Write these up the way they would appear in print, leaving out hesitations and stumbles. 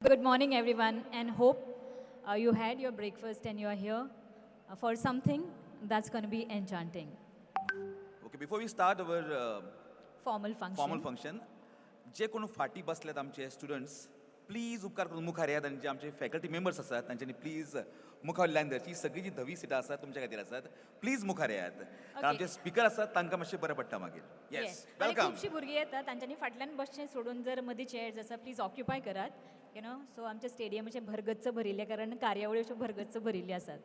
Good morning, everyone, and hope you had your breakfast and you are here for something that's going to be enchanting. Okay, before we start our Formal formal function. Function जे कोण फाटी बसल्यात आमचे students please उपकार करून मुखार येयात आनी जे आमचे फॅकल्टी मेंबर्स आसात तांच्यांनी प्लीज मुखार लायन धरची सगळी जी धवी सिटां आसात तुमच्या खातीर आसात प्लीज मुखार येयात कारण आमचे स्पीकर आसात तांकां मातशें बरें पडटा मागीर येस आणि वेलकम खूपशी भुरगीं येतात तांच्यांनी फाटल्यान बसचें सोडून जर मदीं चेअर्स आसा प्लीज ऑक्युपाय करात सो आमचे स्टेडियम अशें भरगच्च भरिल्ले कारण कार्यावळी अश्यो भरगच्च भरिल्ल्यो आसात.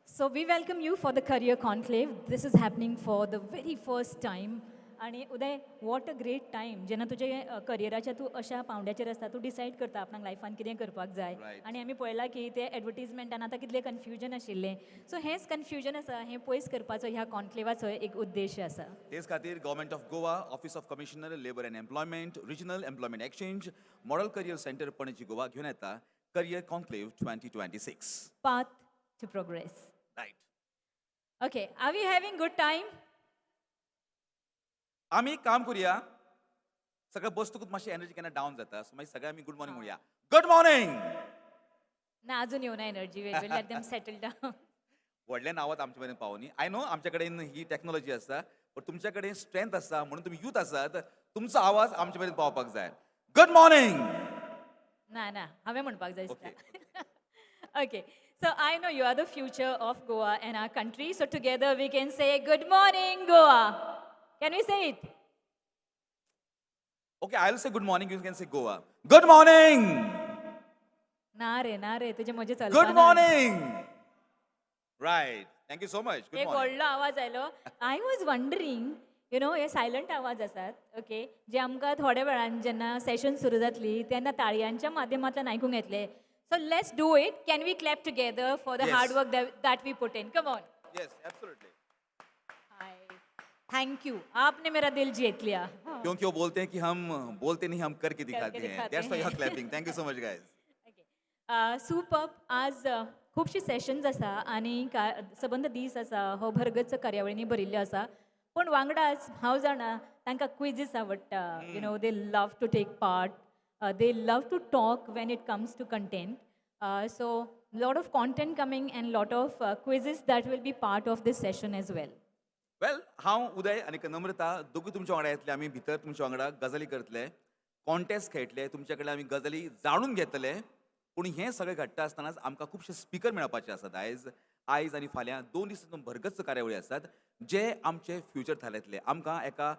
So we welcome you for the Career Conclave. This is happening for the very first time. आणि उदय वॉट अ ग्रेट टायम जेन्ना तुजे करियराच्या तूं अशा पावंड्याचेर आसता तूं डिसायड करता आपणाक लायफान कितें करपाक जाय आनी आमी पळयलां की ते एडवर्टिजमेंटान आतां कितलें कन्फ्युजन आशिल्लें सो हेंच कन्फ्युजन आसा हें पयस करपाचो ह्या कॉन्क्लेवाचो एक उद्देश आसा. तेच खातीर government of Goa office of commissioner labour and employment regional employment exchange model career centre Panaji Goa घेवन येता career conclave 2026 path to progress. Right. Okay, are we having good time? आमी एक काम करूया सगळं बसतकूच मातशी एनर्जी केन्ना डावन जाता सो मागीर सगळें आमी गुड मॉर्निंग म्हणया. Good morning. ना अजून येवना energy wait let them settle down. व्हडल्या नावात आमचे मेरेन पावनी आय नो आमच्या कडेन ही टॅक्नॉलॉजी आसा पण तुमच्या कडेन स्ट्रेंथ आसा म्हणून तुमी यूथ आसात तुमचो आवाज आमचे मेरेन पावपाक जाय. Good morning. ना ना हांवें म्हणपाक जाय दिसता. Okay, so I know you are the future of Goa and our country so together we can say good morning Goa. Can we say it? Okay I will say good morning you can say Goa. Good morning. ना रे तुझे मजे चलता. Good morning. Right. Thank you so much. Good एक morning. व्हडलो आवाज आयलो. I was wondering hey silent आवाज आसात ओके जे आमकां थोड्या वेळान जेन्ना सेशन सुरू जातली तेन्ना ताळयांच्या माध्यमांतल्यान आयकूंक येतले. So let's do it. Can we clap together for the Yes. Hard work that we put in. Come on. Yes absolutely. Thank you, आपने मेरा दिल जीत लिया. क्योंकि वो बोलते हैं कि हम बोलते नहीं हम करके दिखाते हैं. दिखाते दैट्स व्हाई यू आर हैं. Clapping. Thank you so much guys. Superb. आज खूपशी सेशन्स आसा आनी सबंद दीस आसा हो भरगच्च कार्यावळींनी भरिल्लो आसा पण वांगडाच हांव जाणा तांकां क्विजीस आवडटा. They love to take part. They love to talk when it comes to content. So lot of content coming and lot of quizzes that will be part of this session as well. Well हांव उदय आनी नम्रता दोगूय तुमच्या वांगडा येतले आमी भितर तुमच्या वांगडा गजाली करतले कॉन्टेस्ट खेळटले तुमचे कडेन आमी गजाली जाणून घेतले पूण हें सगळें घडटा आसतनाच आमकां खुबशे स्पीकर मेळपाचे आसात आयज आनी फाल्यां 2 दीस भरगच्च कार्यावळी आसात जे आमचे फ्युचर थारायतले आमकां एका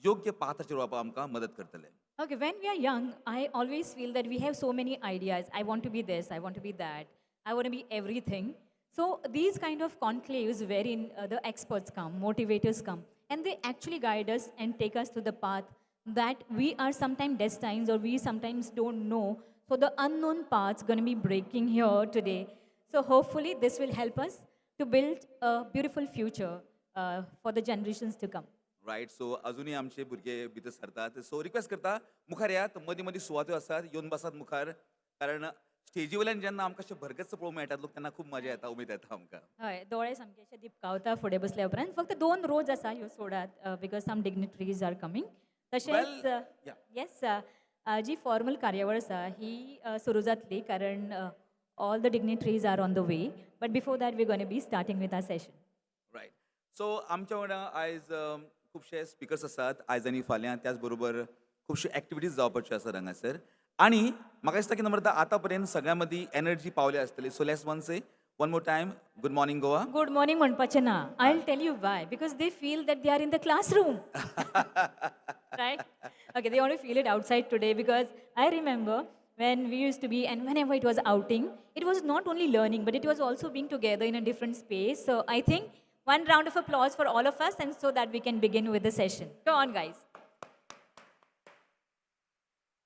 योग्य पाथाचेर वळपाक आमकां मदत करतले. Okay, when we are young, I always feel that we have so many ideas. I want to be this, I want to be that, I want to be everything. So these kind of conclaves wherein the experts come, motivators come, and they actually guide us and take us to the path that we are sometimes destined or we sometimes don't know. So the unknown path's going to be breaking here today. So hopefully this will help us to build a beautiful future for the generations to come. Right. So अजूनही आमचे भुरगे भितर सरतात so request करता मुखार येयात मदीं मदीं सुवात्यो आसात येवन बसात मुखार कारण स्टेजी वयल्यान जेन्ना आमकां अशें भरगच्च पळोवंक मेळटात लोक तेन्ना खूब मजा येता उमेद येता आमकां. हय दोळे सामके अशे दिपकावता फुडें बसल्या उपरांत. फक्त 2 रोज आसा ह्यो सोडात because some dignitaries are coming. तशेंच येस जी फॉर्मल कार्यावळ आसा ही सुरू जातली कारण all the dignitaries are on the way but before that we gonna be starting with our session. Right. So आमच्या वांगडा आयज खुबशे स्पिकर्स आसात आयज आनी फाल्यां त्याच बरोबर खुबशे एक्टिविटीज जावपाच्यो आसात हांगासर आनी म्हाका दिसता की नम्रता आतां पर्यंत सगळ्यां मदीं एनर्जी पावली आसतली so let's one more time good morning Goa. Good morning म्हणपाचें ना. I will tell you why because they feel that they are in the classroom. Right? Okay, they want to feel it outside today because I remember when we used to be and whenever it was outing, it was not only learning but it was also being together in a different space. So I think one round of applause for all of us and so that we can begin with the session. Come on guys.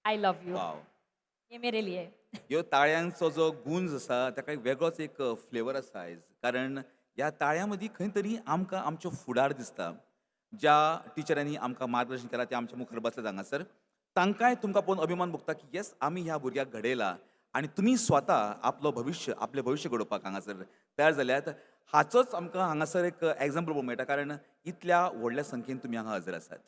I love you. वाव. ये मेरे लिए. ह्यो ताळ्यांचो जो गुंज आसा ताका एक वेगळोच एक फ्लेवर आसा आयज कारण ह्या ताळ्यां मदीं खंय तरी आमकां आमचो फुडार दिसता. ज्या टिचरांनी आमकां मार्गदर्शन केलां ते आमच्या मुखार बसल्यात हांगासर तांकांय तुमकां पळोवन अभिमान भोगता की येस आमी ह्या भुरग्याक घडयला आनी तुमी स्वता आपलें भविश्य घडोवपाक हांगासर तयार जाल्यात. हाचोच आमकां हांगासर एक एग्जाम्पल पळोवंक मेळटा कारण इतल्या व्हडल्या संख्येन तुमी हांगा हजर आसात.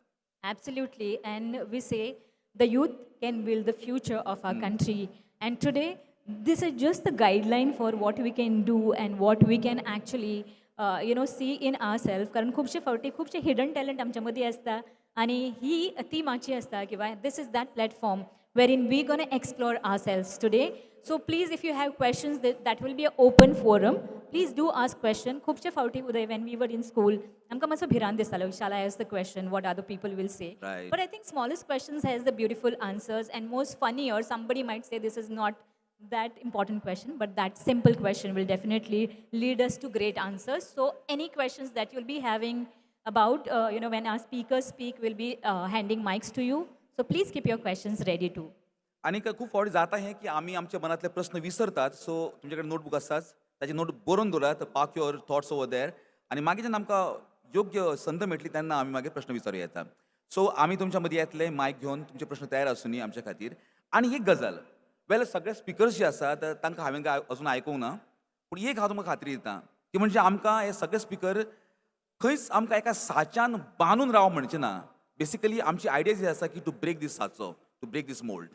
Absolutely. And we say The youth can build the future of our country. And today, this is just the guideline for what we can do and what we can actually see in ourselves. कारण खूपशे फावटी खूपशे hidden talent आमच्यामध्ये असता आणि ही ती माची असता किंवा this is that platform wherein we're going to explore ourselves today. So please, if you have questions, that will be an open forum. Please do ask question. खूपशे फावटी उदय, when we were in school, आमकां मातसो भिरांत दिसतालो, shall I ask the question, what other people will say? Right. But I think smallest questions has the beautiful answers, and most funny, or somebody might say this is not that important question, but that simple question will definitely lead us to great answers. So any questions that you'll be having about, when our speakers speak, we'll be handing mics to you. So please keep your questions ready too. आणि खूप फावटी जाता हे की आम्ही आमच्या मनातले प्रश्न विसरतात. सो तुमच्याकडे नोटबुक आसाच, ताची नोट बरोवन दवरात, park your thoughts over there. आणि मागीर जेन्ना आमकां योग्य संद मेळटली तेन्ना आमी मागीर प्रश्न विचारूं येता. सो आमी तुमच्या मदीं येतले मायक घेवन, तुमचे प्रश्न तयार आसूं न्ही आमच्या खातीर. आनी एक गजाल, वेल सगळे स्पिकर्स जे आसात तांकां हांवें अजून आयकूंक ना, पूण एक हांव तुमकां खात्री दितां ती म्हणजे आमकां हे सगळे स्पिकर खंयच आमकां एका साच्यान बांदून राव म्हणचे ना. बेसिकली आमची आयडिया जी आसा की टू ब्रेक दीस साचो, to break this mould.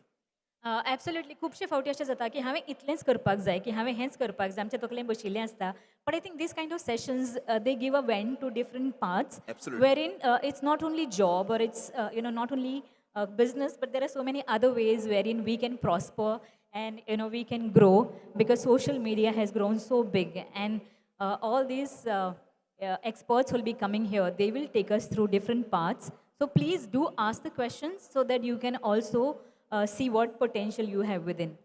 Absolutely खूपशे फावटी अशें जाता की हांवें इतलेंच करपाक जाय की हांवें हेंच करपाक जाय, आमच्या तकलेन बशिल्लें आसता. But I think this kind of sessions they give a vent to different parts Absolutely. wherein it's not only job or it's not only business, but there are so many other ways wherein we can prosper and we can grow, because social media has grown so big, and all these experts will be coming here. They will take us through different paths. So please do ask the questions so that you can also see what potential you have within.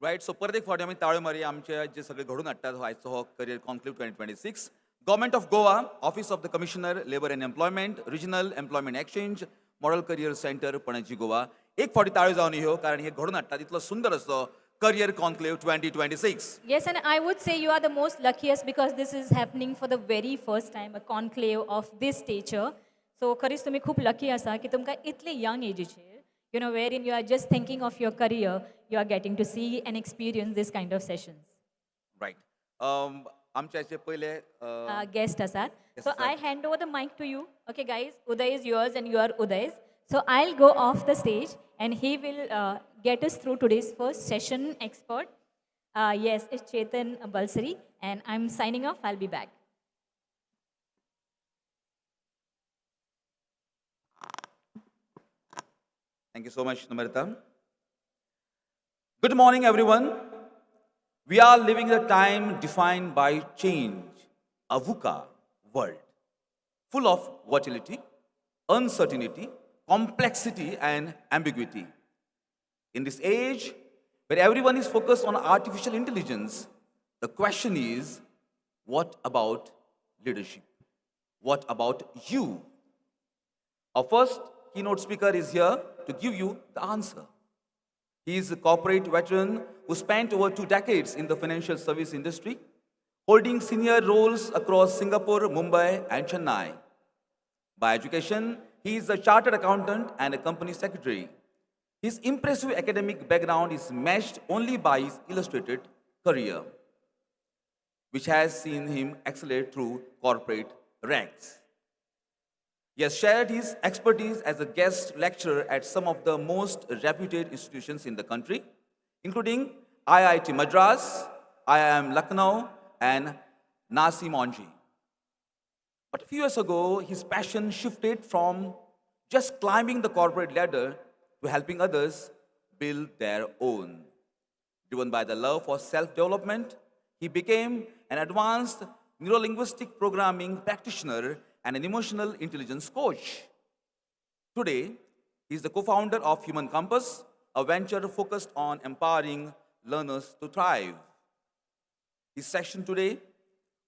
Right. So परत एक फावटी आमी ताळ्यो मारया आमचे जे सगळे घडून हाडटात आयचो हो career conclave 2026. Government of Goa, office of the commissioner, labour and employment, regional employment exchange, model career centre, Panaji Goa. एक फावटी ताळ्यो जावन ह्यो, कारण हे घडून हाडटात इतलो सुंदर असो career conclave 2026. Yes, and I would say you are the most luckiest because this is happening for the very first time, a conclave of this stature. So खरीच तुम्ही खूप लकी आसा की तुमकां इतले young एजीचेर, wherein you are just thinking of your career, you are getting to see and experience this kind of sessions. Right. आमचे हाचे पयले Guest asat. Yes, So sir. I hand over the mic to you. Okay, guys, Uday is yours and you are Uday's. So I'll go off the stage and he will get us through today's first session expert. Yes, it's Chetan Balsari, and I'm signing off. I'll be back. Thank you so much, Namrata. Good morning, everyone. We are living a time defined by change, a VUCA world, full of volatility, uncertainty, complexity, and ambiguity. In this age, where everyone is focused on artificial intelligence, the question is, what about leadership? What about you? Our first keynote speaker is here to give you the answer. He is a corporate veteran who spent over 2 decades in the financial service industry, holding senior roles across Singapore, Mumbai, and Chennai. By education, he is a chartered accountant and a company secretary. His impressive academic background is matched only by his illustrated career, which has seen him accelerate through corporate ranks. He has shared his expertise as a guest lecturer at some of the most reputed institutions in the country, including IIT Madras, IIM Lucknow, and Nasi Monji. But a few years ago, his passion shifted from just climbing the corporate ladder to helping others build their own. Driven by the love for self-development, he became an advanced neurolinguistic programming practitioner and an emotional intelligence coach. Today, he is the co-founder of Human Compass, a venture focused on empowering learners to thrive. His session today,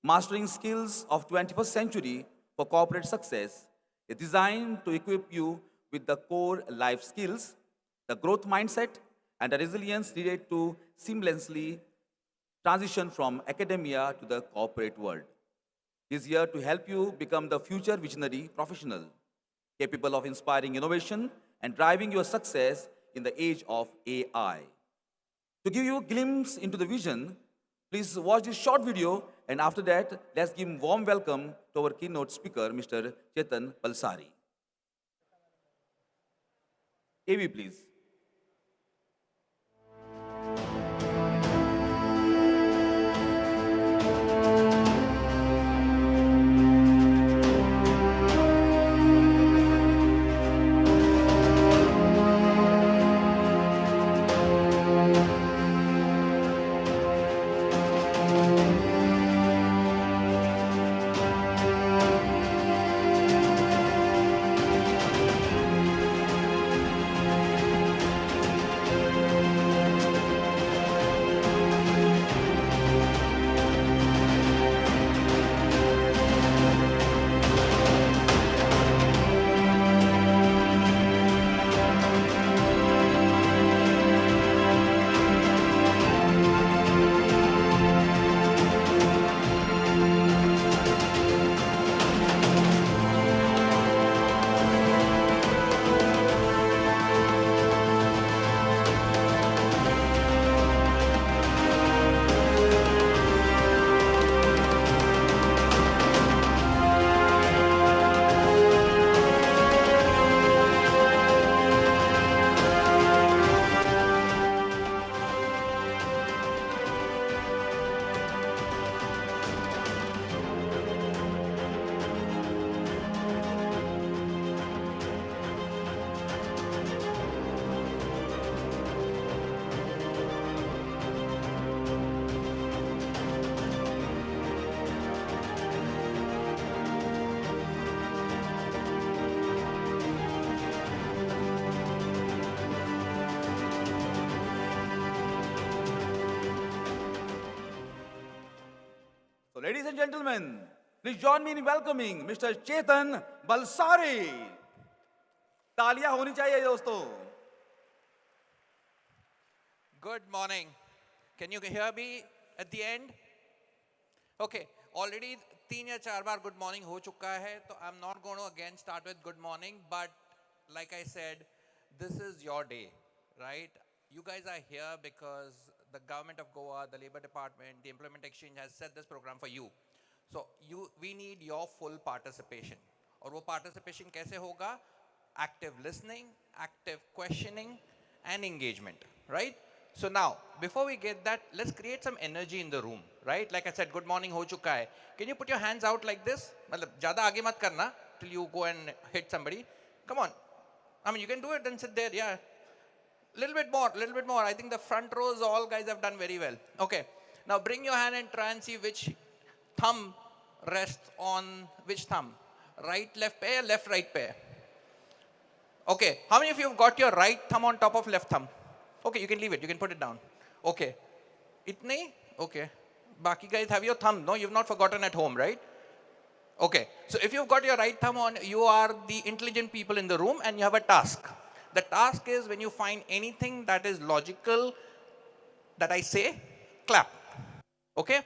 Mastering Skills of 21st Century for Corporate Success, is designed to equip you with the core life skills, the growth mindset, and the resilience needed to seamlessly transition from academia to the corporate world. He is here to help you become the future visionary professional, capable of inspiring innovation and driving your success in the age of AI. To give you a glimpse into the vision, please watch this short video, and after that, let's give a warm welcome to our keynote speaker, Mr. Chetan Balsari. AV, please. So, ladies and gentlemen, please join me in welcoming Mr. Chetan Balsari. तालियां होनी चाहिए दोस्तों. Good morning. Can you hear me at the end? Okay, already 3 या 4 बार good morning हो चुका है, तो I'm not going to again start with good morning, but like I said, this is your day, right? You guys are here because the government of Goa, the Labor Department, the Employment Exchange has set this program for you. So we need your full participation. और वो participation कैसे होगा? Active listening, active questioning, and engagement, right? So now, before we get that, let's create some energy in the room, right? Like I said, good morning ho chuka hai. Can you put your hands out like this? मतलब ज़्यादा आगे मत करना till you go and hit somebody. Come on. I mean, you can do it and sit there, yeah. Little bit more. I think the front rows, all guys have done very well. Okay. Now bring your hand and try and see which thumb rests on which thumb. Right, left pair, left, right pair. Okay. How many of you have got your right thumb on top of left thumb? Okay, you can leave it. You can put it down. Okay. Itne? Okay. Baki guys have your thumb. No, you've not forgotten at home, right? Okay. So if you've got your right thumb on, you are the intelligent people in the room and you have a task. The task is when you find anything that is logical that I say, clap. Okay?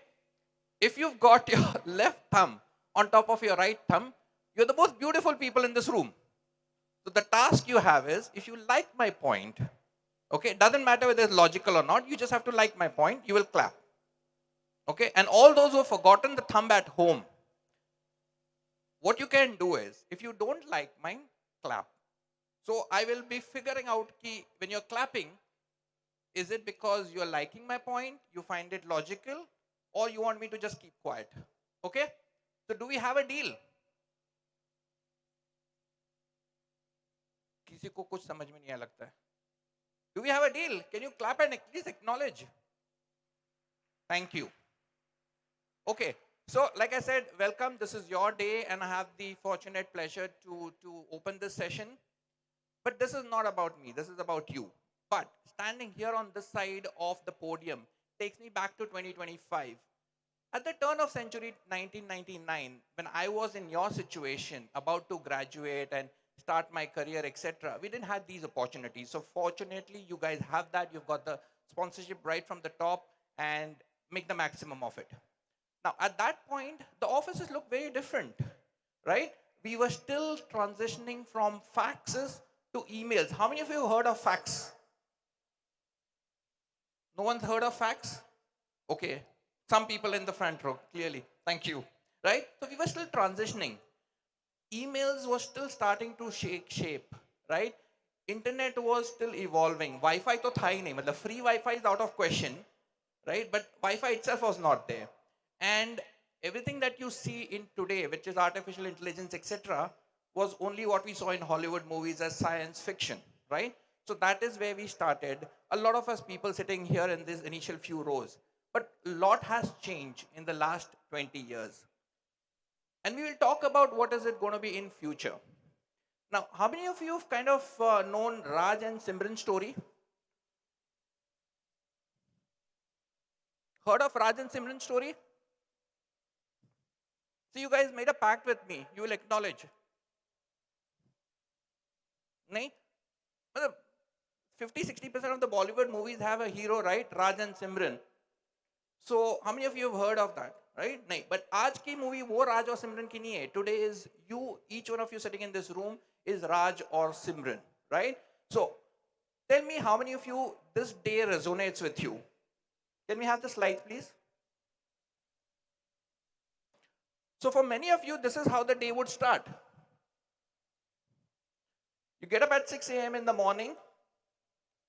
If you've got your left thumb on top of your right thumb, you're the most beautiful people in this room. So the task you have is, if you like my point, okay, doesn't matter whether it's logical or not, you just have to like my point, you will clap. Okay? And all those who have forgotten the thumb at home, what you can do is, if you don't like mine, clap. So I will be figuring out ki when you're clapping, is it because you're liking my point, you find it logical, or you want me to just keep quiet? Okay? So do we have a deal? किसी को कुछ समझ में नहीं लगता है. Do we have a deal? Can you clap and please acknowledge? Thank you. Okay. So like I said, welcome. This is your day and I have the fortunate pleasure to open this session. But this is not about me. This is about you. But standing here on this side of the podium takes me back to 2025. At the turn of century 1999, when I was in your situation, about to graduate and start my career, etc., we didn't have these opportunities. So fortunately, you guys have that. You've got the sponsorship right from the top and make the maximum of it. Now, at that point, the offices look very different, right? We were still transitioning from faxes to emails. How many of you have heard of fax? No one's heard of fax? Okay. Some people in the front row, clearly. Thank you. Right? So we were still transitioning. Emails were still starting to shake shape, right? internet was still evolving. Wi-Fi to tha hi nahi, matlab free Wi-Fi is out of question, right? But Wi-Fi itself was not there. And everything that you see in today, which is artificial intelligence, etc., was only what we saw in Hollywood movies as science fiction, right? So that is where we started. A lot of us people sitting here in these initial few rows. But a lot has changed in the last 20 years. And we will talk about what is it going to be in future. Now, how many of you have kind of known Raj and Simran's story? Heard of Raj and Simran's story? So you guys made a pact with me. You will acknowledge. Nahin? Matlab, 50-60% of the Bollywood movies have a hero, right? Raj and Simran. So how many of you have heard of that? Right? Nahin. But aaj ki movie wo Raj or Simran ki nahi hai. Today is you, each one of you sitting in this room is Raj or Simran. Right? So tell me how many of you this day resonates with you. Can we have the slide, please? So for many of you, this is how the day would start. You get up at 6 a.m. in the morning,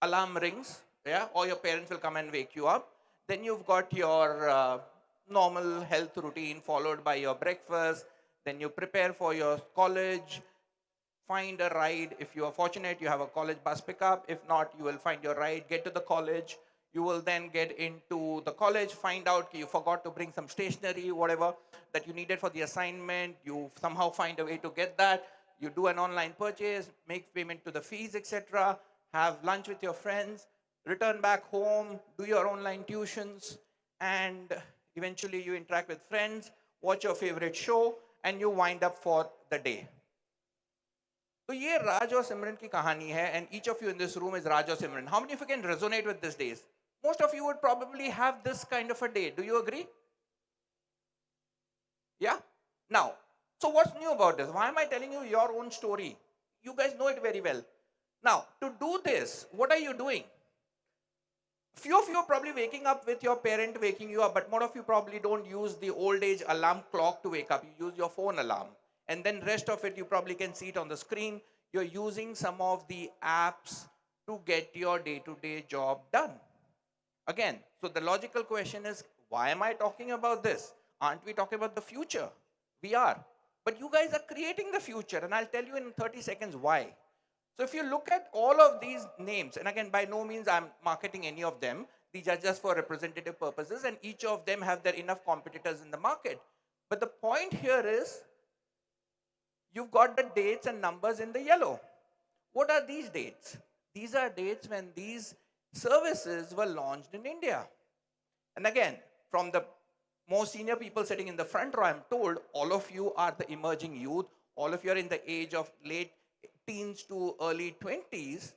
alarm rings, yeah, or your parents will come and wake you up. Then you've got your normal health routine followed by your breakfast. Then you prepare for your college, find a ride. If you are fortunate, you have a college bus pickup. If not, you will find your ride, get to the college. You will then get into the college, find out you forgot to bring some stationery, whatever that you needed for the assignment. You somehow find a way to get that. You do an online purchase, make payment to the fees, etc. Have lunch with your friends, return back home, do your online tuitions, and eventually you interact with friends, watch your favorite show, and you wind up for the day. So ये Raj और Simran की कहानी है, and each of you in this room is Raj or Simran. How many of you can resonate with these days? Most of you would probably have this kind of a day. Do you agree? Yeah? Now, so what's new about this? Why am I telling you your own story? You guys know it very well. Now, to do this, what are you doing? Few of you are probably waking up with your parent waking you up, but more of you probably don't use the old age alarm clock to wake up. You use your phone alarm. And then rest of it, you probably can see it on the screen. You're using some of the apps to get your day-to-day job done. Again, so the logical question is, why am I talking about this? Aren't we talking about the future? We are. But you guys are creating the future, and I'll tell you in 30 seconds why. So if you look at all of these names, and again, by no means I'm marketing any of them. These are just for representative purposes, and each of them have their enough competitors in the market. But the point here is, you've got the dates and numbers in the yellow. What are these dates? These are dates when these services were launched in India. And again, from the more senior people sitting in the front row, I'm told all of you are the emerging youth, all of you are in the age of late teens to early 20s.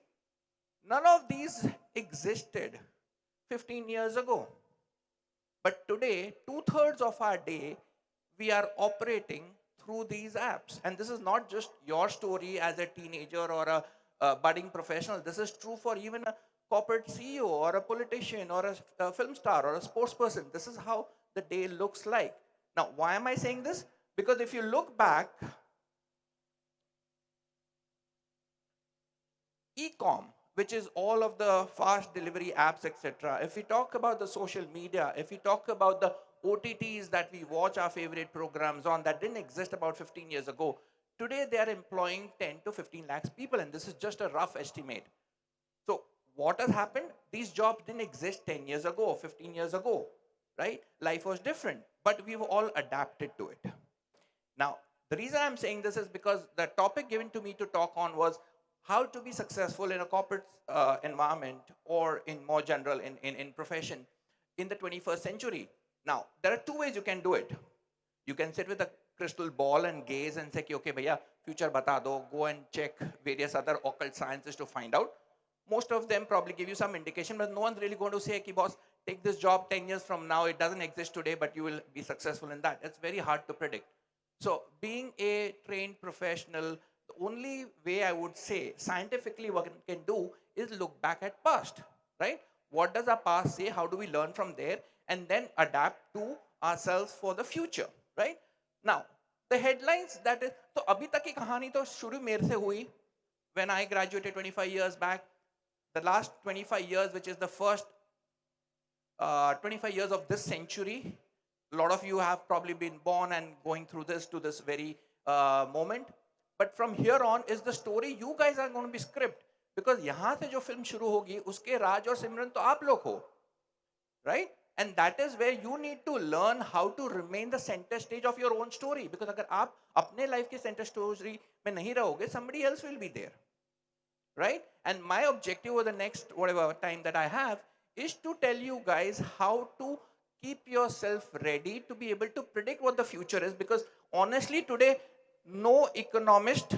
None of these existed 15 years ago. But today, 2/3 of our day, we are operating through these apps. And this is not just your story as a teenager or a budding professional. This is true for even a corporate CEO or a politician or a film star or a sports person. This is how the day looks like. Now, why am I saying this? Because if you look back, e-com, which is all of the fast delivery apps, etc. If we talk about the social media, if we talk about the OTTs that we watch our favorite programs on that didn't exist about 15 years ago, today they are employing 10 to 15 lakhs people, and this is just a rough estimate. So what has happened? These jobs didn't exist 10 years ago, 15 years ago, right? Life was different, but we've all adapted to it. Now, the reason I'm saying this is because the topic given to me to talk on was how to be successful in a corporate environment or in more general in profession in the 21st century. Now, there are two ways you can do it. You can sit with a crystal ball and gaze and say, okay, bhaiya, future bata do, go and check various other occult sciences to find out. Most of them probably give you some indication, but no one's really going to say, okay, boss, take this job 10 years from now. It doesn't exist today, but you will be successful in that. It's very hard to predict. So being a trained professional, the only way I would say scientifically what we can do is look back at past, right? What does our past say? How do we learn from there? And then adapt to ourselves for the future, right? Now, the headlines that is, so abhi tak ki kahani to shuru mere se hui. when I graduated 25 years back, the last 25 years, which is the first 25 years of this century, a lot of you have probably been born and going through this to this very moment. But from here on is the story you guys are going to be script. Because यहाँ से जो film शुरू होगी, उसके राज और सिमरन तो आप लोग हो, right? And that is where you need to learn how to remain the center stage of your own story. Because अगर आप अपने life के center story में नहीं रहोगे, somebody else will be there, right? And my objective over the next whatever time that I have is to tell you guys how to keep yourself ready to be able to predict what the future is. Because honestly, today, no economist,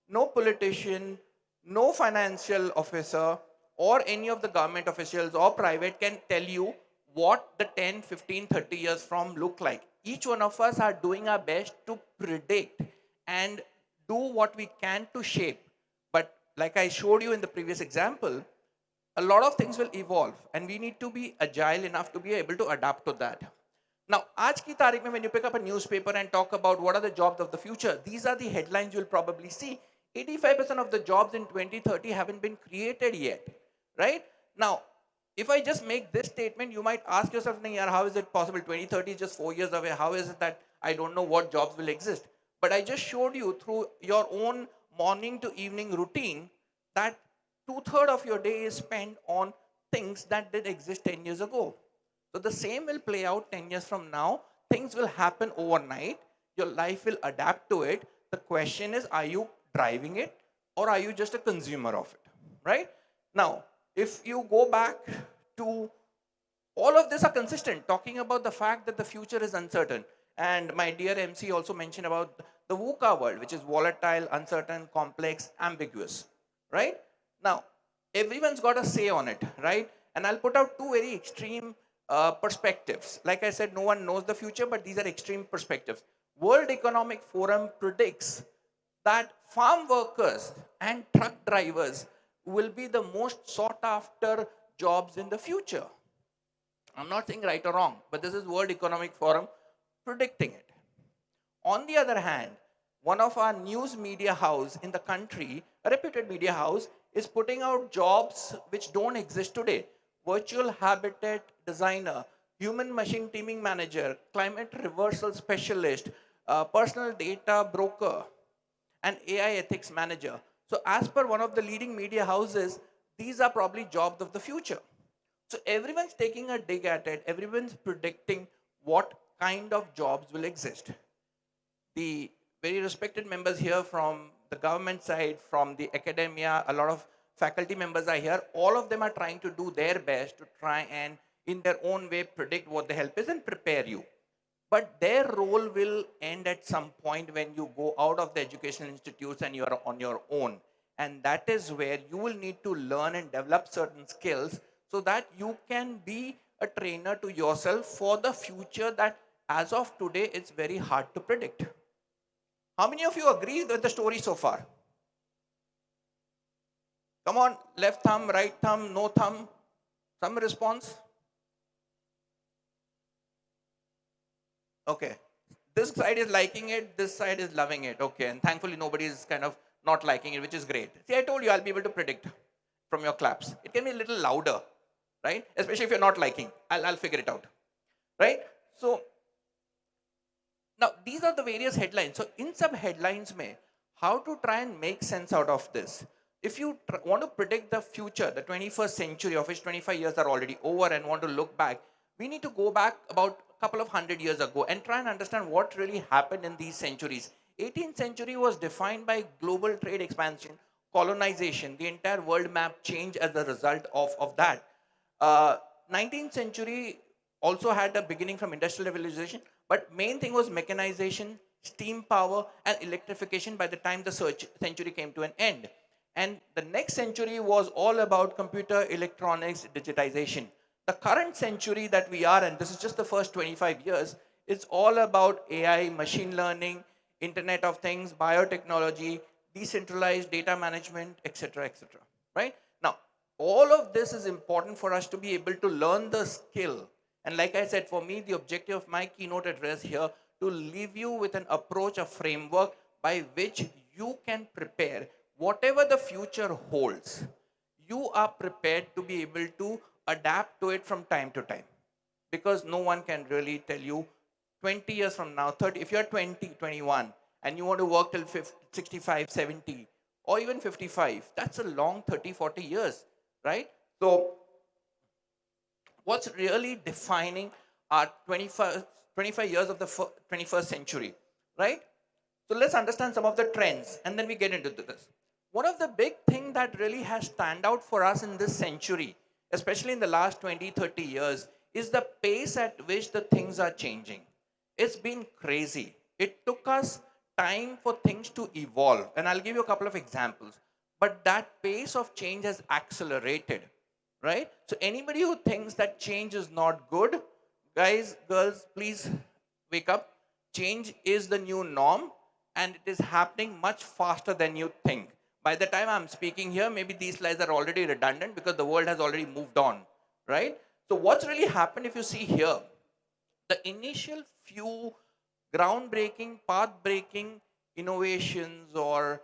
no politician, no financial officer, or any of the government officials or private can tell you what the 10, 15, 30 years from look like. Each one of us are doing our best to predict and do what we can to shape. But like I showed you in the previous example, a lot of things will evolve and we need to be agile enough to be able to adapt to that. Now, आज की तारीख में when you pick up a newspaper and talk about what are the jobs of the future, these are the headlines you'll probably see. 85% of the jobs in 2030 haven't been created yet, right? Now, if I just make this statement, you might ask yourself, yaar, how is it possible? 2030 is just 4 years away. How is it that I don't know what jobs will exist? But I just showed you through your own morning to evening routine that 2/3 of your day is spent on things that did exist 10 years ago. So the same will play out 10 years from now. Things will happen overnight. Your life will adapt to it. The question is, are you driving it or are you just a consumer of it, right? Now, if you go back to all of this are consistent, talking about the fact that the future is uncertain. And my dear MC also mentioned about the VUCA world, which is volatile, uncertain, complex, ambiguous, right? Now, everyone's got a say on it, right? And I'll put out two very extreme perspectives. Like I said, no one knows the future, but these are extreme perspectives. World Economic Forum predicts that farm workers and truck drivers will be the most sought after jobs in the future. I'm not saying right or wrong, but this is World Economic Forum predicting it. On the other hand, one of our news media house in the country, a reputed media house, is putting out jobs which don't exist today. Virtual habitat designer, human machine teaming manager, climate reversal specialist, personal data broker, and AI ethics manager. So as per one of the leading media houses, these are probably jobs of the future. So everyone's taking a dig at it. Everyone's predicting what kind of jobs will exist. The very respected members here from the government side, from the academia, a lot of faculty members are here. All of them are trying to do their best to try and in their own way predict what the help is and prepare you. But their role will end at some point when you go out of the educational institutes and you are on your own. And that is where you will need to learn and develop certain skills so that you can be a trainer to yourself for the future that as of today, it's very hard to predict. How many of you agree with the story so far? Come on, left thumb, right thumb, no thumb. Some response? Okay. This side is liking it, this side is loving it. Okay, and thankfully nobody is kind of not liking it, which is great. See, I told you I'll be able to predict from your claps. It can be a little louder, right? Especially if you're not liking. I'll figure it out, right? So, now these are the various headlines. So, in some headlines, how to try and make sense out of this. If you want to predict the future, the 21st century, of which 25 years are already over, and want to look back, we need to go back about a couple of 100 years ago and try and understand what really happened in these centuries. 18th century was defined by global trade expansion, colonization. The entire world map changed as a result of that. 19th century also had a beginning from industrial revolution, but main thing was mechanization, steam power, and electrification by the time the century came to an end. And the next century was all about computer, electronics, digitization. The current century that we are in, this is just the first 25 years, it's all about AI, machine learning, Internet of Things, biotechnology, decentralized data management, etc., etc. Right? Now, all of this is important for us to be able to learn the skill. And like I said, for me, the objective of my keynote address here to leave you with an approach, a framework by which you can prepare. whatever the future holds, you are prepared to be able to adapt to it from time to time. Because no one can really tell you 20 years from now, 30, if you're 20, 21, and you want to work till 50, 65, 70, or even 55, that's a long 30, 40 years, right? So what's really defining our 25 years of the 21st century, right? So let's understand some of the trends and then we get into this. One of the big things that really has stand out for us in this century, especially in the last 20, 30 years, is the pace at which the things are changing. It's been crazy. It took us time for things to evolve. And I'll give you a couple of examples. But that pace of change has accelerated, right? So anybody who thinks that change is not good, guys, girls, please wake up. Change is the new norm and it is happening much faster than you think. By the time I'm speaking here, maybe these slides are already redundant because the world has already moved on, right? So what's really happened, if you see here, the initial few groundbreaking, path-breaking innovations or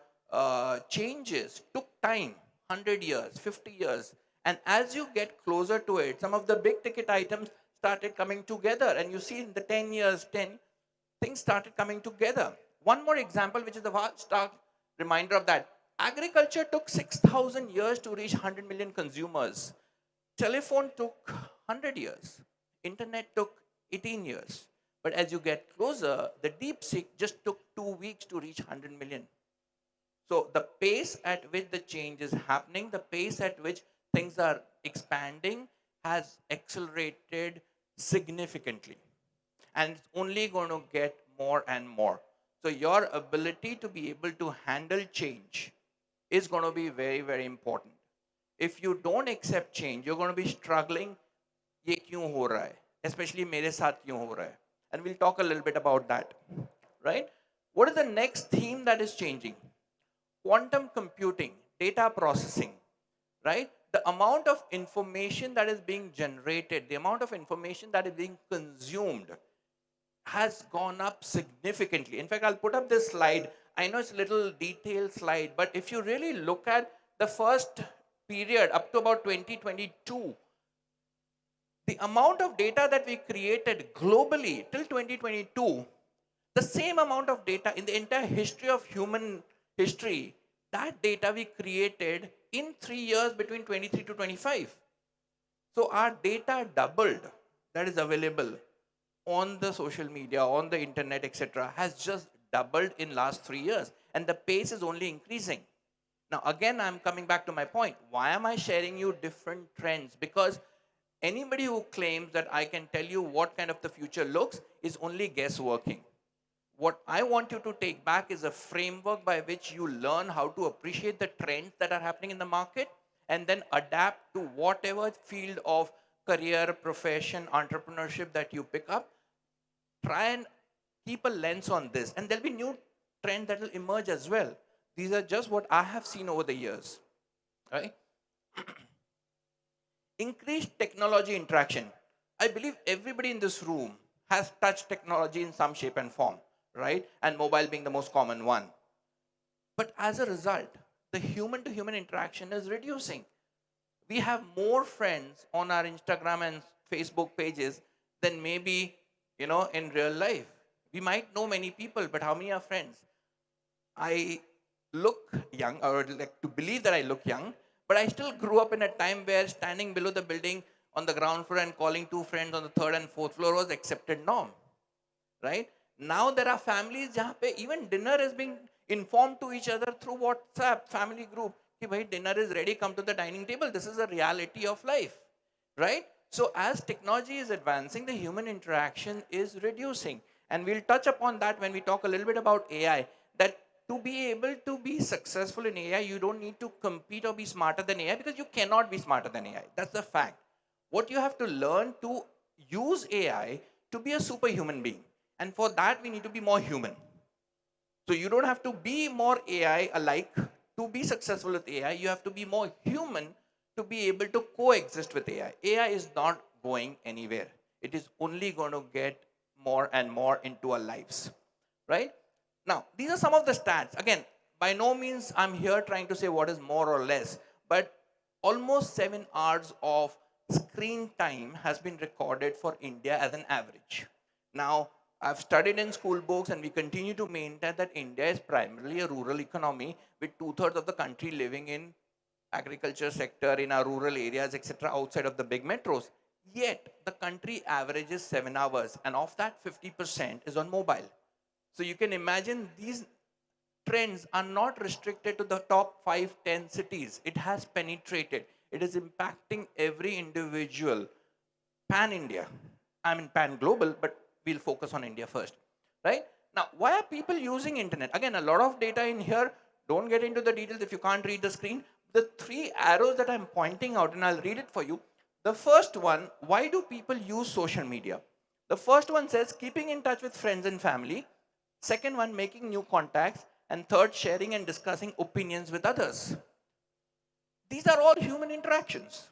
changes took time, 100 years, 50 years. And as you get closer to it, some of the big ticket items started coming together. And you see in the 10 years, 10 things started coming together. One more example, which is the stark reminder of that. Agriculture took 6,000 years to reach 100 million consumers. Telephone took 100 years. Internet took 18 years. But as you get closer, the DeepSeek just took 2 weeks to reach 100 million. So the pace at which the change is happening, the pace at which things are expanding has accelerated significantly. And it's only going to get more and more. So your ability to be able to handle change is going to be very, very important. If you don't accept change, you're going to be struggling. ये क्यों हो रहा है? Especially मेरे साथ क्यों हो रहा है? And we'll talk a little bit about that, right? What is the next theme that is changing? Quantum computing, data processing, right? The amount of information that is being generated, the amount of information that is being consumed has gone up significantly. In fact, I'll put up this slide. I know it's a little detailed slide, but if you really look at the first period up to about 2022, the amount of data that we created globally till 2022, the same amount of data in the entire history of human history, that data we created in 3 years between 23 to 25. So our data doubled that is available on the social media, on the internet, etc., has just doubled in last 3 years. And the pace is only increasing. Now, again, I'm coming back to my point. Why am I sharing you different trends? Because anybody who claims that I can tell you what kind of the future looks is only guessworking. What I want you to take back is a framework by which you learn how to appreciate the trends that are happening in the market and then adapt to whatever field of career, profession, entrepreneurship that you pick up. Try and keep a lens on this. And there'll be new trends that will emerge as well. These are just what I have seen over the years, right? Increased technology interaction. I believe everybody in this room has touched technology in some shape and form, right? And mobile being the most common one. But as a result, the human to human interaction is reducing. We have more friends on our Instagram and Facebook pages than maybe, in real life. We might know many people, but how many are friends? I look young, or would like to believe that I look young, but I still grew up in a time where standing below the building on the ground floor and calling two friends on the third and fourth floor was accepted norm, right? Now there are families where even dinner is being informed to each other through WhatsApp family group. Ki bhai, dinner is ready, come to the dining table. This is a reality of life, right? So as technology is advancing, the human interaction is reducing. And we'll touch upon that when we talk a little bit about AI, that to be able to be successful in AI, you don't need to compete or be smarter than AI because you cannot be smarter than AI. That's the fact. What you have to learn to use AI to be a superhuman being. And for that, we need to be more human. So you don't have to be more AI alike to be successful with AI. You have to be more human to be able to coexist with AI. AI is not going anywhere. It is only going to get more and more into our lives, right? Now, these are some of the stats. Again, by no means I'm here trying to say what is more or less, but almost 7 hours of screen time has been recorded for India as an average. Now, I've studied in school books and we continue to maintain that India is primarily a rural economy with two-thirds of the country living in agriculture sector, in our rural areas, etc., outside of the big metros. Yet, the country averages 7 hours, and of that, 50% is on mobile. So you can imagine these trends are not restricted to the top 5, 10 cities. It has penetrated. It is impacting every individual pan India. I mean pan global, but we'll focus on India first. Right? Now, why are people using internet? Again, a lot of data in here. Don't get into the details if you can't read the screen. The 3 arrows that I'm pointing out, and I'll read it for you. The first one, why do people use social media? The first one says keeping in touch with friends and family. Second one, making new contacts. And third, sharing and discussing opinions with others. These are all human interactions,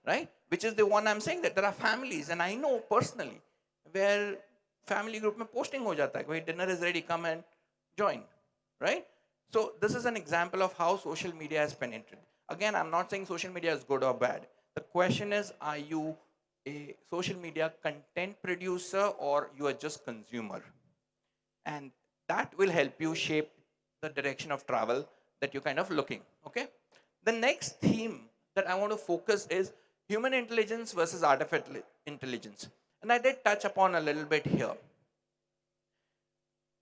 right? Which is the one I'm saying, that there are families, and I know personally, where family group mein posting ho jata hai, where dinner is ready, come and join, right? So this is an example of how social media has penetrated. Again, I'm not saying social media is good or bad. The question is, are you a social media content producer or you are just consumer? And that will help you shape the direction of travel that you're kind of looking, okay? The next theme that I want to focus is human intelligence versus artificial intelligence. And I did touch upon a little bit here.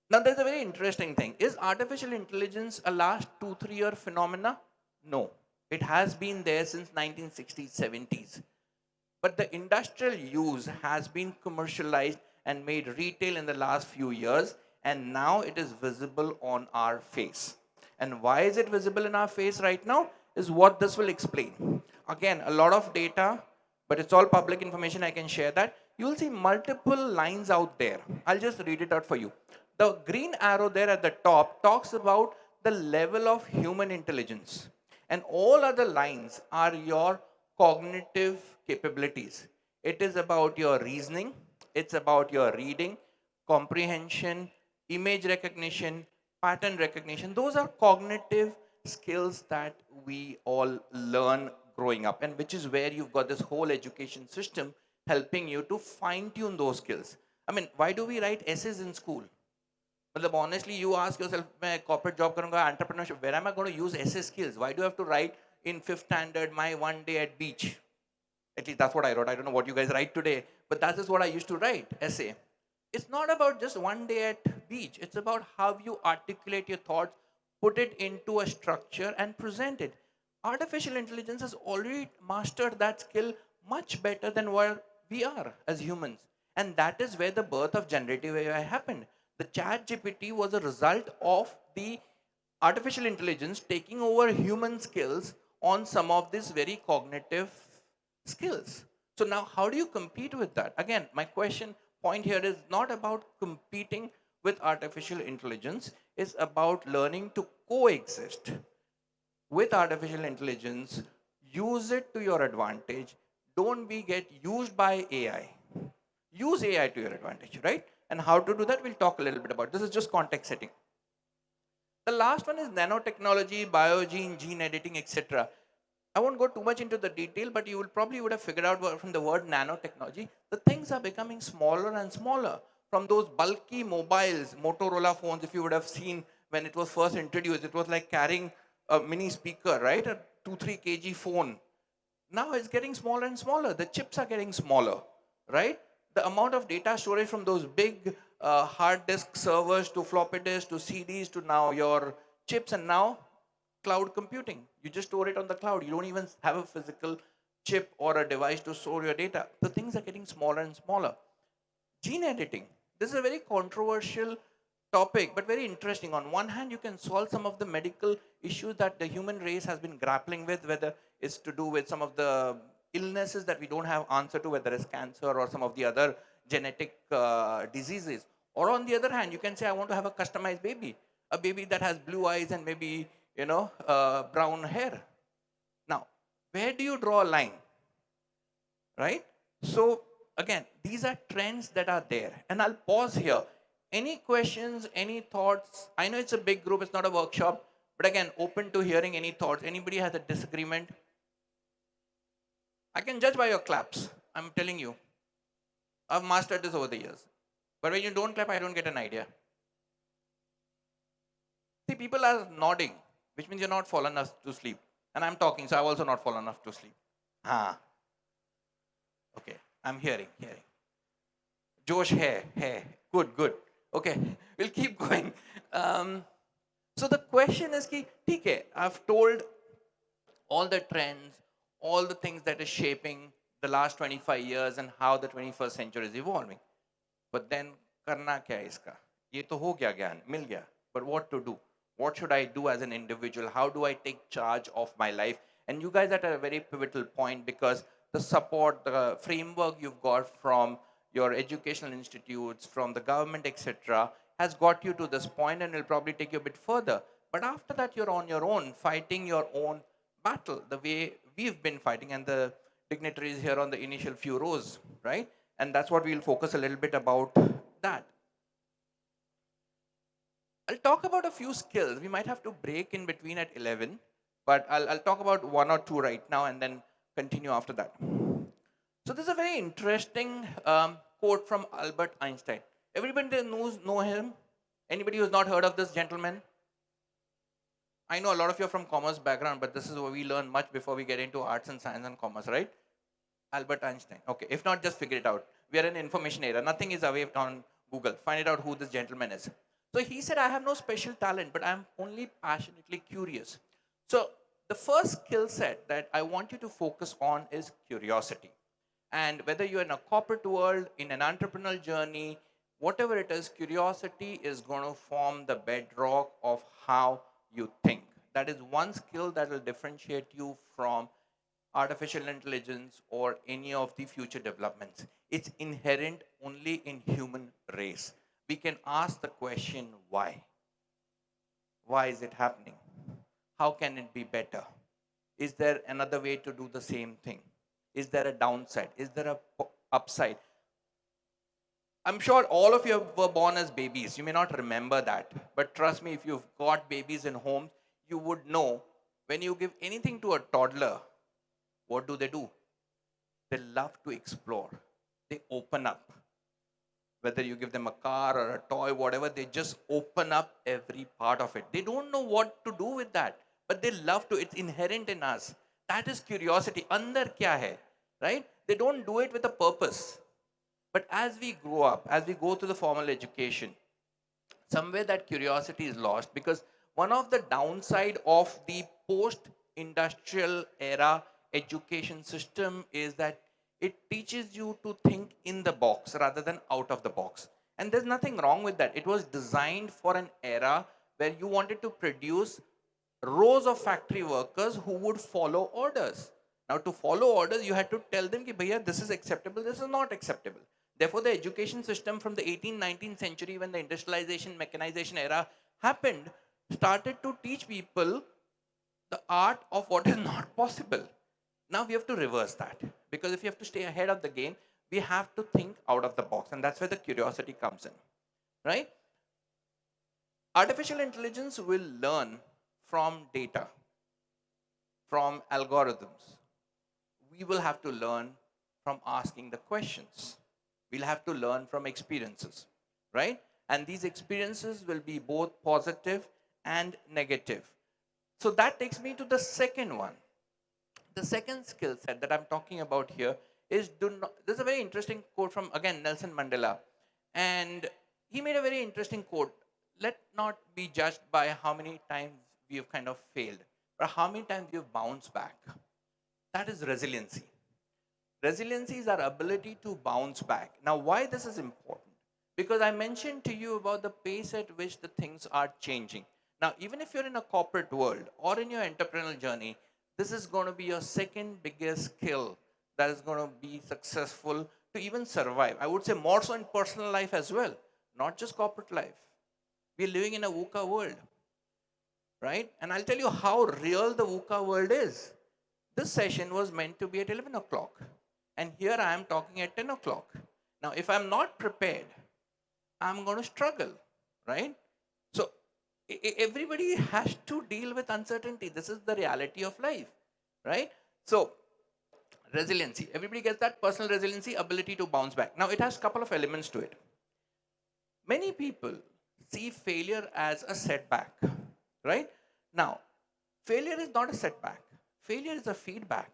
Now, there's a very interesting thing. Is artificial intelligence a last 2-3 year phenomena? No. It has been there since 1960s, 70s. But the industrial use has been commercialized and made retail in the last few years, and now it is visible on our face. And why is it visible in our face right now is what this will explain. Again, a lot of data, but it's all public information, I can share that. You will see multiple lines out there. I'll just read it out for you. The green arrow there at the top talks about the level of human intelligence, and all other lines are your cognitive capabilities. It is about your reasoning, it's about your reading, comprehension, image recognition, pattern recognition. Those are cognitive skills that we all learn growing up, and which is where you've got this whole education system helping you to fine tune those skills. I mean, why do we write essays in school? But honestly, you ask yourself, मैं corporate job करूँगा, entrepreneurship, where am I going to use essay skills? Why do I have to write in 5th standard my one day at beach? At least that's what I wrote. I don't know what you guys write today, but that is what I used to write, essay. It's not about just one day at beach. It's about how you articulate your thoughts, put it into a structure and present it. Artificial intelligence has already mastered that skill much better than what we are as humans. And that is where the birth of generative AI happened. The chat GPT was a result of the artificial intelligence taking over human skills on some of these very cognitive skills. So now how do you compete with that? Again, my point here is not about competing with artificial intelligence, it's about learning to coexist with artificial intelligence, use it to your advantage. Don't get used by AI. Use AI to your advantage, right? And how to do that, we'll talk a little bit about. This is just context setting. The last one is nanotechnology, biogene, gene editing, etc. I won't go too much into the detail, but you will probably would have figured out from the word nanotechnology, the things are becoming smaller and smaller. From those bulky mobiles, Motorola phones, if you would have seen when it was first introduced, it was like carrying a mini speaker, right? A 2-3 kg phone. Now it's getting smaller and smaller. The chips are getting smaller, right? The amount of data storage from those big hard disk servers to floppy disks to CDs to now your chips, and now cloud computing. You just store it on the cloud. You don't even have a physical chip or a device to store your data. The things are getting smaller and smaller. Gene editing. This is a very controversial topic, but very interesting. On one hand, you can solve some of the medical issues that the human race has been grappling with, whether it's to do with some of the illnesses that we don't have answer to, whether it's cancer or some of the other genetic diseases. Or on the other hand, you can say, I want to have a customized baby, a baby that has blue eyes and maybe, brown hair. Now, where do you draw a line, right? So again, these are trends that are there. And I'll pause here. Any questions, any thoughts? I know it's a big group, it's not a workshop, but again, open to hearing any thoughts. Anybody has a disagreement? I can judge by your claps. I'm telling you. I've mastered this over the years. But when you don't clap, I don't get an idea. See, people are nodding, which means you're not fallen to sleep. And I'm talking, so I've also not fallen off to sleep. Ah, okay. I'm hearing. Josh, hai. Good. Okay, we'll keep going. So the question is, ki, theek hai, I've told all the trends, all the things that is shaping the last 25 years and how the 21st century is evolving. But then, karna kya hai iska? Ye to ho gaya gyan, mil gaya. But what to do? What should I do as an individual? How do I take charge of my life? And you guys are at a very pivotal point, because the support, the framework you've got from your educational institutes, from the government, etc., has got you to this point and will probably take you a bit further. But after that, you're on your own, fighting your own battle, the way we've been fighting, and the dignitaries here on the initial few rows, right? And that's what we'll focus a little bit about that. I'll talk about a few skills. We might have to break in between at 11, but I'll talk about one or two right now and then continue after that. So this is a very interesting quote from Albert Einstein. Everybody know him? Anybody who's not heard of this gentleman? I know a lot of you are from commerce background, but this is where we learn much before we get into arts and science and commerce, right? Albert Einstein. Okay, if not, just figure it out. We are in information era. Nothing is away on Google. Find it out who this gentleman is. So he said, I have no special talent, but I'm only passionately curious. So the first skill set that I want you to focus on is curiosity. And whether you're in a corporate world, in an entrepreneurial journey, whatever it is, curiosity is going to form the bedrock of how you think. That is one skill that will differentiate you from artificial intelligence or any of the future developments. It's inherent only in human race. We can ask the question, why? Why is it happening? How can it be better? Is there another way to do the same thing? Is there a downside? Is there a upside? I'm sure all of you were born as babies. You may not remember that. But trust me, if you've got babies in homes, you would know when you give anything to a toddler, what do? They love to explore. They open up. Whether you give them a car or a toy, whatever, they just open up every part of it. They don't know what to do with that, but they love to. It's inherent in us. That is curiosity. Andar kya hai, right? They don't do it with a purpose. But as we grow up, as we go through the formal education, somewhere that curiosity is lost, because one of the downside of the post-industrial era education system is that it teaches you to think in the box rather than out of the box. And there's nothing wrong with that. It was designed for an era where you wanted to produce rows of factory workers who would follow orders. Now, to follow orders, you had to tell them, ki, bhaiya, this is acceptable, this is not acceptable. Therefore, the education system from the 18th, 19th century, when the industrialization, mechanization era happened, started to teach people the art of what is not possible. Now we have to reverse that, because if you have to stay ahead of the game, we have to think out of the box, and that's where the curiosity comes in, right? Artificial intelligence will learn from data, from algorithms. We will have to learn from asking the questions. We'll have to learn from experiences, right? And these experiences will be both positive and negative. So that takes me to the second one. The second skill set that I'm talking about here is there's a very interesting quote from, again, Nelson Mandela. And he made a very interesting quote. Let not be judged by how many times we have kind of failed, but how many times we have bounced back. That is resiliency. Resiliency is our ability to bounce back. Now, why this is important? Because I mentioned to you about the pace at which the things are changing. Now, even if you're in a corporate world or in your entrepreneurial journey, this is going to be your second biggest skill that is going to be successful to even survive. I would say more so in personal life as well, not just corporate life. We're living in a VUCA world, right? And I'll tell you how real the VUCA world is. This session was meant to be at 11 o'clock. And here I am talking at 10 o'clock. Now, if I'm not prepared, I'm going to struggle, right? So everybody has to deal with uncertainty. This is the reality of life, right? So resiliency, everybody gets that. Personal resiliency, ability to bounce back. Now it has a couple of elements to it. Many people see failure as a setback, right? Now, failure is not a setback, failure is a feedback.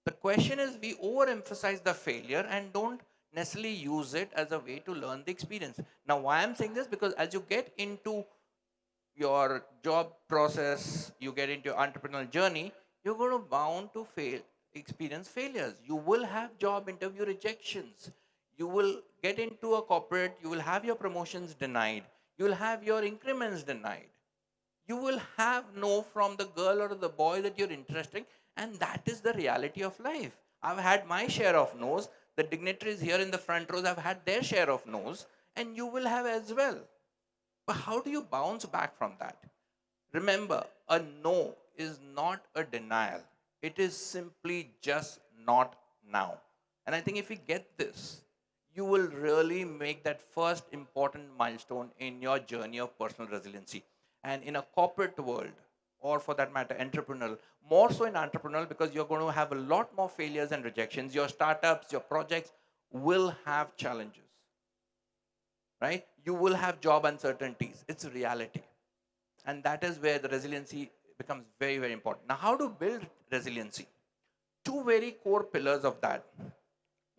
The question is, we overemphasize the failure and don't necessarily use it as a way to learn the experience. Now, why I'm saying this? Because as you get into your job process, you get into your entrepreneurial journey, you're going to bound to fail, experience failures. You will have job interview rejections. You will get into a corporate, you will have your promotions denied. You will have your increments denied. You will have no from the girl or the boy that you're interested in, and that is the reality of life. I've had my share of no's. The dignitaries here in the front rows have had their share of no's, and you will have as well. But how do you bounce back from that? Remember, a no is not a denial. It is simply just not now. And I think if we get this, you will really make that first important milestone in your journey of personal resiliency. And in a corporate world, or for that matter, entrepreneurial, more so in entrepreneurial, because you're going to have a lot more failures and rejections. Your startups, your projects will have challenges, right? You will have job uncertainties. It's a reality. And that is where the resiliency becomes very, very important. Now, how to build resiliency? Two very core pillars of that.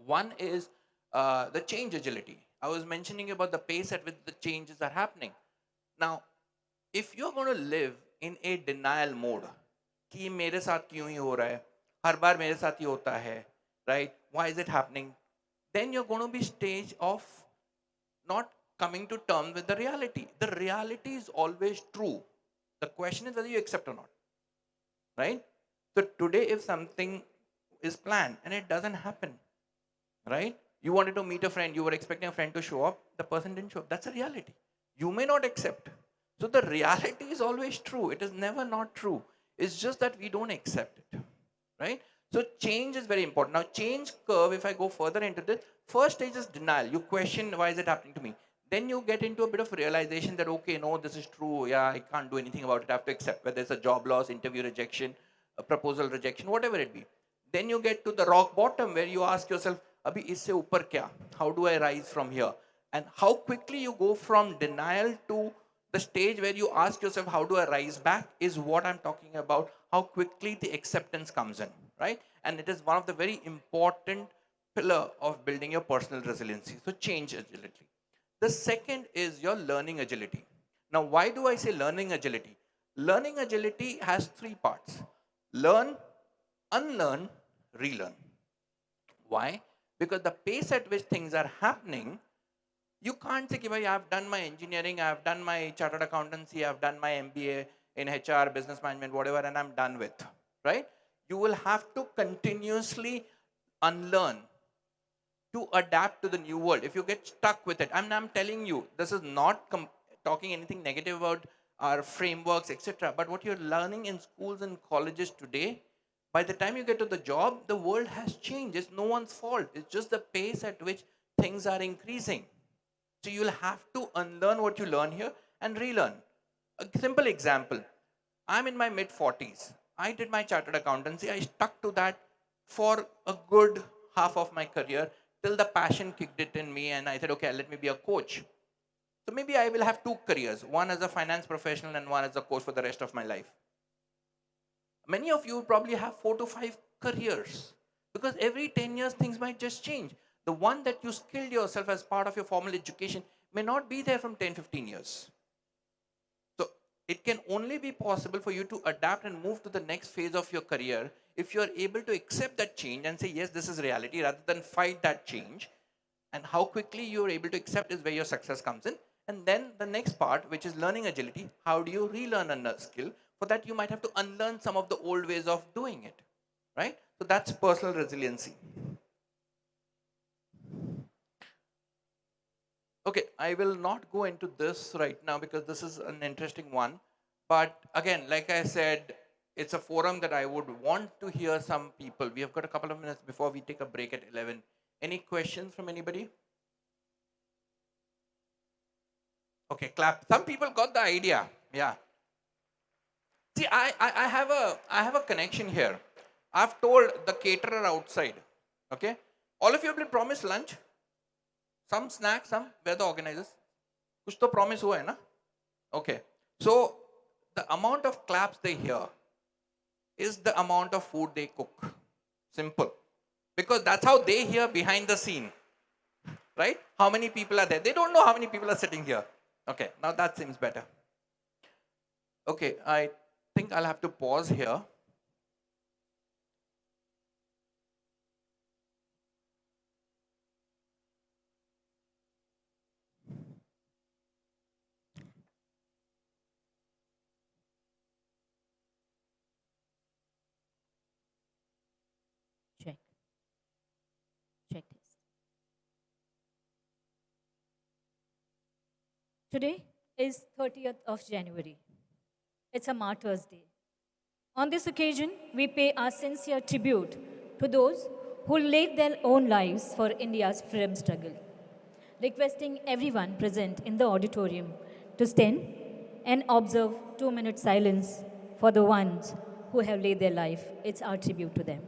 One is the change agility. I was mentioning about the pace at which the changes are happening. Now, if you're going to live in a denial mode, कि मेरे साथ क्यों ही हो रहा है, हर बार मेरे साथ ही होता है, right? Why is it happening? Then you're going to be stage of not coming to terms with the reality. The reality is always true. The question is whether you accept or not, right? So today, if something is planned and it doesn't happen, right? You wanted to meet a friend, you were expecting a friend to show up, the person didn't show up. That's a reality. You may not accept. So the reality is always true. It is never not true. It's just that we don't accept it, right? So change is very important. Now, change curve, if I go further into this, first stage is denial. You question, why is it happening to me? Then you get into a bit of realization that, okay, no, this is true. Yeah, I can't do anything about it. I have to accept whether it's a job loss, interview rejection, a proposal rejection, whatever it be. Then you get to the rock bottom where you ask yourself, Abhi isse upar kya? How do I rise from here? And how quickly you go from denial to the stage where you ask yourself, how do I rise back, is what I'm talking about. How quickly the acceptance comes in, right? And it is one of the very important pillar of building your personal resiliency. So change agility. The second is your learning agility. Now, why do I say learning agility? Learning agility has three parts: learn, unlearn, relearn. Why? Because the pace at which things are happening, you can't say, I've done my engineering, I've done my chartered accountancy, I've done my MBA in HR, business management, whatever, and I'm done with, right? You will have to continuously unlearn to adapt to the new world. If you get stuck with it, I'm telling you, this is not talking anything negative about our frameworks, etc. But what you're learning in schools and colleges today, by the time you get to the job, the world has changed. It's no one's fault. It's just the pace at which things are increasing. So you'll have to unlearn what you learn here and relearn. A simple example. I'm in my mid 40s. I did my chartered accountancy. I stuck to that for a good half of my career till the passion kicked it in me and I said, okay, let me be a coach. So maybe I will have two careers, one as a finance professional and one as a coach for the rest of my life. Many of you probably have 4 to 5 careers because every 10 years things might just change. The one that you skilled yourself as part of your formal education may not be there from 10, 15 years. So it can only be possible for you to adapt and move to the next phase of your career if you are able to accept that change and say, yes, this is reality, rather than fight that change. And how quickly you are able to accept is where your success comes in. And then the next part, which is learning agility, how do you relearn a skill? For that, you might have to unlearn some of the old ways of doing it, right? So that's personal resiliency. Okay, I will not go into this right now because this is an interesting one. But again, like I said, it's a forum that I would want to hear some people. We have got a couple of minutes before we take a break at 11. Any questions from anybody? Okay, clap. Some people got the idea. Yeah. See, I have a connection here. I've told the caterer outside. Okay. All of you have been promised lunch. Some snacks, some where the organizers. कुछ तो promise हुआ है ना? Okay. So the amount of claps they hear is the amount of food they cook. Simple. Because that's how they hear behind the scene. Right? How many people are there? They don't know how many people are sitting here. Okay, now that seems better. Okay, I think I'll have to pause here. Check. Check this. Today is 30th of January. It's a Martyrs' Day. On this occasion, we pay our sincere tribute to those who laid their own lives for India's freedom struggle. Requesting everyone present in the auditorium to stand and observe 2 minute silence for the ones who have laid their life. It's our tribute to them.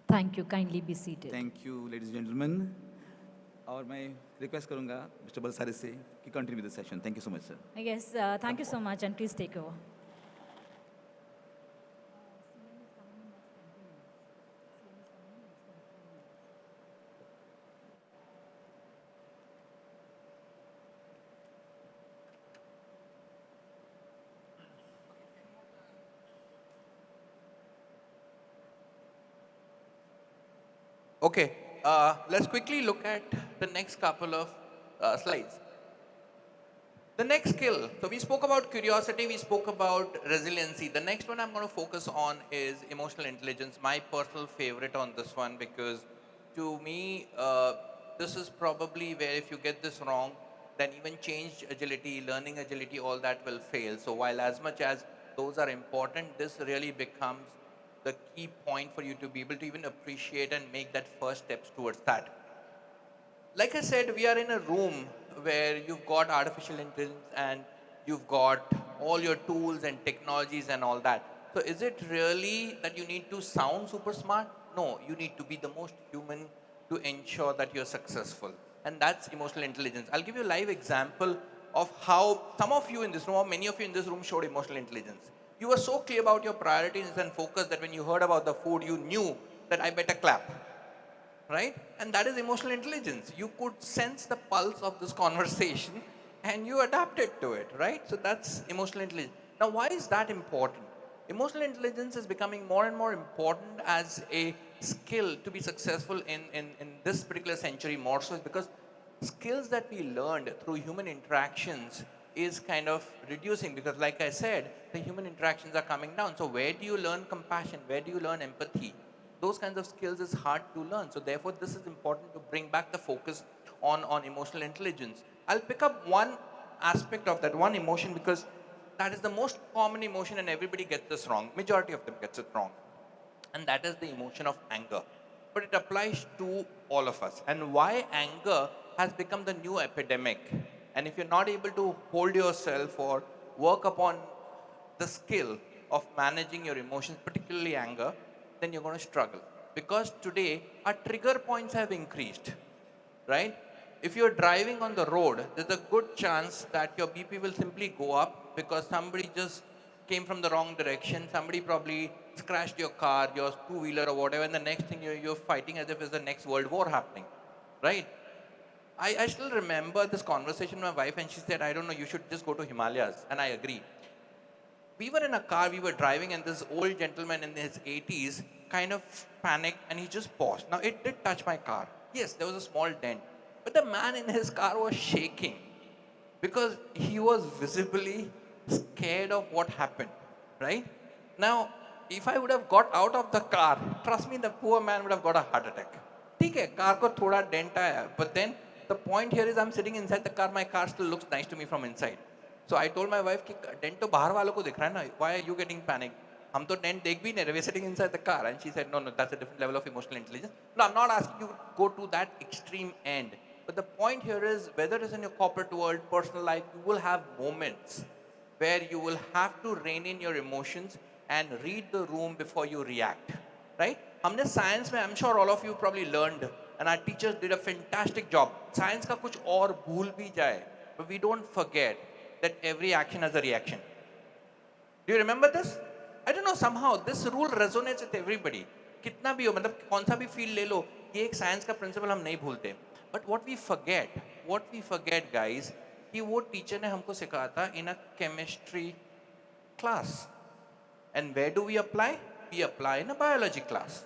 Thank you. Kindly be seated. Thank you ladies gentleman और मैं request करूंगा mister बलसारे से कि continue with the session thank you so much sir Yes, thank you so much, and please take over. Okay, let's quickly look at the next couple of slides. The next skill, so we spoke about curiosity, we spoke about resiliency. The next one I'm going to focus on is emotional intelligence, my personal favorite on this one, because to me, this is probably where if you get this wrong, then even change agility, learning agility, all that will fail. So while as much as those are important, this really becomes the key point for you to be able to even appreciate and make that first steps towards that. Like I said, we are in a room where you've got artificial intelligence and you've got all your tools and technologies and all that. So is it really that you need to sound super smart? No, you need to be the most human to ensure that you're successful. And that's emotional intelligence. I'll give you a live example of how some of you in this room, or many of you in this room, showed emotional intelligence. You were so clear about your priorities and focus that when you heard about the food, you knew that I better clap, right? And that is emotional intelligence. You could sense the pulse of this conversation and you adapted to it, right? So that's emotional intelligence. Now, why is that important? Emotional intelligence is becoming more and more important as a skill to be successful in this particular century, more so is because skills that we learned through human interactions is kind of reducing, because like I said, the human interactions are coming down. So where do you learn compassion? Where do you learn empathy? Those kinds of skills is hard to learn. So therefore, this is important to bring back the focus on emotional intelligence. I'll pick up one aspect of that, one emotion, because that is the most common emotion and everybody gets this wrong. Majority of them gets it wrong. And that is the emotion of anger. But it applies to all of us. And why anger has become the new epidemic. And if you're not able to hold yourself or work upon the skill of managing your emotions, particularly anger, then you're going to struggle. Because today, our trigger points have increased, right? If you're driving on the road, there's a good chance that your BP will simply go up because somebody just came from the wrong direction. Somebody probably scratched your car, your two-wheeler or whatever, and the next thing you're fighting as if it's the next world war happening, right? I still remember this conversation with my wife, and she said, I don't know, you should just go to Himalayas. And I agree. We were in a car, we were driving, and this old gentleman in his 80s kind of panicked and he just paused. Now, it did touch my car. Yes, there was a small dent. But the man in his car was shaking because he was visibly scared of what happened, right? Now, if I would have got out of the car, trust me, the poor man would have got a heart attack. ठीक है, car को थोड़ा dent आया, but then the point here is I'm sitting inside the car, my car still looks nice to me from inside. So I told my wife कि dent तो बाहर वालों को दिख रहा है ना, why are you getting panicked? हम तो dent देख भी नहीं रहे, we're sitting inside the car. And she said, no, that's a different level of emotional intelligence. No, I'm not asking you to go to that extreme end. But the point here is, whether it's in your corporate world, personal life, you will have moments where you will have to rein in your emotions and read the room before you react, right? हमने science में, I'm sure all of you probably learned, and our teachers did a fantastic job. Science का कुछ और भूल भी जाए, but we don't forget that every action has a reaction. Do you remember this? I don't know, somehow this rule resonates with everybody. कितना भी हो, मतलब कौन सा भी फील्ड ले लो, ये एक साइंस का प्रिंसिपल हम नहीं भूलते. But what we forget guys, कि वो टीचर ने हमको सिखाया था in a chemistry class. And where do we apply? We apply in a biology class.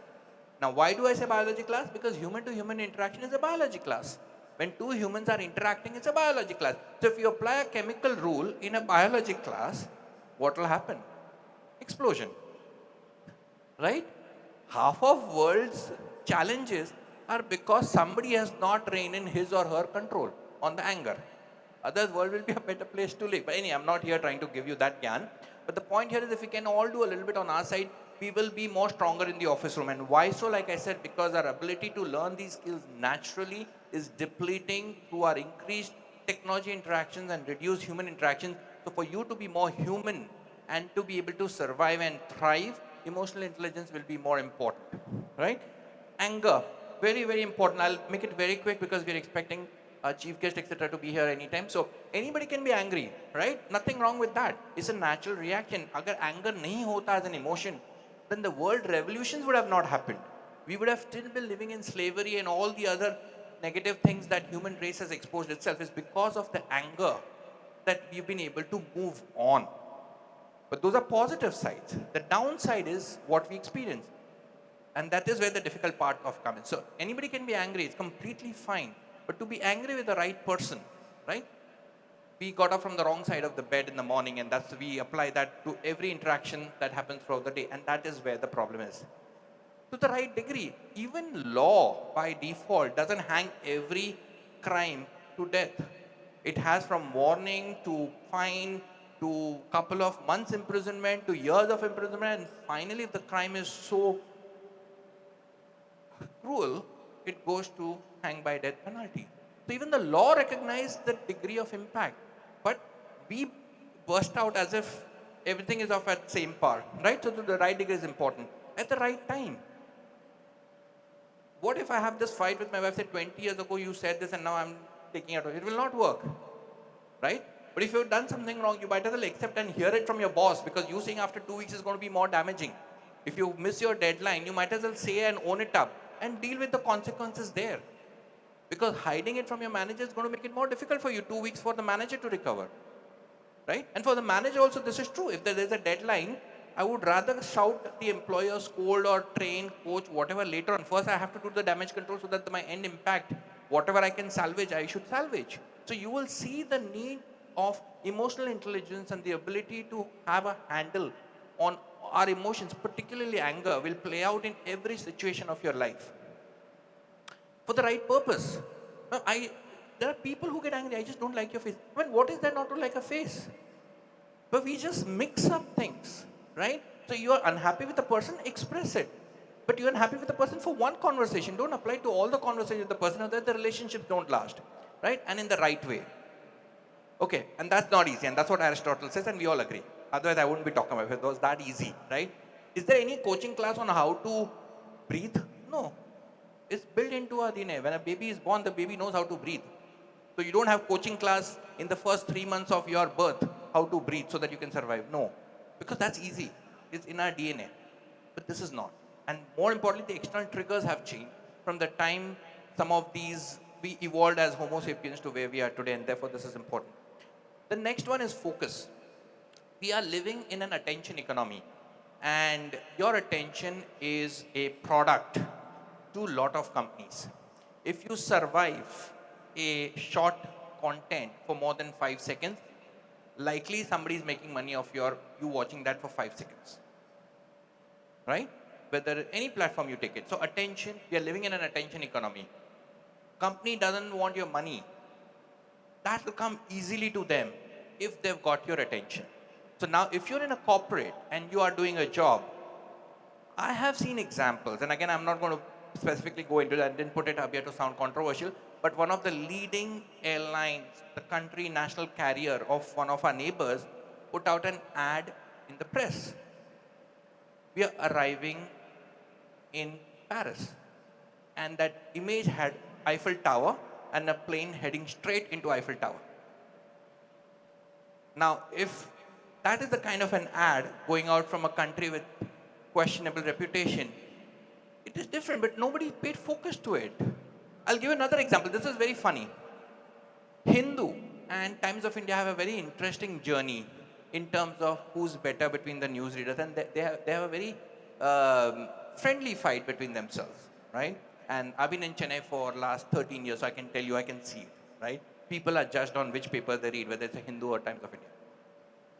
Now, why do I say biology class? Because human to human interaction is a biology class. When two humans are interacting, it's a biology class. So if you apply a chemical rule in a biology class, what will happen? Explosion, right? Half of world's challenges are because somebody has not reined in his or her control on the anger. Otherwise, world will be a better place to live. But anyway, I'm not here trying to give you that gyan. But the point here is, if we can all do a little bit on our side, we will be more stronger in the office room. And why so? Like I said, because our ability to learn these skills naturally is depleting through our increased technology interactions and reduced human interactions. So for you to be more human and to be able to survive and thrive, emotional intelligence will be more important, right? Anger, very, very important. I'll make it very quick because we're expecting our chief guest, etc., to be here anytime. So anybody can be angry, right? Nothing wrong with that. It's a natural reaction. Agar anger nahi hota as an emotion, then the world revolutions would have not happened. We would have still been living in slavery and all the other negative things that human race has exposed itself. Is because of the anger that we've been able to move on. But those are positive sides. The downside is what we experience. And that is where the difficult part of comes. So anybody can be angry, it's completely fine. But to be angry with the right person, right? We got up from the wrong side of the bed in the morning, and we apply that to every interaction that happens throughout the day. And that is where the problem is. To the right degree, even law by default doesn't hang every crime to death. It has from warning to fine to couple of months imprisonment to years of imprisonment, and finally if the crime is so cruel, it goes to hang by death penalty. So even the law recognizes the degree of impact, but we burst out as if everything is of at same par, right? So the right degree is important at the right time. What if I have this fight with my wife, say 20 years ago you said this and now I'm taking it away? It will not work, right? But if you've done something wrong, you might as well accept and hear it from your boss, because you saying after 2 weeks is going to be more damaging. If you miss your deadline, you might as well say and own it up and deal with the consequences there. Because hiding it from your manager is going to make it more difficult for you. 2 weeks for the manager to recover. Right? And for the manager also, this is true. If there is a deadline, I would rather shout the employer, scold or train, coach, whatever later on. First, I have to do the damage control so that my end impact, whatever I can salvage, I should salvage. So you will see the need of emotional intelligence and the ability to have a handle on our emotions, particularly anger, will play out in every situation of your life for the right purpose. Now, there are people who get angry, I just don't like your face. Well, what is there not to like a face? But we just mix up things, right? So you are unhappy with the person, express it. But you're unhappy with the person for one conversation. Don't apply to all the conversations with the person, otherwise the relationships don't last, right? And in the right way. Okay, and that's not easy, and that's what Aristotle says, and we all agree. Otherwise, I wouldn't be talking about it. If it was that easy, right? Is there any coaching class on how to breathe? No. It's built into our DNA. When a baby is born, the baby knows how to breathe. So you don't have coaching class in the first 3 months of your birth, how to breathe so that you can survive. No, because that's easy. It's in our DNA. But this is not. And more importantly, the external triggers have changed from the time some of these, we evolved as Homo sapiens to where we are today, and therefore this is important. The next one is focus. We are living in an attention economy, and your attention is a product to a lot of companies. If you survive a short content for more than 5 seconds, likely somebody is making money off you watching that for 5 seconds, right? Whether any platform you take it. So attention, we are living in an attention economy. Company doesn't want your money. That will come easily to them if they've got your attention. So now if you're in a corporate and you are doing a job, I have seen examples, and again, I'm not going to specifically go into that, I didn't put it up here to sound controversial, but one of the leading airlines, the country national carrier of one of our neighbors, put out an ad in the press. We are arriving in Paris. And that image had Eiffel Tower and a plane heading straight into Eiffel Tower. Now, if that is the kind of an ad going out from a country with questionable reputation, it is different, but nobody paid focus to it. I'll give another example. This is very funny. Hindu and Times of India have a very interesting journey in terms of who's better between the newsreaders, and they have a very friendly fight between themselves, right? And I've been in Chennai for last 13 years, so I can tell you, I can see it, right? People are judged on which paper they read, whether it's a Hindu or Times of India.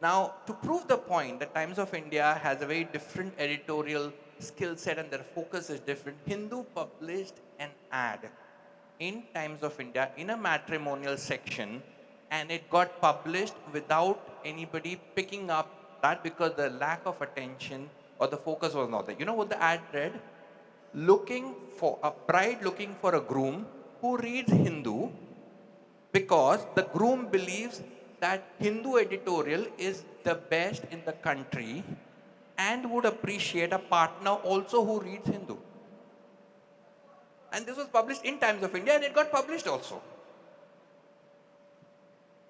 Now, to prove the point, the Times of India has a very different editorial skill set and their focus is different. Hindu published an ad in Times of India in a matrimonial section, and it got published without anybody picking up that because the lack of attention or the focus was not there. You know what the ad read? Looking for a bride looking for a groom who reads Hindu, because the groom believes that Hindu editorial is the best in the country and would appreciate a partner also who reads Hindu. And this was published in Times of India and it got published also.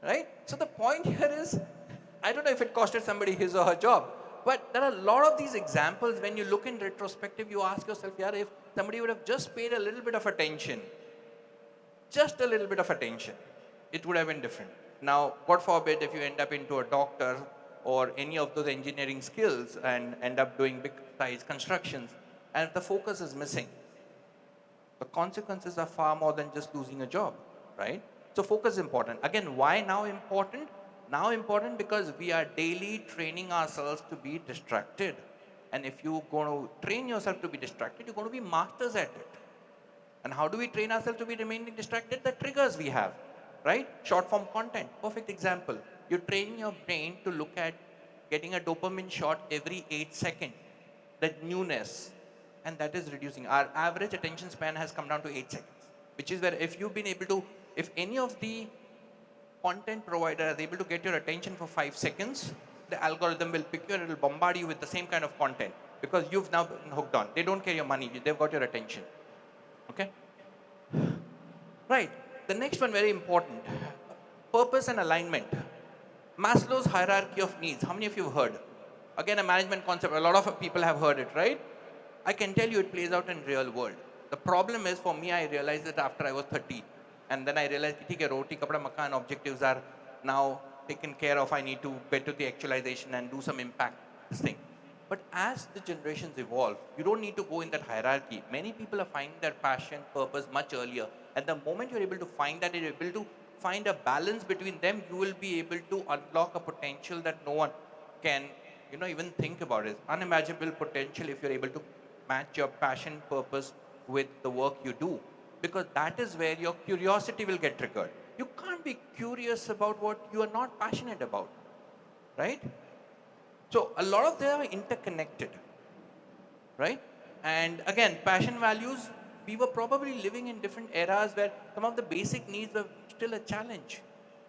Right? So the point here is, I don't know if it costed somebody his or her job, but there are a lot of these examples. When you look in retrospective, you ask yourself, yeah, if somebody would have just paid a little bit of attention, just a little bit of attention, it would have been different. Now, God forbid if you end up into a doctor or any of those engineering skills and end up doing big size constructions, and if the focus is missing, the consequences are far more than just losing a job, right? So focus is important. Again, why now important? Now important because we are daily training ourselves to be distracted. And if you're going to train yourself to be distracted, you're going to be masters at it. And how do we train ourselves to be remaining distracted? The triggers we have, right? Short form content, perfect example. You train your brain to look at getting a dopamine shot every 8 seconds. That newness, and that is reducing. Our average attention span has come down to 8 seconds, which is where if you've been able to, if any of the content provider is able to get your attention for 5 seconds, the algorithm will pick you and it will bombard you with the same kind of content because you've now been hooked on. They don't care your money, they've got your attention. Okay? Right. The next one, very important. Purpose and alignment. Maslow's hierarchy of needs. How many of you have heard? Again, a management concept. A lot of people have heard it, right? I can tell you it plays out in real world. The problem is for me, I realized it after I was 30. And then I realized, okay, roti, kapda, makan objectives are now taken care of. I need to get to the actualization and do some impact, this thing. But as the generations evolve, you don't need to go in that hierarchy. Many people are finding their passion, purpose much earlier. And the moment you're able to find that, you're able to find a balance between them, you will be able to unlock a potential that no one can, even think about. It unimaginable potential if you're able to match your passion, purpose with the work you do. Because that is where your curiosity will get triggered. You can't be curious about what you are not passionate about, right? So a lot of them are interconnected, right? And again, passion values, we were probably living in different eras where some of the basic needs were still a challenge.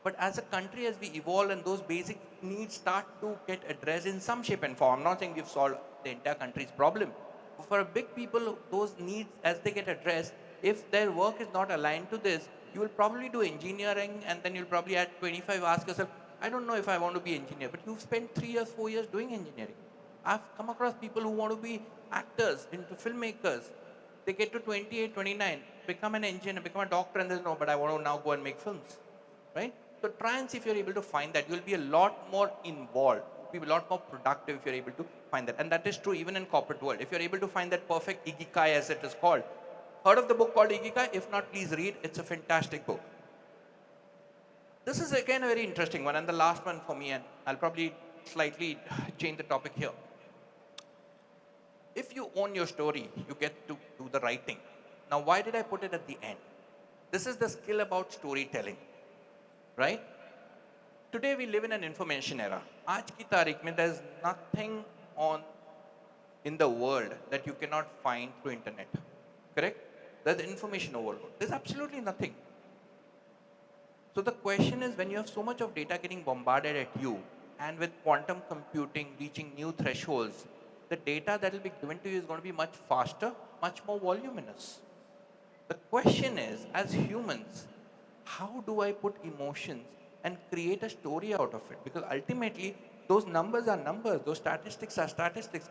But as a country, as we evolve and those basic needs start to get addressed in some shape and form, I'm not saying we've solved the entire country's problem. But for a big people, those needs, as they get addressed, if their work is not aligned to this, you will probably do engineering and then you'll probably at 25 ask yourself, I don't know if I want to be engineer, but you've spent 3 years, 4 years doing engineering. I've come across people who want to be actors, into filmmakers. They get to 28, 29, become an engineer, become a doctor, and they say, no, but I want to now go and make films, right? So try and see if you're able to find that. You'll be a lot more involved. You'll be a lot more productive if you're able to find that. And that is true even in corporate world. If you're able to find that perfect ikigai, as it is called. Heard of the book called Ikigai? If not, please read. It's a fantastic book. This is again a very interesting one, and the last one for me, and I'll probably slightly change the topic here. If you own your story, you get to do the writing. Now, why did I put it at the end? This is the skill about storytelling, right? Today we live in an information era. Aaj ki tarikh mein, there's nothing in the world that you cannot find through internet, correct? There's information overload. There's absolutely nothing. So the question is, when you have so much of data getting bombarded at you, and with quantum computing reaching new thresholds, the data that will be given to you is going to be much faster, much more voluminous. The question is, as humans, how do I put emotions and create a story out of it? Because ultimately, those numbers are numbers, those statistics are statistics.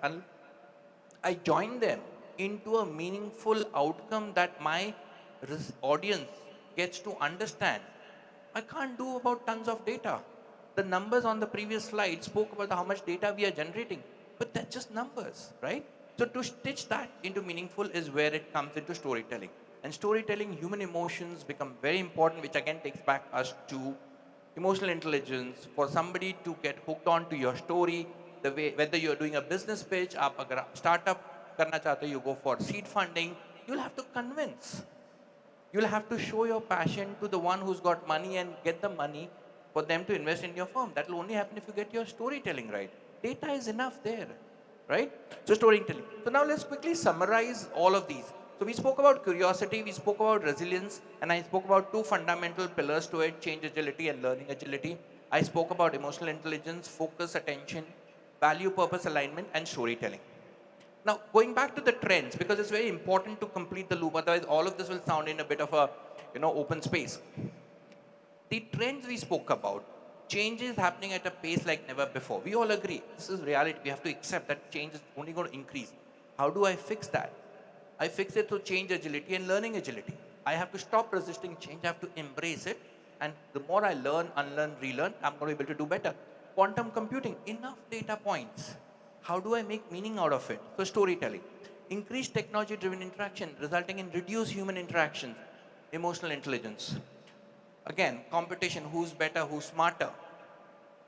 I join them into a meaningful outcome that my audience gets to understand. I can't do about tons of data. The numbers on the previous slide spoke about how much data we are generating, but that's just numbers, right? So to stitch that into meaningful is where it comes into storytelling. And storytelling, human emotions become very important, which again takes back us to emotional intelligence. For somebody to get hooked on to your story, the way, whether you're doing a business pitch, आप अगर startup करना चाहते हो, you go for seed funding, you'll have to convince. You'll have to show your passion to the one who's got money and get the money for them to invest in your firm. That will only happen if you get your storytelling right. Data is enough there, right? So storytelling. So now let's quickly summarize all of these. So we spoke about curiosity, we spoke about resilience, and I spoke about 2 fundamental pillars to it: change agility and learning agility. I spoke about emotional intelligence, focus, attention, value, purpose alignment, and storytelling. Now, going back to the trends, because it's very important to complete the loop, otherwise all of this will sound in a bit of a, open space. The trends we spoke about, change is happening at a pace like never before. We all agree, this is reality. We have to accept that change is only going to increase. How do I fix that? I fix it through change agility and learning agility. I have to stop resisting change, I have to embrace it. And the more I learn, unlearn, relearn, I'm going to be able to do better. Quantum computing, enough data points. How do I make meaning out of it? So storytelling. Increased technology-driven interaction resulting in reduced human interactions. Emotional intelligence. Again, competition, who's better, who's smarter.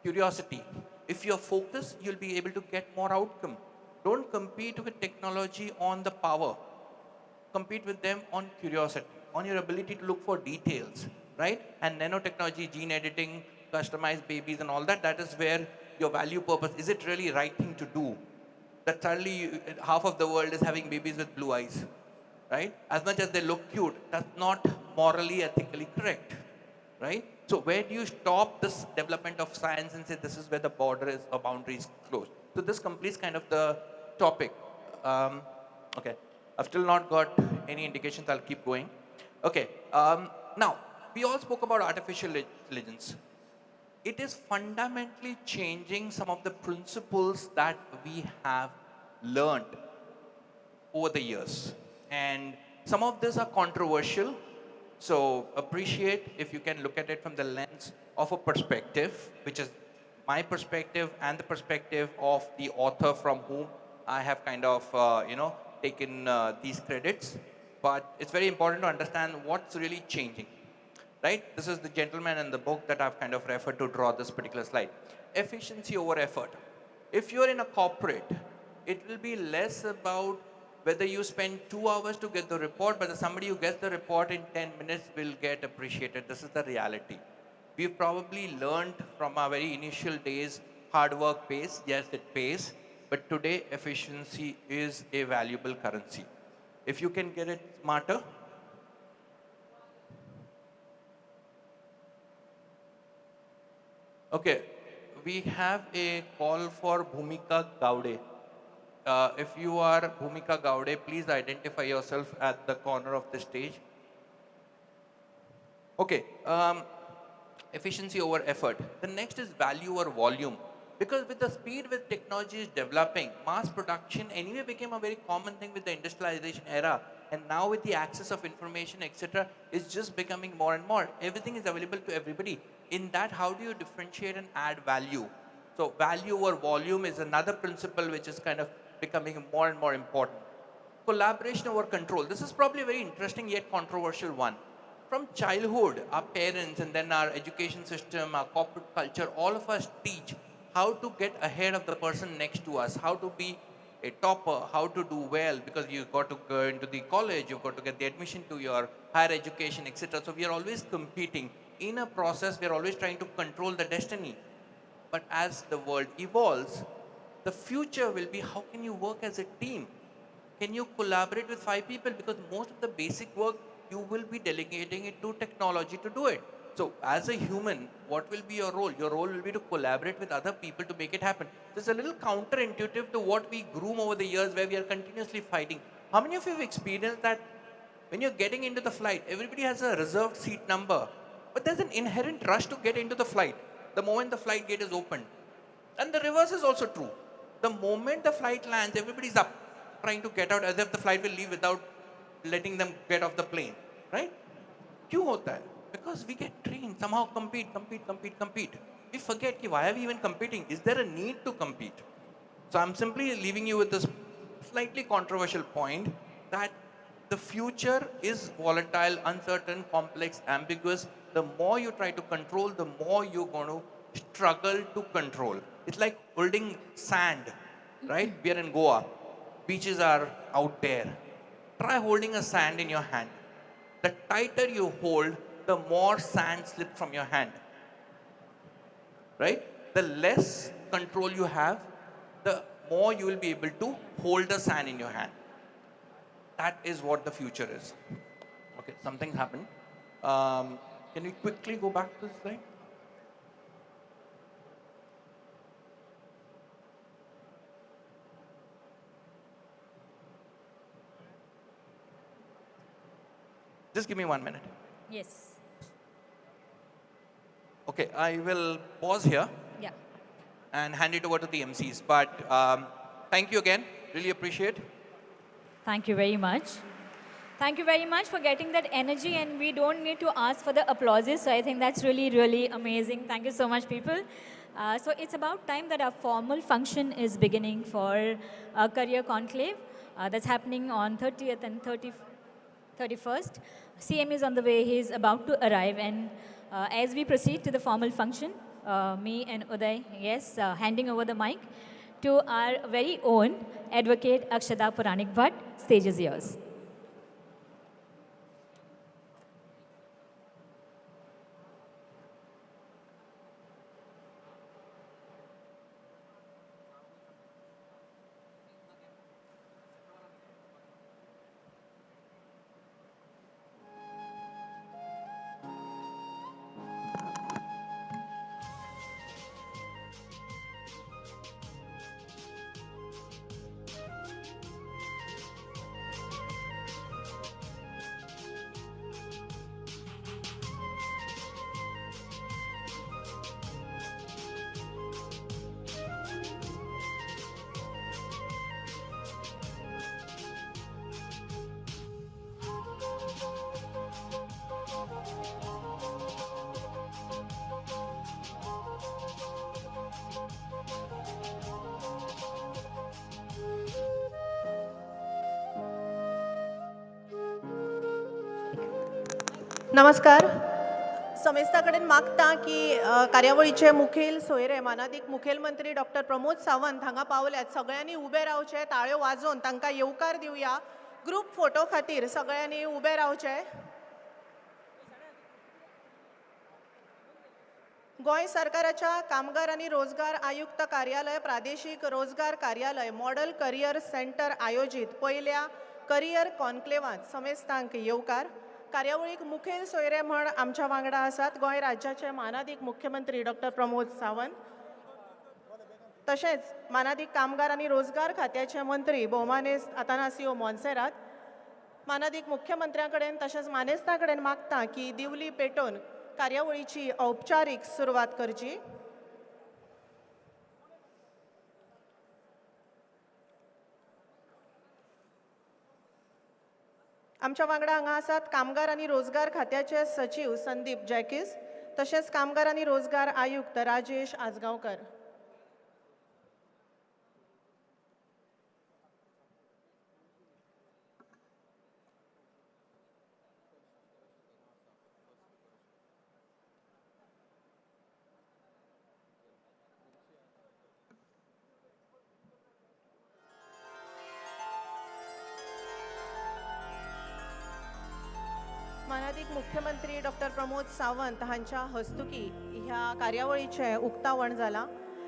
Curiosity. If you're focused, you'll be able to get more outcome. Don't compete with technology on the power. Compete with them on curiosity, on your ability to look for details, right? And nanotechnology, gene editing, customized babies and all that, that is where your value purpose, is it really right thing to do? That suddenly half of the world is having babies with blue eyes, right? As much as they look cute, that's not morally, ethically correct, right? So where do you stop this development of science and say this is where the border is or boundary is closed? So this completes kind of the topic. Okay, I've still not got any indications, I'll keep going. Okay, now, we all spoke about artificial intelligence. it is fundamentally changing some of the principles that we have learned over the years. And some of these are controversial. So appreciate if you can look at it from the lens of a perspective, which is my perspective and the perspective of the author from whom I have kind of, taken these credits. But it's very important to understand what's really changing, right? This is the gentleman in the book that I've kind of referred to draw this particular slide. Efficiency over effort. If you're in a corporate, it will be less about whether you spend 2 hours to get the report, but somebody who gets the report in 10 minutes will get appreciated. This is the reality. We've probably learned from our very initial days, hard work pays. Yes, it pays. But today, efficiency is a valuable currency. If you can get it smarter, okay, we have a call for Bhumika Gowde. If you are Bhumika Gowde, please identify yourself at the corner of the stage. Okay, efficiency over effort. The next is value or volume. Because with the speed with technology is developing, mass production anyway became a very common thing with the industrialization era. And now with the access of information, etc., it's just becoming more and more. Everything is available to everybody. In that, how do you differentiate and add value? So value over volume is another principle which is kind of becoming more and more important. Collaboration over control. This is probably a very interesting yet controversial one. From childhood, our parents and then our education system, our corporate culture, all of us teach how to get ahead of the person next to us, how to be a topper, how to do well, because you've got to go into the college, you've got to get the admission to your higher education, etc. So we are always competing. In a process, we are always trying to control the destiny. But as the world evolves, the future will be how can you work as a team? Can you collaborate with 5 people? Because most of the basic work, you will be delegating it to technology to do it. So as a human, what will be your role? Your role will be to collaborate with other people to make it happen. So it's a little counterintuitive to what we groom over the years where we are continuously fighting. How many of you have experienced that when you're getting into the flight, everybody has a reserved seat number, but there's an inherent rush to get into the flight the moment the flight gate is opened. And the reverse is also true. The moment the flight lands, everybody's up trying to get out as if the flight will leave without letting them get off the plane, right? क्यों होता है? Because we get trained, somehow compete. We forget, why are we even competing? Is there a need to compete? So I'm simply leaving you with this slightly controversial point that the future is volatile, uncertain, complex, ambiguous. The more you try to control, the more you're going to struggle to control. It's like holding sand, right? We are in Goa. Beaches are out there. Try holding a sand in your hand. The tighter you hold, the more sand slips from your hand, right? The less control you have, the more you will be able to hold the sand in your hand. That is what the future is. Okay, something happened. Can we quickly go back to the slide? Just give me 1 minute. Yes. Okay, I will pause here Yeah. and hand it over to the MCs. But thank you again. Really appreciate. Thank you very much. Thank you very much for getting that energy, and we don't need to ask for the applauses. So I think that's really, really amazing. Thank you so much, people. So it's about time that our formal function is beginning for Career Conclave. That's happening on 30th and 31st. CM is on the way. He's about to arrive. And as we proceed to the formal function, me and Uday, yes, handing over the mic to our very own advocate Akshada Puranik Bhatt. Stage is yours. नमस्कार. समेस्ता कडेन मागता की कार्यावळीचे मुखेल सोयरे मानादीक मुखेलमंत्री doctor Pramod Sawant हांगा पावल्यात. सगळ्यांनी उबे रावचे, ताळ्यो वाजोवन तांकां येवकार दिवया. ग्रूप फोटो खातीर सगळ्यांनी उबे रावचे. गोंय सरकाराच्या कामगार आनी रोजगार आयुक्त कार्यालय प्रादेशीक रोजगार कार्यालय मॉडल करियर सेंटर आयोजीत पयल्या करियर कॉन्क्लेवांत समेस्तांक येवकार. कार्यावळीक मुखेल सोयरे म्हण आमच्या वांगडा आसात गोंय राज्याचे मानादीक मुख्यमंत्री डॉक्टर प्रमोद सावंत, तशेंच मानादीक कामगार आनी रोजगार खात्याचे मंत्री भौमानेस्त आतानासियो मोन्सेरात. मानादीक मुख्यमंत्र्या कडेन तशेंच मानेस्तां कडेन मागता की दिवली पेटोवन कार्यावळीची औपचारीक सुरवात करची. आमच्या वांगडा हांगा आसात कामगार आनी रोजगार खात्याचे सचिव संदीप जॅकिस, तशेंच कामगार आनी रोजगार आयुक्त राजेश आजगांवकर. मानादीक मुख्यमंत्री डॉक्टर प्रमोद सावंत हांच्या हस्तुकी ह्या कार्यावळीचे उक्तावण जाला.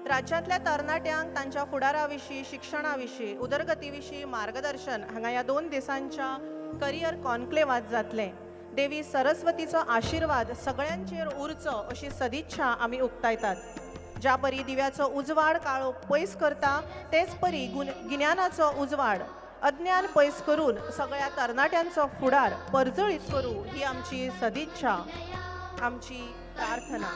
राज्यांतल्या तरणाट्यांक तांच्या फुडारा विशीं, शिक्षणा विशीं, उदरगती विशीं मार्गदर्शन हांगा ह्या 2 दिसांच्या करियर कॉन्क्लेवांत जातलें. देवी सरस्वतीचो आशिर्वाद सगळ्यांचेर उरचो अशी सदिच्छा आमी उक्तायतात. ज्या परी दिव्याचो उजवाड काळोख पयस करता, तेच परी गिन्यानाचो उजवाड अज्ञान पयस करून सगळ्या तरणाट्यांचो फुडार परजळीत करू ही आमची सदिच्छा, आमची प्रार्थना.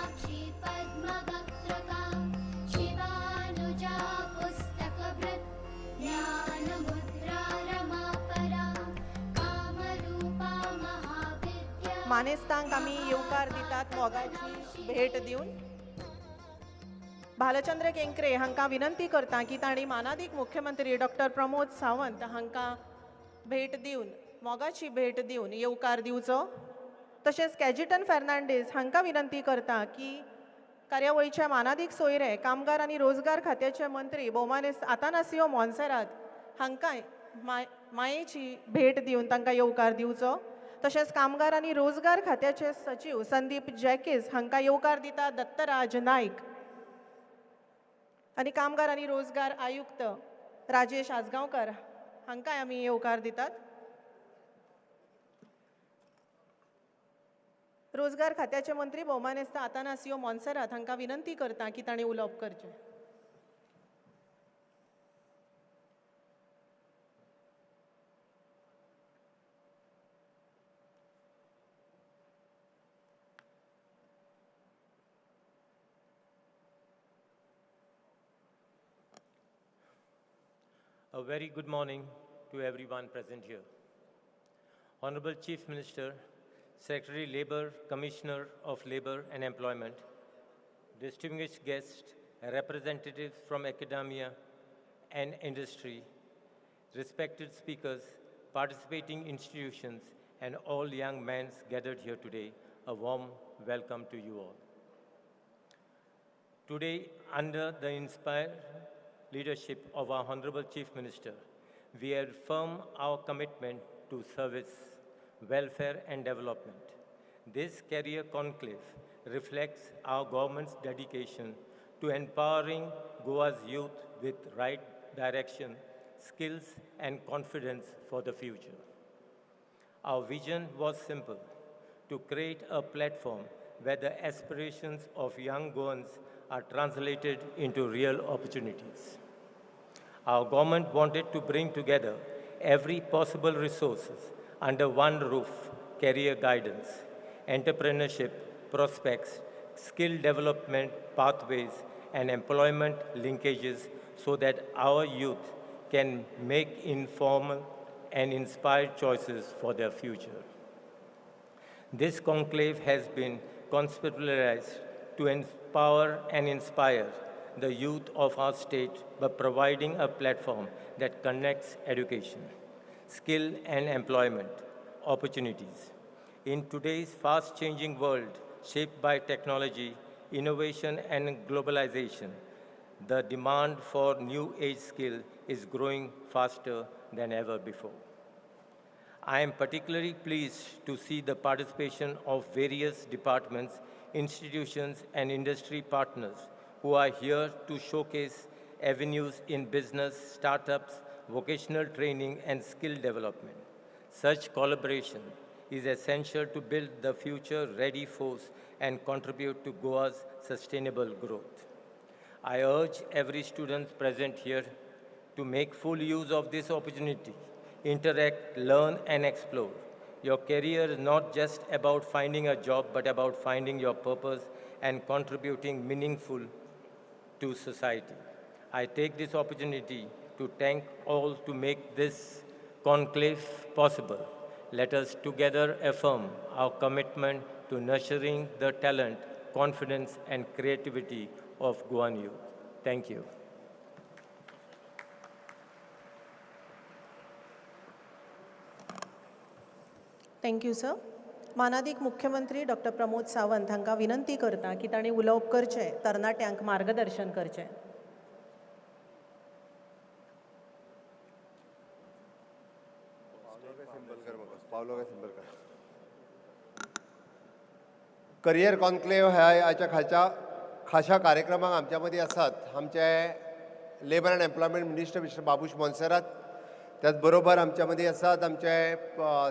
मानेस्तांक आमी येवकार दितात मोगाची भेट दिवन. भालचंद्र केंकरे हांकां विनंती करता की तांणी मानादीक मुख्यमंत्री डॉक्टर प्रमोद सावंत हांकां भेट दिवन मोगाची भेट दिवन येवकार दिवचो. तशेंच कॅजिटन फेर्नांडीस हांकां विनंती करता की कार्यावळीचे मानादीक सोयरे कामगार आनी रोजगार खात्याचे मंत्री भौमानेस्त आतानासियो मोन्सेरात हांकां मायेची भेट दिवन तांकां येवकार दिवचो. तशेंच कामगार आनी रोजगार खात्याचे सचिव संदीप जॅकिस हांकां येवकार दिता दत्तराज नायक. आनी कामगार आनी रोजगार आयुक्त राजेश आजगांवकर हांकांय आमी येवकार दितात. रोजगार खात्याचे मंत्री भौमानेस्त आतानासियो मोन्सेरात हांकां विनंती करता की तांणी उलोवप करचें. A very good morning to everyone present here. Honorable Chief Minister, Secretary Labour, Commissioner of Labour and Employment, distinguished guests, representatives from academia and industry, respected speakers, participating institutions, and all young men gathered here today, a warm welcome to you all. Today, under the inspired leadership of our Honorable Chief Minister, we affirm our commitment to service, welfare and development. This career conclave reflects our government's dedication to empowering Goa's youth with right direction, skills and confidence for the future. Our vision was simple: to create a platform where the aspirations of young Goans are translated into real opportunities. Our government wanted to bring together every possible resources under one roof: career guidance, entrepreneurship prospects, skill development pathways, and employment linkages so that our youth can make informed and inspired choices for their future. This conclave has been conceptualized to empower and inspire the youth of our state by providing a platform that connects education, skill and employment opportunities, In today's fast-changing world, shaped by technology, innovation, and globalization, the demand for new age skill is growing faster than ever before. I am particularly pleased to see the participation of various departments, institutions, and industry partners who are here to showcase avenues in business, startups, vocational training, and skill development. Such collaboration is essential to build the future-ready force and contribute to Goa's sustainable growth. I urge every student present here to make full use of this opportunity. Interact, learn, and explore. Your career is not just about finding a job, but about finding your purpose and contributing meaningful to society. I take this opportunity to thank all to make this conclave possible. Let us together affirm our commitment to nurturing the talent, confidence, and creativity of Goan youth. Thank you. Thank you sir. मानादीक मुख्यमंत्री doctor Pramod Sawant हांकां विनंती करता की तांणी उलोवप करचें, तरणाट्यांक मार्गदर्शन करचें. करियर कॉन्क्लेव ह्या खाशा कार्यक्रमाक आमच्या मदीं आसात आमचे labour and employment minister mister Babush Monserrate. त्याच बरोबर आमच्या मदीं आसात आमचे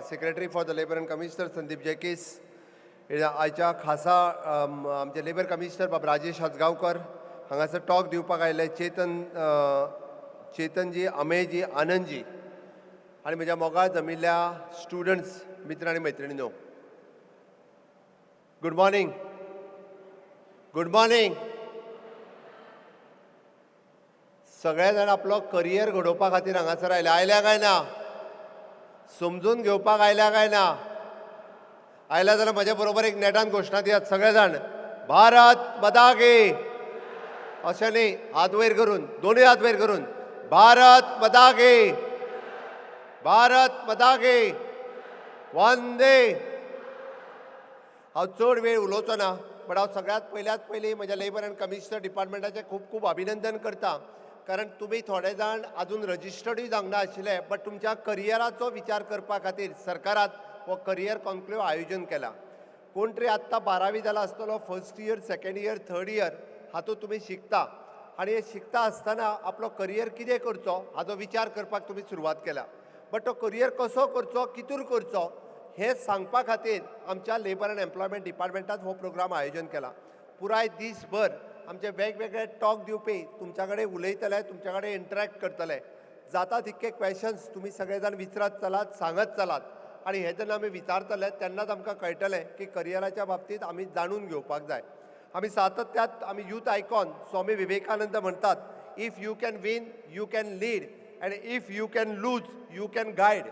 secretary for the labour and commissioner Sandeep Jacques. आयच्या खासा आमचे लेबर कमिशनर बाब राजेश हजगांवकर हांगासर टॉक दिवपाक आयले चेतनजी, अमेयजी, आनंदजी आनी म्हज्या मोगाळ जमिल्ल्या स्टुडंट्स, मित्र आनी मैत्रिणींनो. Good morning. Good morning. सगळे जाण आपलो करियर घडोवपा खातीर हांगासर आयल्या काय ना? समजून घेवपाक आयल्या काय ना? आयल्या जाल्यार म्हज्या बरोबर एक नेटान घोशणा दियात सगळे जाण. भारत माता की. अशें न्ही, हात वयर करून, दोनूय हात वयर करून. भारत माता की. भारत माता की. वंदे. हांव चड वेळ उलोवचो ना, बट हांव सगळ्यात पयलीं म्हज्या लेबर अँड कमिशनर डिपार्टमेंटाचें खूब खूब अभिनंदन करता. कारण तुमी थोडे जाण अजून रजिस्टर्डूय जावंक ना आशिल्ले, बट तुमच्या करियराचो विचार करपा खातीर सरकारान हो करियर कॉन्क्लेव आयोजन केला. कोण तरी आत्तां 12वी जाला आसतलो, first year, second year, third year हातूंत तुमी शिकता आनी हे शिकता आसतना आपलो करियर कितें करचो हाचो विचार करपाक तुमी सुरवात केला. बट तो करियर कसो करचो, कितूर करचो हे सांगपा खातीर आमच्या लेबर अँड एम्प्लॉयमेंट डिपार्टमेंटान हो प्रोग्राम आयोजन केला. पुराय दिसभर आमचे वेगवेगळे टॉक दिवपी तुमच्या कडेन उलयतले, तुमच्या कडेन इंटरॅक्ट करतले. जाता तितके क्वेश्चन्स तुमी सगळे जाण विचारत चलात, सांगत चलात आनी हे जेन्ना आमी विचारतले तेन्नाच आमकां कळटलें की करियराच्या बाबतींत आमी जाणून घेवपाक जाय. आमी सातत्यात आमी यूथ आयकॉन स्वामी विवेकानंद म्हणटात, if you can win you can lead and if you can lose you can guide.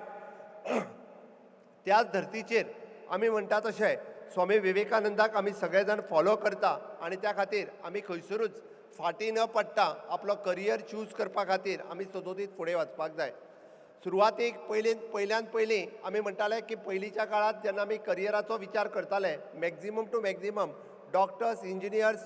त्याच धर्तीचेर आमी म्हणटा तशें स्वामी विवेकानंदाक आमी सगळे जाण फॉलो करता आनी त्या खातीर आमी खंयसरूच फाटीं न पडटा आपलो करियर चूज करपा खातीर आमी सदोदीत फुडें वचपाक जाय. सुरवातेक पयल्यान पयलीं आमी म्हणटाले की पयलींच्या काळांत जेन्ना आमी करियराचो विचार करताले maximum to maximum doctors, engineers,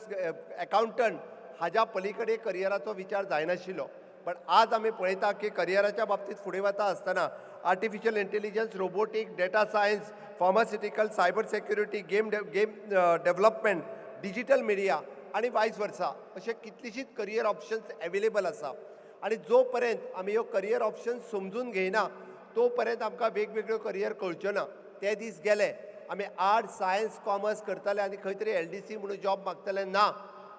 accountant हाज्या पलीकडे करियराचो विचार जायनाशिल्लो. पण आज आमी पळयता की करियराच्या बाबतींत फुडें वता आसतना artificial intelligence, robotic, data science, pharmaceutical, cyber security, game development, digital media आनी वायस वर्सा अशे कितलींशींच करियर ऑप्शन्स एवेलेबल आसा. आनी जो पर्यंत आमी ह्यो करियर ऑप्शन्स समजून घेयना तो पर्यंत आमकां वेगवेगळ्यो करियर कळच्यो ना. ते दीस गेले आमी आर्ट्स, सायन्स, कॉमर्स करताले आनी खंय तरी LDC म्हणून जॉब मागताले. ना,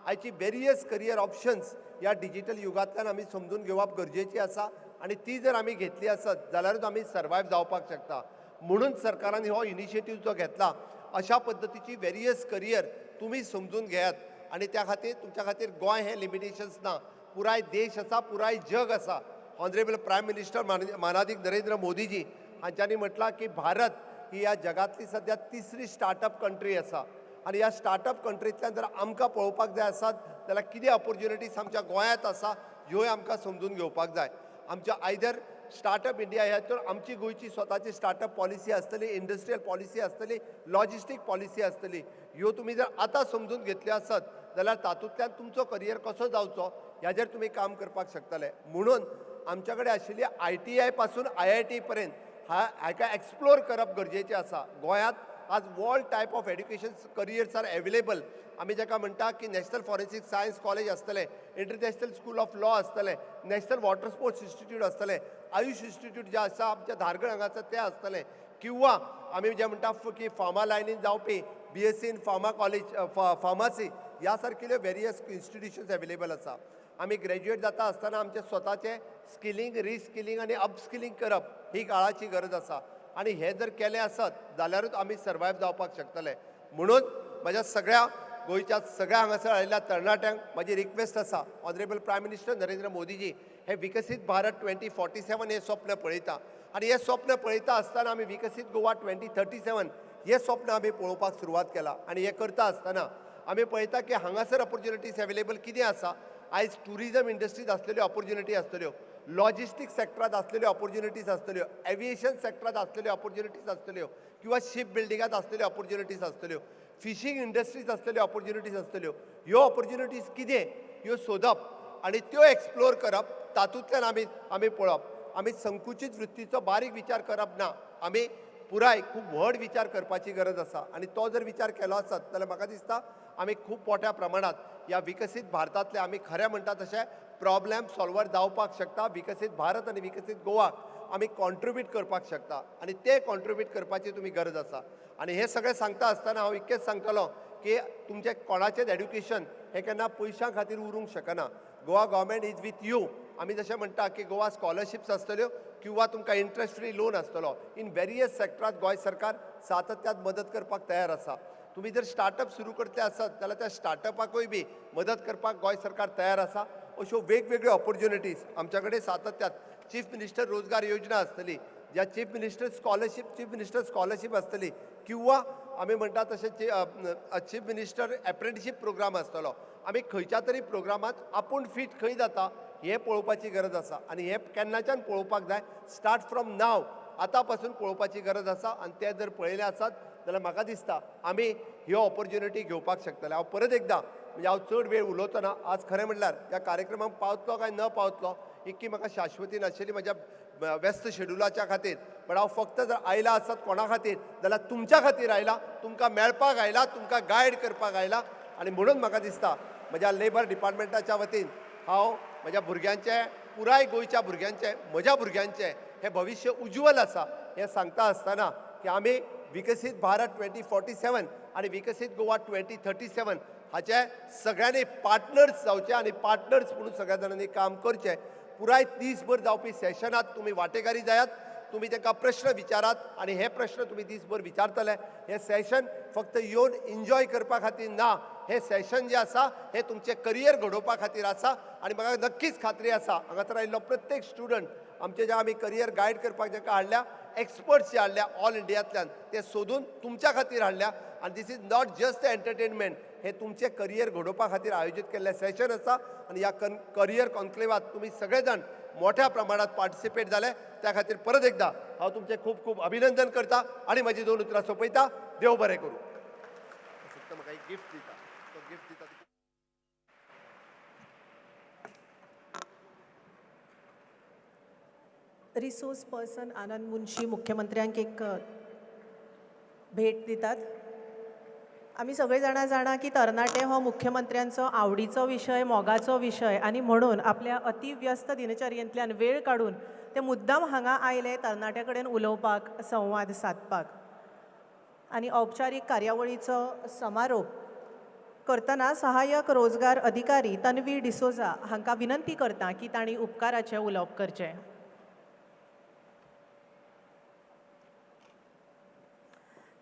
आयची वेरियस करियर ऑप्शन्स ह्या डिजिटल युगांतल्यान आमी समजून घेवप गरजेची आसा आनी ती जर आमी घेतली आसत जाल्यारूच आमी सर्वायव जावपाक शकता. म्हणून सरकारान हो इनिशिएटीव जो घेतला अशा पद्दतीची वेरियस करियर तुमी समजून घेयात आनी त्या खातीर तुमच्या खातीर गोंय हे लिमिटेशन्स ना, पुराय देश आसा, पुराय जग आसा. ऑनरेबल प्रायम मिनिस्टर मानादीक नरेंद्र मोदीजी हांच्यांनी म्हटलां की भारत ही ह्या जगातली सद्या तिसरी स्टार्टअप कंट्री आसा आनी ह्या स्टार्टअप कंट्रींतल्यान जर आमकां पळोवपाक जाय आसात जाल्यार कितें ऑपॉर्च्युनिटीज आमच्या गोंयांत आसा ह्योय आमकां समजून घेवपाक जाय. आमच्या आयदर स्टार्टअप इंडिया ह्यातून आमची गोंयची स्वताची स्टार्टअप पॉलिसी आसतली, इंडस्ट्रियल पॉलिसी आसतली, लॉजिस्टीक पॉलिसी आसतली. ह्यो तुमी जर आतां समजून घेतल्यो आसत जाल्यार तातूंतल्यान तुमचो करियर कसो जावचो ह्याचेर तुमी काम करपाक शकतले. म्हणून आमच्या कडेन आशिल्ली ITI पासून IIT पर्यंत हाका एक्सप्लोर करप गरजेचें आसा. गोंयांत आज all type of education careers are available. आमी जाका म्हणटा की नॅशनल फॉरेन्सीक सायन्स कॉलेज आसतलें, इंटरनॅशनल स्कूल ऑफ लॉ आसतलें, नॅशनल वॉटर स्पोर्ट्स इन्स्टिट्यूट आसतलें, आयुश इन्स्टिट्यूट जें आसा आमच्या धारगळ हांगा आसा तें आसतलें, किंवा आमी जें म्हणटा की फार्मा लायनीन जावपी BSc इन फार्मा कॉलेज फार्मासी ह्या सारकिल्यो वेरियस इन्स्टिट्यूशन्स अवेलेबल आसा. आमी ग्रॅज्युएट जाता आसतना आमचें स्वताचें स्किलींग, रिस्किलींग आनी अपस्किलींग करप ही काळाची गरज आसा. आनी हें जर केलें आसत जाल्यारूच आमी सर्वायव जावपाक शकतले. म्हणून म्हज्या सगळ्या गोंयच्या सगळ्या हांगासर आयिल्ल्या तरणाट्यांक म्हाजी रिक्वेस्ट आसा, ऑनरेबल प्रायम मिनिस्टर नरेंद्र मोदीजी हे विकसीत भारत 2047 हें स्वप्न पळयता. आनी हें स्वप्न पळयता आसतना आमी विकसीत गोवा 2037 हें स्वप्न आमी पळोवपाक सुरवात केला. आनी हें करता आसतना आमी पळयता की हांगासर ऑपॉर्च्युनिटीज अवेलेबल कितें आसा. आयज टुरिजम इंडस्ट्रीज आसलेल्यो ऑपॉर्च्युनिटी आसतल्यो, लॉजिस्टीक सेक्टरांत आसलेल्यो ऑपॉर्च्युनिटीज आसतल्यो, एविएशन सेक्टरांत आसलेल्यो ऑपॉर्च्युनिटीज आसतल्यो, किंवा शिप बिल्डिंगांत आसलेल्यो ऑपॉर्च्युनिटीज आसतल्यो, फिशींग इंडस्ट्रीज आसलेल्यो ऑपॉर्च्युनिटीज आसतल्यो. ह्यो ऑपॉर्च्युनिटीज कितें ह्यो सोदप आनी त्यो एक्सप्लोर करप, तातूंतल्यान आमी पळप. आमी संकुचीत वृत्तीचो बारीक विचार करप ना, आमी पुराय खूब व्हड विचार करपाची गरज आसा. आनी तो जर विचार केलो आसत जाल्यार म्हाका दिसता आमी खूब मोठ्या प्रमाणात ह्या विकसीत भारतांतले आमी खरें म्हणटा तशें प्रॉब्लेम सॉल्वर जावपाक शकता. विकसीत भारत आनी विकसीत गोवाक आमी कॉन्ट्रिब्यूट करपाक शकता आनी ते कॉन्ट्रिब्यूट करपाची तुमी गरज आसा. आनी हे सगळें सांगता आसतना हांव इतकेंच सांगतलो की तुमचें कोणाचेंच एड्युकेशन हें केन्ना पयशां खातीर उरूंक शकना. Goa government is with you. आमी जशें म्हणटा की गोवा स्कॉलरशिप्स आसतल्यो किंवा तुमकां इंट्रस्ट फ्री लोन आसतलो. इन वेरियस सेक्टरांत गोंय सरकार सातत्यान मदत करपाक तयार आसा. तुम्ही जर स्टार्टअप सुरू करतले आसत जाल्यार त्या स्टार्टअपाकूय बी मदत करपाक गोंय सरकार तयार आसा. अश्यो वेगवेगळ्यो ऑपॉर्च्युनिटीज आमच्या कडेन सातत्यात चीफ मिनिस्टर रोजगार योजना आसतली, ज्या चीफ मिनिस्टर स्कॉलरशीप आसतली, किंवा आमी म्हणटा तशें चीफ मिनिस्टर एप्रेंटिशीप प्रोग्राम आसतलो. आमी खंयच्या तरी प्रोग्रामांत आपूण फीट खंय जाता हें पळोवपाची गरज आसा. आनी हें केन्नाच्यान पळोवपाक जाय, स्टार्ट फ्रॉम नाव, आतां पासून पळोवपाची गरज आसा. आनी तें जर पळयलें आसत जाल्यार म्हाका दिसता आमी ह्यो ऑपॉर्च्युनिटी घेवपाक शकतले. हांव परत एकदां म्हणजे हांव चड वेळ उलोवचो ना. आज खरें म्हणल्यार ह्या कार्यक्रमाक पावतलो काय न पावतलो इतकी म्हाका शाश्वती नाशिल्ली म्हज्या व्यस्त शेड्युलाच्या खातीर. पण हांव फक्त जर आयला आसत कोणा खातीर जाल्यार तुमच्या खातीर आयला, तुमकां मेळपाक आयला, तुमकां गायड करपाक आयला. आनी म्हणून म्हाका दिसता म्हज्या लेबर डिपार्टमेंटाच्या वतीन हांव म्हज्या भुरग्यांचें, पुराय गोंयच्या भुरग्यांचें, म्हज्या भुरग्यांचें हें भविश्य उज्वल आसा हें सांगता आसतना की आमी विकसीत भारत 2047 आनी विकसीत गोवा 2037 हाचे सगळ्यांनी पार्टनर्स जावचे आनी पार्टनर्स म्हणून सगळ्या जाणांनी काम करचें. पुराय दीसभर जावपी सेशनात तुमी वांटेकारी जायात, तुमी तांकां प्रश्न विचारात आनी हे प्रश्न तुमी दीसभर विचारतले. हें सेशन फक्त येवन एन्जॉय करपा खातीर ना, हें सेशन जें आसा हें तुमचें करियर घडोवपा खातीर आसा. आनी म्हाका नक्कीच खात्री आसा हांगासर आयिल्लो प्रत्येक स्टुडंट आमचे जे आमी करियर गायड करपाक जाका हाडल्या, एक्सपर्ट्स जे हाडल्या ऑल इंडियांतल्यान, ते सोदून तुमच्या खातीर हाडल्या. आनी this is not just entertainment, हे तुमचें करियर घडोवपा खातीर आयोजीत केल्लें सेशन आसा. आनी ह्या करियर कॉन्क्लेवात तुमी सगळे जाण मोठ्या प्रमाणात पार्टिसिपेट जाले, त्या खातीर परत एकदां हांव तुमचें खूब खूब अभिनंदन करता आनी म्हजी 2 उतरां सोंपयता. देव बरें करूं. फक्त म्हाका एक गिफ्ट दिता, तो गिफ्ट दिता. रिसोर्स पर्सन आनंद मुंशी मुख्यमंत्र्यांक एक भेट दितात. आम्ही सगळे जाणा जाणा की तरणाटे हो मुख्यमंत्र्यांचो आवडीचो विशय, मोगाचो विशय, आणि म्हणून आपल्या अतिव्यस्त दिनचर्येंतल्यान वेळ काढून ते मुद्दाम हांगा आयले तरणाट्या कडेन उलोवपाक, संवाद सादपाक. आणि औपचारीक कार्यावळीचो समारोप करतना सहाय्यक रोजगार अधिकारी तन्वी डिसोजा हांकां विनंती करता की तांणी उपकाराचें उलोवप करचें.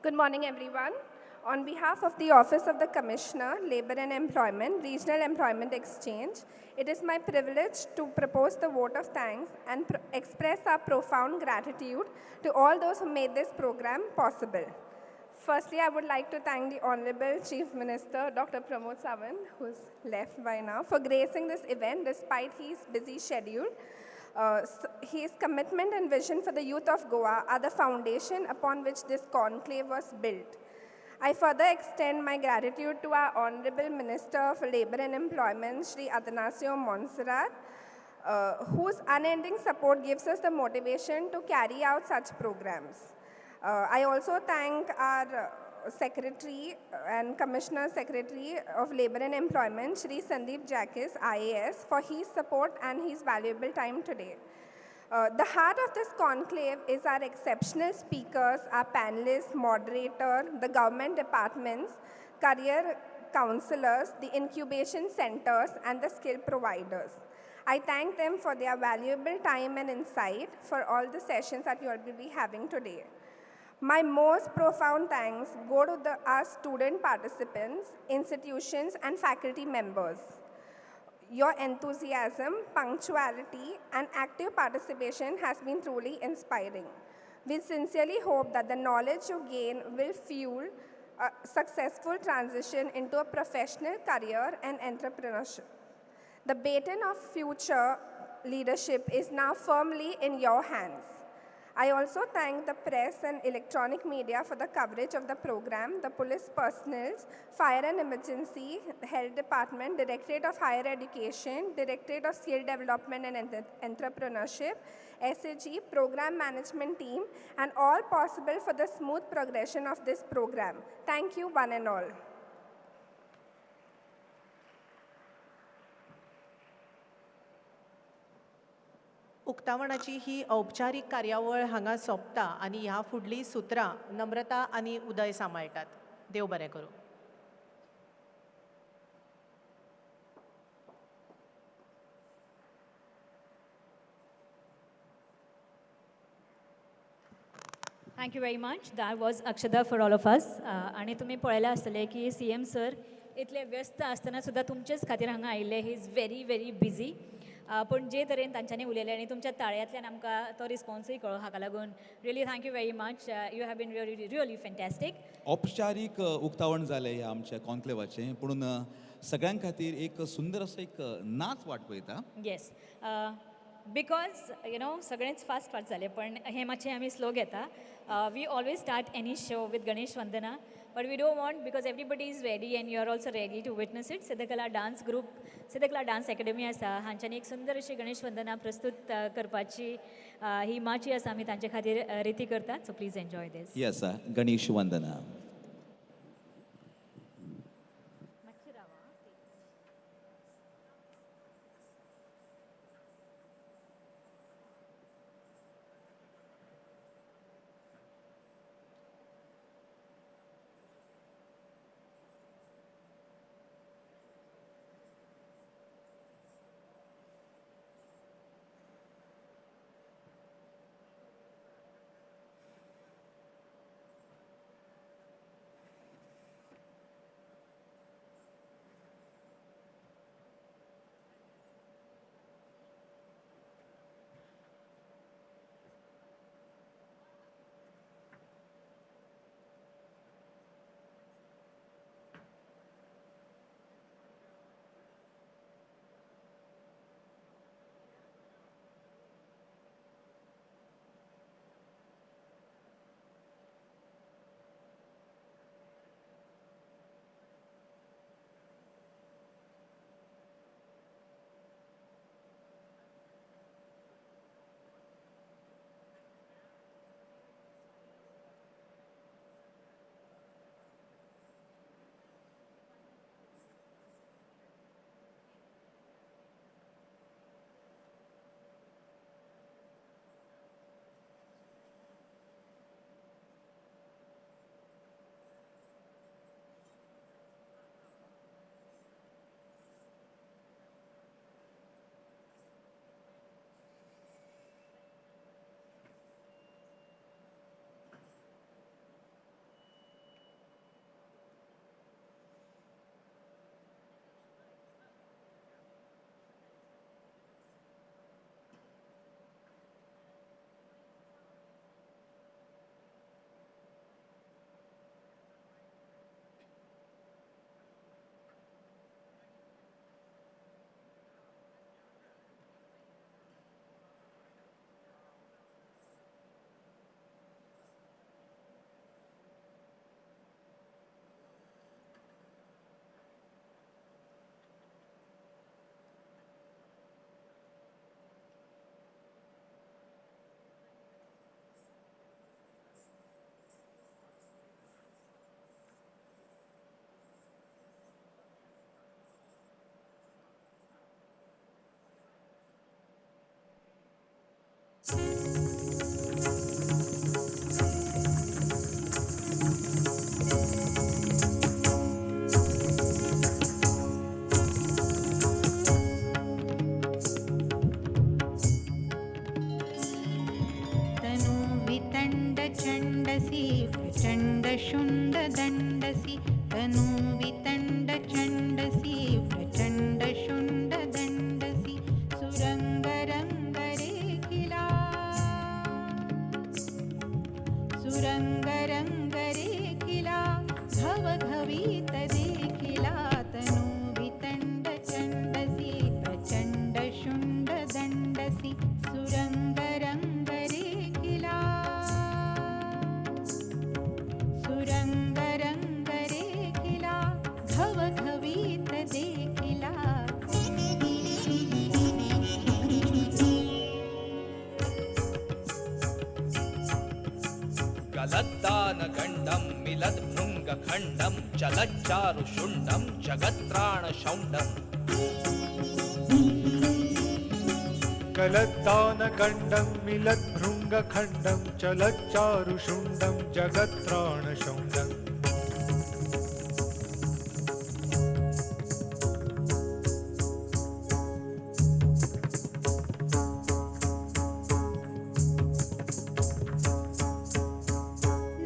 Good morning, everyone. On behalf of the Office of the Commissioner, Labour and Employment, Regional Employment Exchange, it is my privilege to propose the vote of thanks and express our profound gratitude to all those who made this program possible. Firstly, I would like to thank the Honorable Chief Minister, Dr. Pramod Sawant, who's left by now, for gracing this event despite his busy schedule. His commitment and vision for the youth of Goa are the foundation upon which this conclave was built. I further extend my gratitude to our Honorable Minister for Labour and Employment, Shri Atanasio Montserrat, whose unending support gives us the motivation to carry out such programs. I also thank our Secretary and Commissioner Secretary of Labour and Employment, Shri Sandeep Jakis, IAS, for his support and his valuable time today. The heart of this conclave is our exceptional speakers, our panelists, moderator, the government departments, career counselors, the incubation centers, and the skill providers. I thank them for their valuable time and insight for all the sessions that you will be having today. My most profound thanks go to our student participants, institutions, and faculty members. Your enthusiasm, punctuality, and active participation has been truly inspiring. We sincerely hope that the knowledge you gain will fuel a successful transition into a professional career and entrepreneurship. The baton of future leadership is now firmly in your hands. I also thank the press and electronic media for the coverage of the program, the police personnel, fire and emergency, health department, Directorate of Higher Education, Directorate of Skill Development and Entrepreneurship, SAG, program management team, and all possible for the smooth progression of this program. Thank you one and all. उक्तावणाची ही औपचारिक कार्यावळ हांगा सोंपता आनी ह्या फुडलीं सुत्रां नम्रता आनी उदय सांबाळटात. देव बरें करूं. Thank you very much. That was Akshada for all of us. आणि तुम्ही पळयलें आसतलें की CM सर इतले व्यस्त आसतना सुद्दां तुमचेच खातीर हांगा आयिल्ले. He is very very busy. पण जे तरेन तांच्यांनी उलयलें आनी तुमच्या ताळयांतल्यान आमकां तो रिस्पॉन्सूय कळ्ळो. हाका लागून really thank you very much. You have been really really fantastic. औपचारीक उक्तावण जालें ह्या आमच्या कॉन्क्लेवाचें, पूण सगळ्यां खातीर एक सुंदर असो एक नाच वाट पळयता. येस. बिकॉज सगळेंच फास्ट फास्ट जालें, पण हें मातशें आमी स्लो घेता. We always start any show with Ganesh Vandana, but we don't want, because everybody is ready and you are also ready to witness it. Siddhakala dance group, Siddhakala dance academy आसा, हांच्यांनी एक सुंदर अशी गणेश वंदना प्रस्तूत करपाची ही माची आसा, आमी तांचे खातीर रिती करतात. So please enjoy this. Yes, Ganesh Vandana. तनु वितण्ड चण्डसि प्रचण्ड शुण्ड दण्डसि सुरङ्गरङ्गरेखिला सुरङ्गरङ्गरेखिला घवघवीत देखिला तनु वितण्ड चण्डसि प्रचण्ड शुण्ड दण्डसि सुरङ्गरङ्गरेखिला सुरङ्गरङ्गरेखिला घवघवीत देखिला गलद्दानगण्डं मिलद्भृङ्गखण्डं चलच्चारुशुण्डं जगत्राणशौण्डम् कलद्दानगण्डं मिलद्भृङ्गखण्डं चलच्चारुशुण्डं जगत्राणशौण्डम्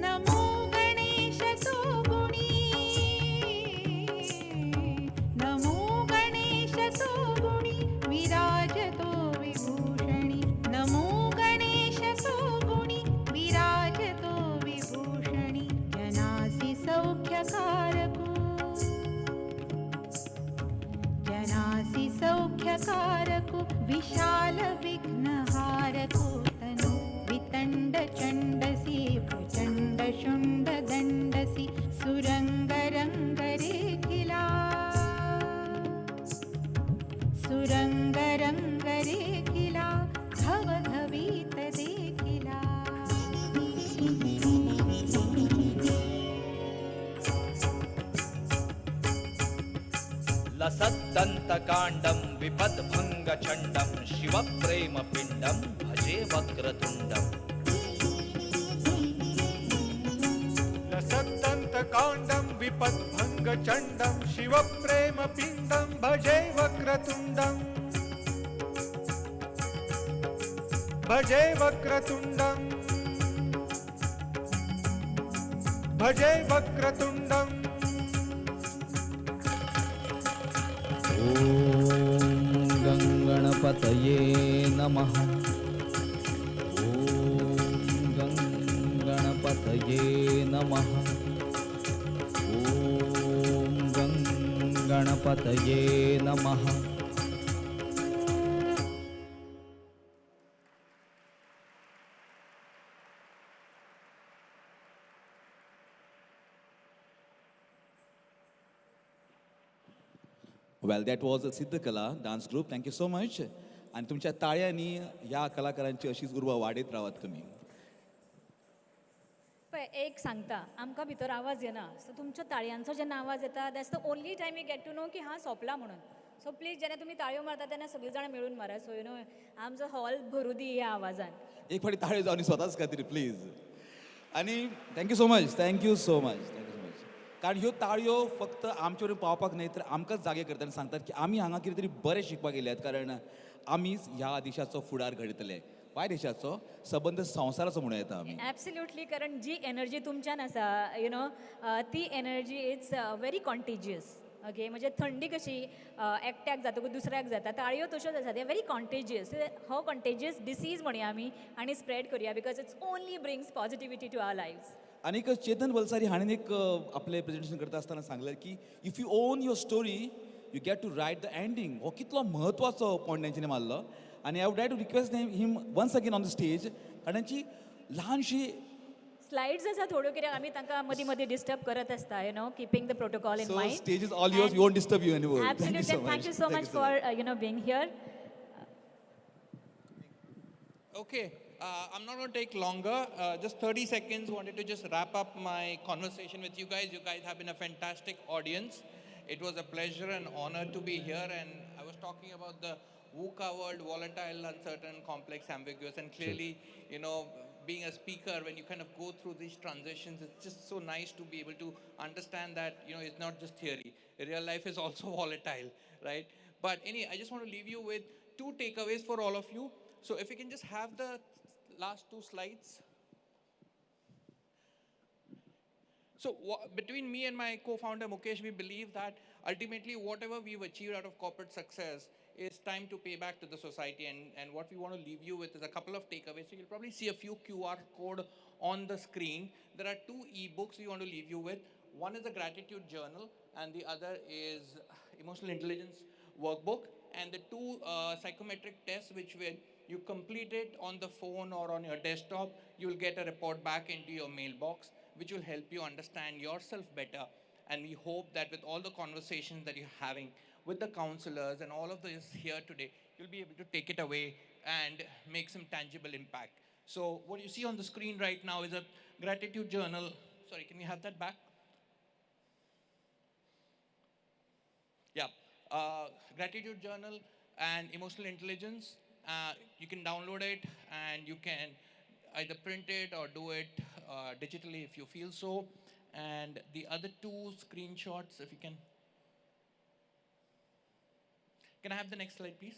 नमो गणेश तो गुणी नमो गणेश तो गुणी विराजतो विभूषणी नमो गणेश तो गुणी विराजतो विभूषणी जनासि सौख्यकारको जनासि सौख्यकारको विशाल विघ्नहारको तनु वितण्ड चण्डसि प्रचण्ड शुण्ड दण्डसि सुरङ्गरङ्गरेखिला सुरङ्गरङ्गरेखिला घवघवीत देखिला लसद्दन्तकाण्डं विपद्भङ्गचण्डं शिवप्रेमपिण्डं भजे वक्रतुण्डम् लसद्दन्तकाण्डं विपद्भङ्गचण्डं शिवप्रेमपिण्डं भजे वक्रतुण्डं भजे वक्रतुण्डं भजे वक्रतुण्डम् ॐ गङ्गणपतये नमः ॐ गङ्गणपतये नमः ॐ गङ्गणपतये नमः well that was a Siddhakala dance group. Thank you so much. आणि तुमच्या टाळ्यांनी ह्या कलाकारांची अशीच उर्बा वाडीत रावत तुम्ही. पळय एक सांगता आमकां भितर आवाज येना सो तुमच्या ताळयांचो जेन्ना आवाज येता that's the only time we get to know की हा सोंपला म्हणून. सो प्लीज जेन्ना तुमी ताळयो मारता तेन्ना सगळीं जाणां मेळून मारा. सो यू नो आमचो हॉल भरू दी ह्या आवाजान. एक फावटी ताळ्यो जावन स्वताच खातीर प्लीज. आणि thank you so much. Thank you so much. कारण ह्यो ताळयो फक्त आमचे वरवीं पावपाक न्हय तर आमकांच जागे करता आनी सांगतात की आमी हांगा कितें तरी बरें शिकपाक येल्यात कारण आमीच ह्या देशाचो फुडार घडयतले. वाय देशाचो सबंद संवसाराचो म्हणूं येता आमी. ॲब्सल्युटली कारण जी एनर्जी तुमच्यान आसा यू नो ती energy is very contagious. Okay म्हणजे थंडी कशी एकट्याक जाता दुसऱ्याक जाता ताळयो तश्योच आसा. They very contagious. हो कॉन्टेजियस डिसीज म्हणया आमी आनी स्प्रेड करुया because it's only brings positivity to our lifes. आनीक चेतन बलसारी हाणें एक आपलें प्रेजेंटेशन करता आसतना सांगलें की if you own your story you get to write the ending. हो कितलो म्हत्वाचो पॉयंट तेंच्यांनी मारलो. आनी I would like to request him once again on the stage. कारण तांची ल्हानशी स्लाइड्स आसा थोड्यो कित्याक आमी तांकां मदीं मदीं डिस्टर्ब करत आसता you know keeping the protocol in mind. Stage is all yours. We won't disturb you any more. Absolutely. Thank you so much for being here. Okay, I'm not going to take longer. Just 30 seconds. Wanted to just wrap up my conversation with you guys. You guys have been a fantastic audience. It was a pleasure and honor to be here. And I was talking about the VUCA world, volatile, uncertain, complex, ambiguous. And clearly, you know, being a speaker, when you kind of go through these transitions, it's just so nice to be able to understand that, you know, it's not just theory. Real life is also volatile, right? But anyway, I just want to leave you with 2 takeaways for all of you. So if we can just have the last 2 slides. So between me and my co-founder Mukesh, we believe that ultimately whatever we've achieved out of corporate success is time to pay back to the society. And what we want to leave you with is a couple of takeaways. So you'll probably see a few QR code on the screen. There are 2 ebooks we want to leave you with. One is a gratitude journal and the other is emotional intelligence workbook. And the 2 psychometric tests which will you complete it on the phone or on your desktop, you will get a report back into your mailbox, which will help you understand yourself better. And we hope that with all the conversations that you're having with the counselors and all of this here today, you'll be able to take it away and make some tangible impact. So what you see on the screen right now is a gratitude journal. Sorry, can we have that back? Yeah, gratitude journal and emotional intelligence. You can download it and you can either print it or do it digitally if you feel so. And the other 2 screenshots, if you can. Can I have the next slide, please?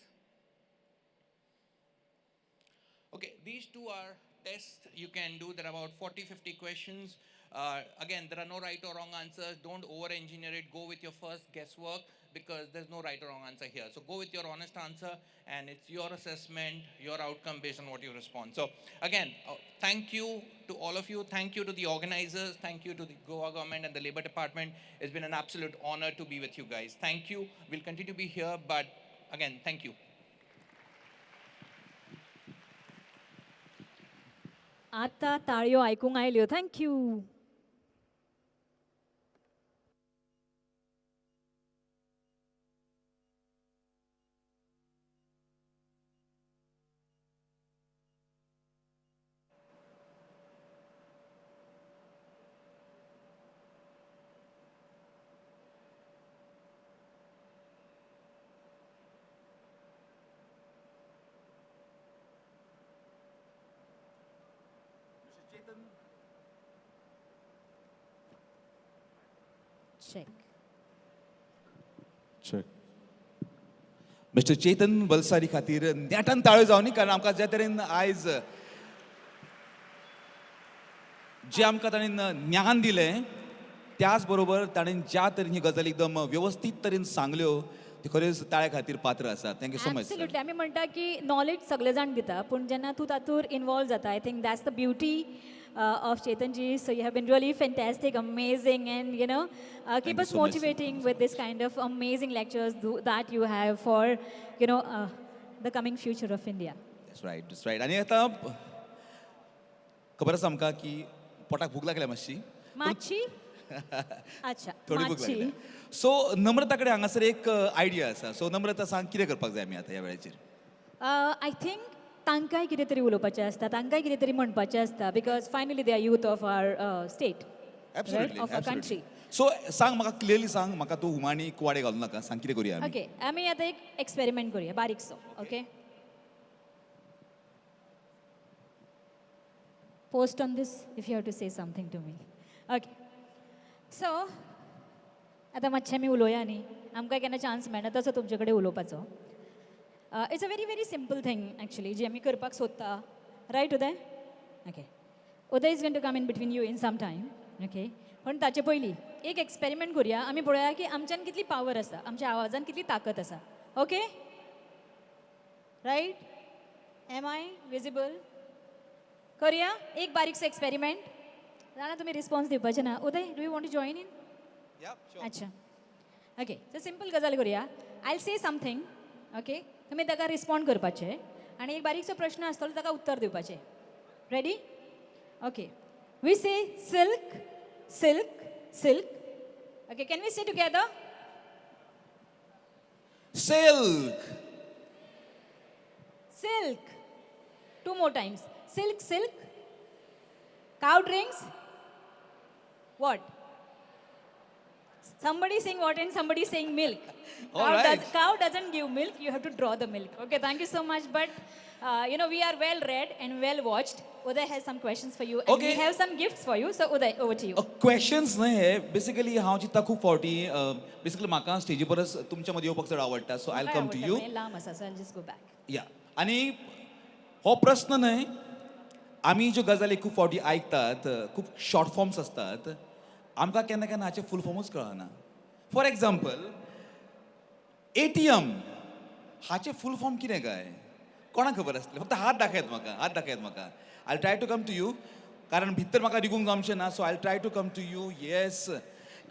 Okay, these 2 are tests you can do. There are about 40-50 questions. Again, there are no right or wrong answers. Don't over-engineer it. Go with your first guesswork because there's no right or wrong answer here. So go with your honest answer and it's your assessment, your outcome based on what you respond. So again, thank you to all of you. Thank you to the organizers. Thank you to the Goa government and the Labor Department. It's been an absolute honor to be with you guys. Thank you. We'll continue to be here, but again, thank you. आता ताळयो आयकूंक आयल्यो. Thank you. Check. Mister चेतन बलसारी खातीर नेटान ताळ्यो जावनी कारण आमकां ज्या तरेन आयज जे आमकां ताणें ज्ञान दिलें त्याच बरोबर ताणें ज्या तरेन ही गजाली एकदम व्यवस्थीत तरेन सांगल्यो ती खरेंच ताळ्या खातीर पात्र आसा. Thank you so much. एब्सोल्युटली. आमी म्हणटा की नॉलेज सगळे जाण दिता पूण जेन्ना तूं तातूंत इन्वॉल्व जाता I think that's the beauty of Chetanji. So you have been really fantastic, amazing, and keep us motivating with this kind of amazing lectures that you have for the coming future of India. That's right, that's right. आणि आता खबर आसा आमकां की पोटाक भूक लागल्या मातशी. मातशी? अच्छा, थोडी भूक मातशी. लागल्या. सो नम्रता कडेन हांगासर एक आयडिया आसा. सो नम्रता सांग कितें करपाक जाय आमी आतां ह्या वेळाचेर? आय थिंक तांकांय कितें तरी उलोवपाचें आसता, तांकांय कितें तरी म्हणपाचें आसता because finally they are youth of our state, of a country. So सांग म्हाका क्लियरली सांग, म्हाका तूं हुमानी कुवाडे घालूं नाका. सांग कितें करुया आमी? ओके, आमी आतां एक एक्सपेरिमेंट करुया बारीकसो. Okay, post on this if you have to say something to me. Okay, so आतां मातशें आमी उलोवया न्ही. आमकां केन्ना चान्स मेळना तसो तुमचे कडेन उलोवपाचो. It's a very simple thing actually जी आमी करपाक सोदता. Right Uday? Okay, Uday is going to come in between you in some time. Okay, पण ताचे पयलीं एक एक्सपेरिमेंट करुया. आमी पळोवया की आमच्यान कितली पावर आसा, आमच्या आवाजान कितली ताकद आसा. Okay, right? Am I visible? करुया एक बारीकसो एक्सपेरिमेंट. जाणा तुमी रिस्पॉन्स दिवपाचे ना. Uday, do you want to join in? अच्छा, ओके. सो सिंपल गजाल करुया. आय से समथींग. ओके, तुमी ताका रिस्पॉन्ड करपाचें आनी एक बारीकसो प्रश्न आसतलो ताका उत्तर दिवपाचें. Ready? Okay, we say silk, silk, silk. Okay, can we say together? Silk, silk. 2 more times. Silk, silk. Cow drinks? What? Somebody saying what and somebody saying milk. Cow doesn't give milk. You have to draw the milk. Okay, thank you so much. But, we are well read and well watched. Uday has some questions for you. And we have some gifts for you. So, Uday, over to you. Questions न्हय हे. Basically हांव चिंतता खूब फावटी basically म्हाका स्टेजी परस तुमच्या मदीं येवपाक चड आवडटा. So I will come to you. लांब आसा, so I'll just go back. या, आनी हो प्रश्न न्हय, आमी ज्यो गजाली खूब फावटी आयकतात, खूब शॉर्ट फॉर्म्स आसतात, आमकां केन्ना केन्ना हाचे फूल फॉर्मूच कळना. फॉर एग्जाम्पल ATM हाचे फूल फॉर्म कितें काय कोणाक खबर आसतलें? फक्त हात दाखयात म्हाका. I try to come to you, कारण भितर म्हाका रिगूंक जमचें ना, so I try to come to you. Yes,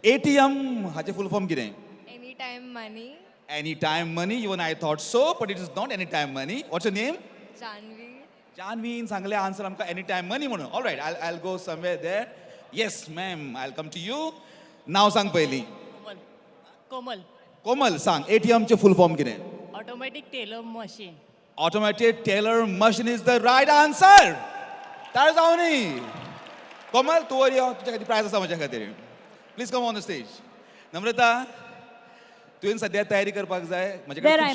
ATM हाचे फूल फॉर्म कितें? Any time money. Any time money. Even I thought so, but it is not any time money. What's your name? Janvi. जानवीन सांगले answer आमकां any time money म्हणून. All right, I go somewhere there. Yes ma'am, I come to you. नाव सांग पयलीं. कोमल. कोमल, सांग ATM चे full form कितें? Automatic teller machine. Automated teller machine is the right answer. ताळ जावनी. कोमल, तू वर यो, तुझ्या खातीर प्रायज आसा म्हज्या खातीर. Please come on the stage. Namrata, तुवें सद्या तयारी करपाक जाय.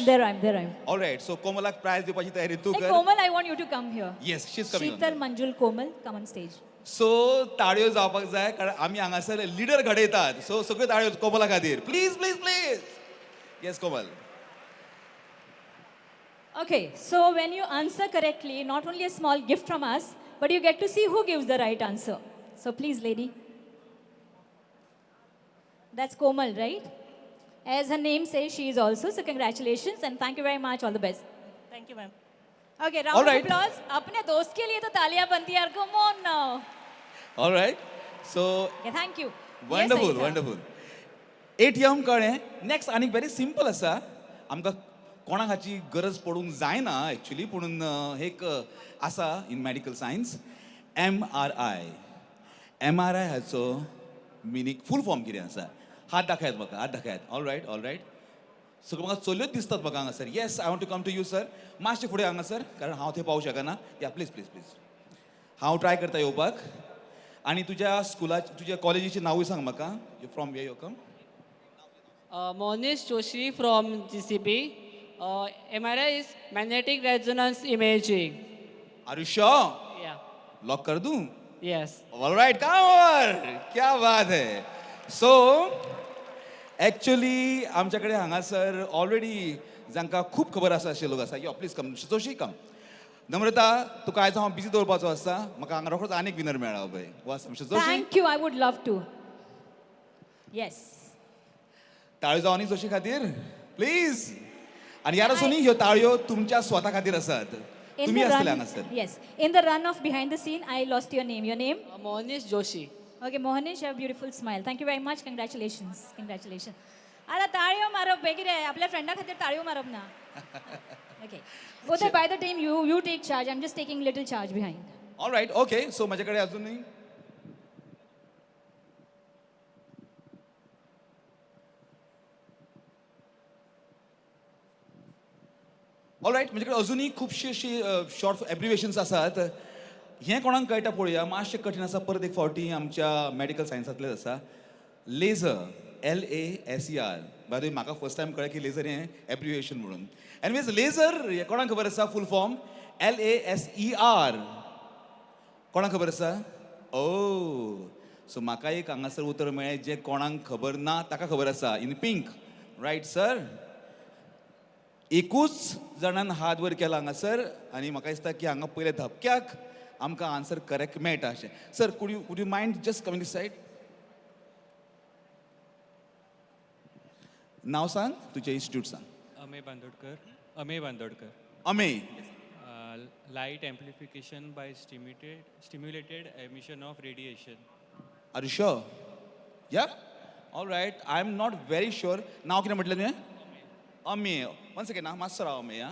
There I am. All right, so कोमलाक प्रायज दिवपाची तयारी तू Hey, कर. Komal, I want you to come here. Yes, she is coming. Sheetal Manjul Komal, come on stage. सो ताळयो जावपाक जाय, कारण आमी हांगासर लिडर घडयतात. सो सगळ्यो ताळयो कोमला खातीर. Please please please. Yes Komal. Okay, so when you answer correctly, not only a small gift from us, but you get to see who gives the right answer. So please, lady. That's Komal, right? As her name says, she is also. So congratulations and thank you very much. All the best. Thank you, ma'am. Okay, round All of right. applause. अपने दोस्त के लिए तो तालियां बनती हैं यार. Come on now. All right, so Okay, thank you. Wonderful Yes, Aisha. Wonderful. ATM कळ्ळें. नेक्स्ट आनीक वेरी सिंपल आसा. आमकां कोणाक हाची गरज पडूंक जायना एक्चुली, पूण एक आसा इन मेडिकल सायन्स. MRI. MRI हाचो मिनींग फूल फॉर्म कितें आसा? हात दाखयात म्हाका, हात दाखयात. All right. सगळ्यो म्हाका चलयोच दिसतात म्हाका हांगासर. Yes, I want to come to you sir. मातशें फुडें हांगासर, कारण हांव थंय पावूं शकना. या प्लीज प्लीज प्लीज. हांव ट्राय करता येवपाक. आनी तुज्या स्कुलाची, तुज्या कॉलेजीचें नांवूय सांग म्हाका. You from where you come? Monish Joshi from GCP. MRI is magnetic resonance imaging. Are you sure? Yeah. Lock कर दूं? Yes. All right, come over. क्या बात है. सो एक्चुअली आमच्याकडे हांगासर ऑलरेडी जांकां खूब खबर आसा अशे लोक आसा. यो प्लीज कम. जोशी कम. नम्रता, तुका आयज हांव बिजी दवरपाचो आसा. म्हाका हांगा रोखडोच आनीक विनर मेळ्ळा पळय. वास mister Joshi. Thank you. I would love to. Yes. ताळयो जावनी जोशी खातीर प्लीज. आनी याद आसूं न्ही, ह्यो ताळयो तुमच्या स्वता खातीर आसात. In तुम्ही the आसतले run, हांगासर. yes. In the run of behind the scene, I lost your name. Your name? Monish Joshi. Okay, Mohanish, you have a beautiful smile. Thank you very much. Congratulations. आता ताळयो मारप बेगीन रे. आपल्या फ्रेंडा खातीर ताळयो मारप ना. Okay. Both by the time you take charge, I'm just taking little charge behind. All right, okay. So माझ्याकडे अजूनही ऑल राईट, माझ्याकडे अजूनही खूपशी अशी शॉर्ट एब्रिवेशन्स आसात. हें कोणाक कळटा पळोवया. मातशें कठीण आसा. परत एक फावटी आमच्या मेडिकल सायन्सांतलेच आसा. Laser, LASER. बाय द वे, म्हाका फर्स्ट टायम कळ्ळें की लेझर हें एब्रिवेशन म्हणून. एनवेज, लेझर हें कोणाक खबर आसा फूल फॉर्म? LASER. कोणाक खबर आसा? ओ, सो म्हाका एक हांगासर उतर मेळ्ळें जें कोणाक खबर ना ताका खबर आसा. In pink. Right sir. एकूच जाणान हात वर केला हांगासर, आनी म्हाका दिसता की हांगा पयले धपक्याक आमकां आन्सर करेक्ट मेळटा अशें. Sir, could you mind just coming this side? नाव सांग, तुजें इन्स्टिट्यूट सांग. Amey Bandodkar. Amey. Light amplification by stimulated emission of radiation. Are you sure? Yeah? All right. I am not very sure. नाव कितें म्हटलें तुवें? अमेय. वन सेकेंड ना, मातसो राव अमेय.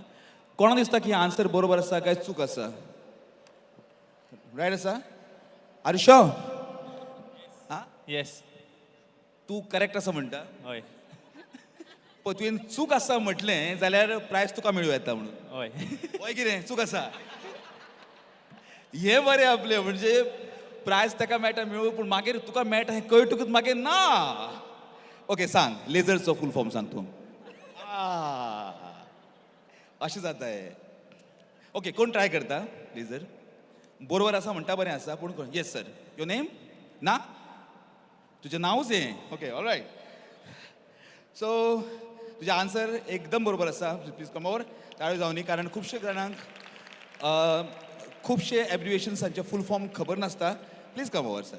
कोणाक दिसता की आन्सर बरोबर आसा काय चूक आसा? रायट आसा? Are you sure? हां? Yes. तूं करेक्ट आसा म्हणटा? हय. पळय, तुवें चूक आसा म्हटलें जाल्यार प्रायज तुका मेळूं येता म्हणून. हय. वय कितें चूक आसा? हें बरें आपलें, म्हणजे प्रायज ताका मेळटा मेळूं, पूण मागीर तुका मेळटा हें कळटकूच मागीर ना. ओके, सांग लेझरचो फूल फॉर्म सांग तूं. अशें जाता हें. ओके, कोण ट्राय करता? लेझर बरोबर आसा म्हणटा, बरें आसा, पूण कोण? Yes sir. Your name? ना? तुजें नांवच हें? Okay, all right. सो तुजें आन्सर एकदम बरोबर आसा. Please come over. ताळयो जावनी, कारण खुबशे जाणांक खुबशे एब्रिवेशन्सांचे फूल फॉर्म खबर नासता. Please come over sir.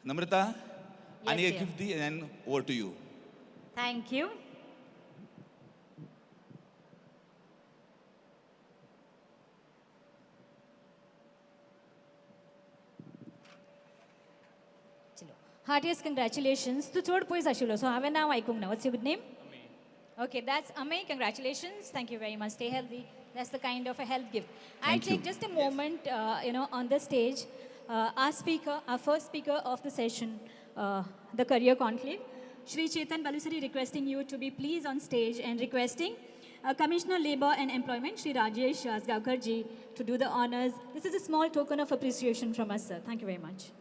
Namrata, आणि Yes, एक dear. गिफ्ट दी and over to you. Thank you. चलो. Heartiest congratulations. तू चड पयस आशिल्लो, so हांवें नांव आयकूंक ना. What's your good name? Okay, that's Amay. Congratulations. Thank you very much. Stay healthy. That's the kind of a health gift. I Thank you. take just a moment, on the stage, our speaker, our first speaker of the session, the Career Conclave, Shri Chetan Balusari, requesting you to be pleased on stage and requesting Commissioner Labour and Employment, Shri Rajesh Asgavkar ji, to do the honors. This is a small token of appreciation from us, sir. Thank you very much.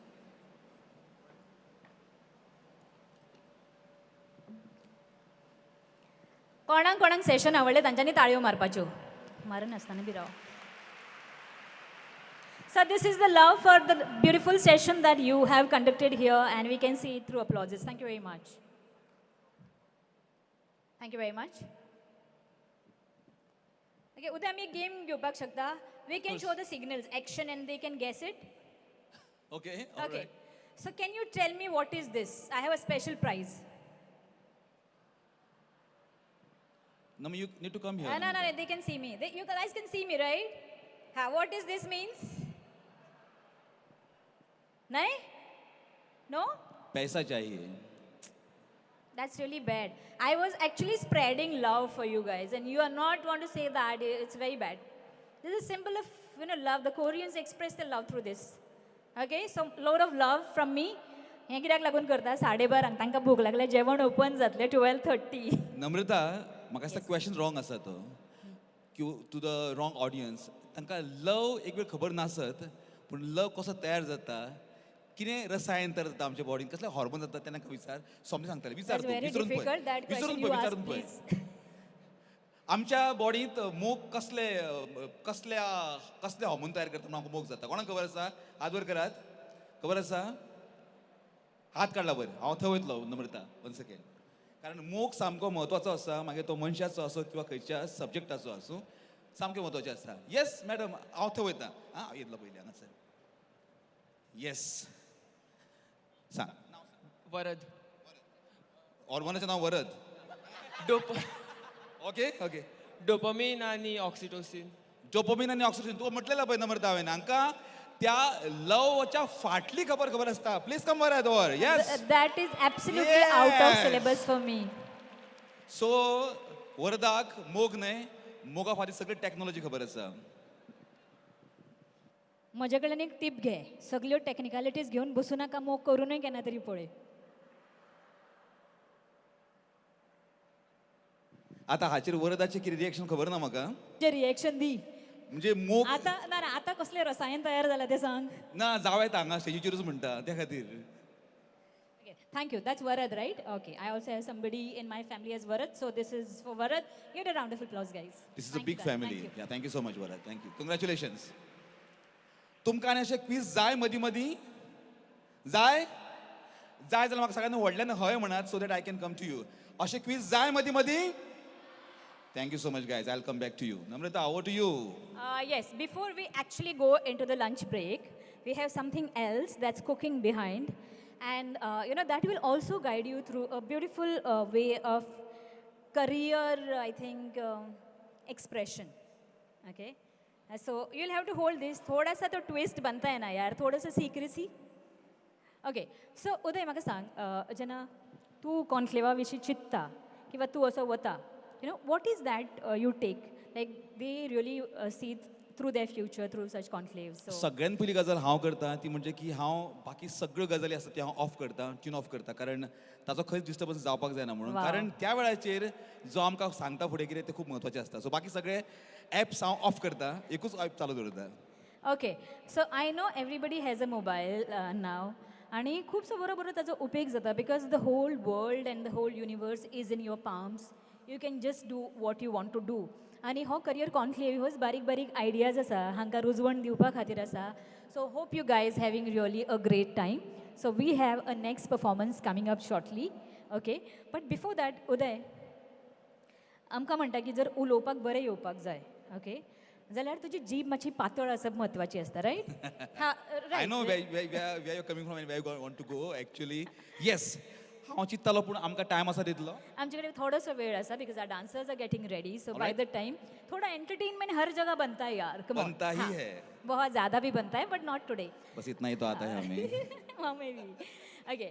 कोणाक कोणाक session आवडले तांच्यांनी ताळयो मारपाच्यो मारन आसतना बी राव. So this is the love for the beautiful session that you have conducted here, and we can see it through applauses. Thank you very much. Thank you very much. Okay, उद्या आमी एक गेम घेवपाक शकता. We can show the signals, action, and they can guess it. Okay. Okay. So can you tell me what is this? I have a special prize. No, you need to come here. No, they can see me. You guys can see me, right? What does this means? Nahi? No? पैसा चाहिए. That's really bad. I was actually spreading love for you guys, and you are not want to say that. It's very bad. This is a symbol of love. The Koreans express their love through this. Okay, so load of love from me. हें कित्याक लागून करता 12:30 तांकां भूक लागल्या जेवण open जातलें 12:30. नम्रता, म्हाका दिसता क्वेश्चन रॉंग आसा तो. To the wrong audience. तांकां लव एक वेळ खबर नासत, पूण लव कसो तयार जाता, कितें रसायन तयार जाता आमच्या बॉडीन, कसले हॉर्मोन जाता तें तांकां विचार. सोमतें सांगतालें, विचार That's तूं, very विचारून difficult. That पळय, question विचारून you पळय, ask, विचारून पळय. please. आमच्या बॉडींत मोग कसल्या हॉर्मोन तयार करता म्हणून आमकां मोग जाता. कोणाक खबर आसा? हात वर करात. खबर आसा? हात काडला वयर. हांव थंय वयतलो नम्रता, 1 सेकेंड. कारण मोग सामको म्हत्वाचो आसा, मागीर तो मनशाचो आसूं किंवा खंयच्या सब्जेक्टाचो आसूं, सामकें म्हत्वाचें आसा. येस मॅडम, हांव थंय वयता. हां, येतलो पयलीं हांगासर. येस, सांग. वरद. हॉर्मोनाचें नांव वरद. Okay okay. डोपामीन आणि ऑक्सिटोसिन. डोपामीन आणि ऑक्सिजन तू म्हटलेलं पळय नम्रता हांवें हांकां त्या लवच्या फाटली खबर आसता. Please come were were. Yes. That is absolutely out of syllabus for me. सो वरदाक मोग न्हय, मोगा फाटी सगळी टॅक्नॉलॉजी खबर आसा. म्हजे कडल्यान एक टीप घे. सगल्यो टेक्निकलिटीज घेवन बसूं नाका, मोग करूनय केन्ना तरी पळय. आतां हाचेर वरदाचें कितें रिएक्शन खबर ना म्हाका. जे रिएक्शन दी. म्हणजे मोग आतां कसले रसायन तयार जाला ते सांग. ना जावं येता हांगा स्टेजीचेरूच म्हणटा त्या खातीर. Thank you. That's Varad, right? Okay. I also have somebody in my family as Varad, so this is for Varad. Give a round of applause, guys. This is a big family. Yeah, thank you so much, Varad. Thank you. Congratulations. तुमकां आनी अशें quiz जाय मदीं मदीं? जाय जाल्यार म्हाका सगळ्यांनी व्हडल्यान हय म्हणात, so that I can come to you. अशें क्विज जाय मदीं मदीं? Thank you so much, guys. I'll come back to you. Namrata, over to you. Yes, before we actually go into the lunch break, we have something else that's cooking behind. And, that will also guide you through a beautiful way of career, I think, expression. Okay? So, you'll have to hold this. Thoda sa to twist banta hai na yaar. Thoda sa secrecy. Okay. So, Uday, म्हाका सांग, जेन्ना तूं कॉन्क्लेवा विशीं चिंतता किंवा तूं असो वता, what is that you take? Like, they really see through their future, through such conclaves. So, सगळ्यान पयली गजाल हांव करता ती म्हणजे की हांव बाकी सगळ्यो गजाली आसा ती हांव ऑफ करता, ट्यून ऑफ करता, कारण ताचो खंयच डिस्टर्बन्स जावपाक जायना म्हणून. कारण त्या वेळाचेर जो आमकां सांगता फुडें कितें तें खूब म्हत्वाचें आसता. सो बाकी सगळे ऍप्स हांव ऑफ करता, एकूच ऍप चालू दवरता. Okay, so I know everybody has a mobile now. आणि खुबसो बरो ताचो उपेग जाता, because the whole world and the whole universe is in your palms. You can just do what you want to do. आणि हो career conclave होच बारीक ideas आसा हांकां रुजवण दिवपा खातीर आसा. So hope you guys having really a great time. So we have a next performance coming up shortly. Okay, but before that Uday आमकां म्हणटा की जर उलोवपाक बरें येवपाक जाय, ओके, जाल्यार तुजी जीब मातशी पातळ आसप म्हत्वाची आसता right I know where you're coming from and where you want to go actually. Yes. हांव चिंत्तालो पूण आमकां टायम आसा तितलो. आमचे कडेन थोडोसो वेळ आसा because our dancers are getting ready so by the time थोड़ा एंटरटेनमेंट हर जगह बनता है यार come on. बनता ही है. बहुत ज़्यादा भी बनता है बट नॉट टुडे बस इतना ही तो आता है हमें. maybe okay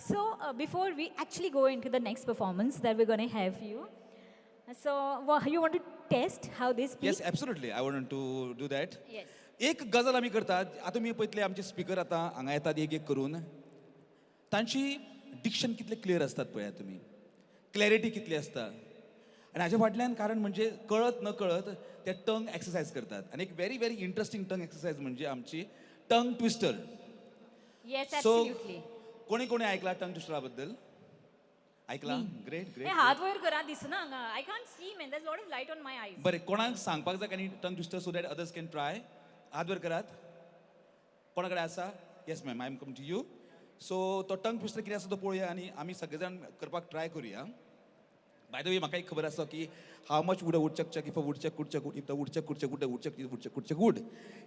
so before we actually go into the next performance that we're going to have you so you want to test how this speak? Yes, absolutely. I want to do that. Yes. एक गजाल आमी करतात आतां मी पळयतले आमचे speaker आतां हांगा येतात एक एक करून तांची डिक्शन कितले क्लियर असतात पळयात तुमी क्लॅरिटी कितली असता आनी हाच्या फाटल्यान कारण म्हणजे कळत नकळत ते टंग एक्सरसाइज करतात आनी एक व्हेरी व्हेरी इंटरेस्टिंग टंग एक्सरसाइज म्हणजे आमची टंग ट्विस्टर. Yes, सो absolutely. कोणी कोणी ऐकला टंग ट्विस्टरा बद्दल ऐकला ग्रेट हे ग्रेट हात वयर करा दिसना हांगा I can't see man there is lot of light on my eyes बरें कोणाक सांगपाक जाय आनी tongue twister so that others can try हात वयर करात कोणा कडेन आसा yes ma'am I am come to you so तो टंग ट्विस्टर कितें आसा तो पळोवया आनी आमी सगळे जाण करपाक ट्राय करुया. बाय द वे म्हाका एक खबर आसा की how much wood a woodchuck if a woodchuck could chuck wood if the woodchuck could chuck wood woodchuck woodchuck could chuck wood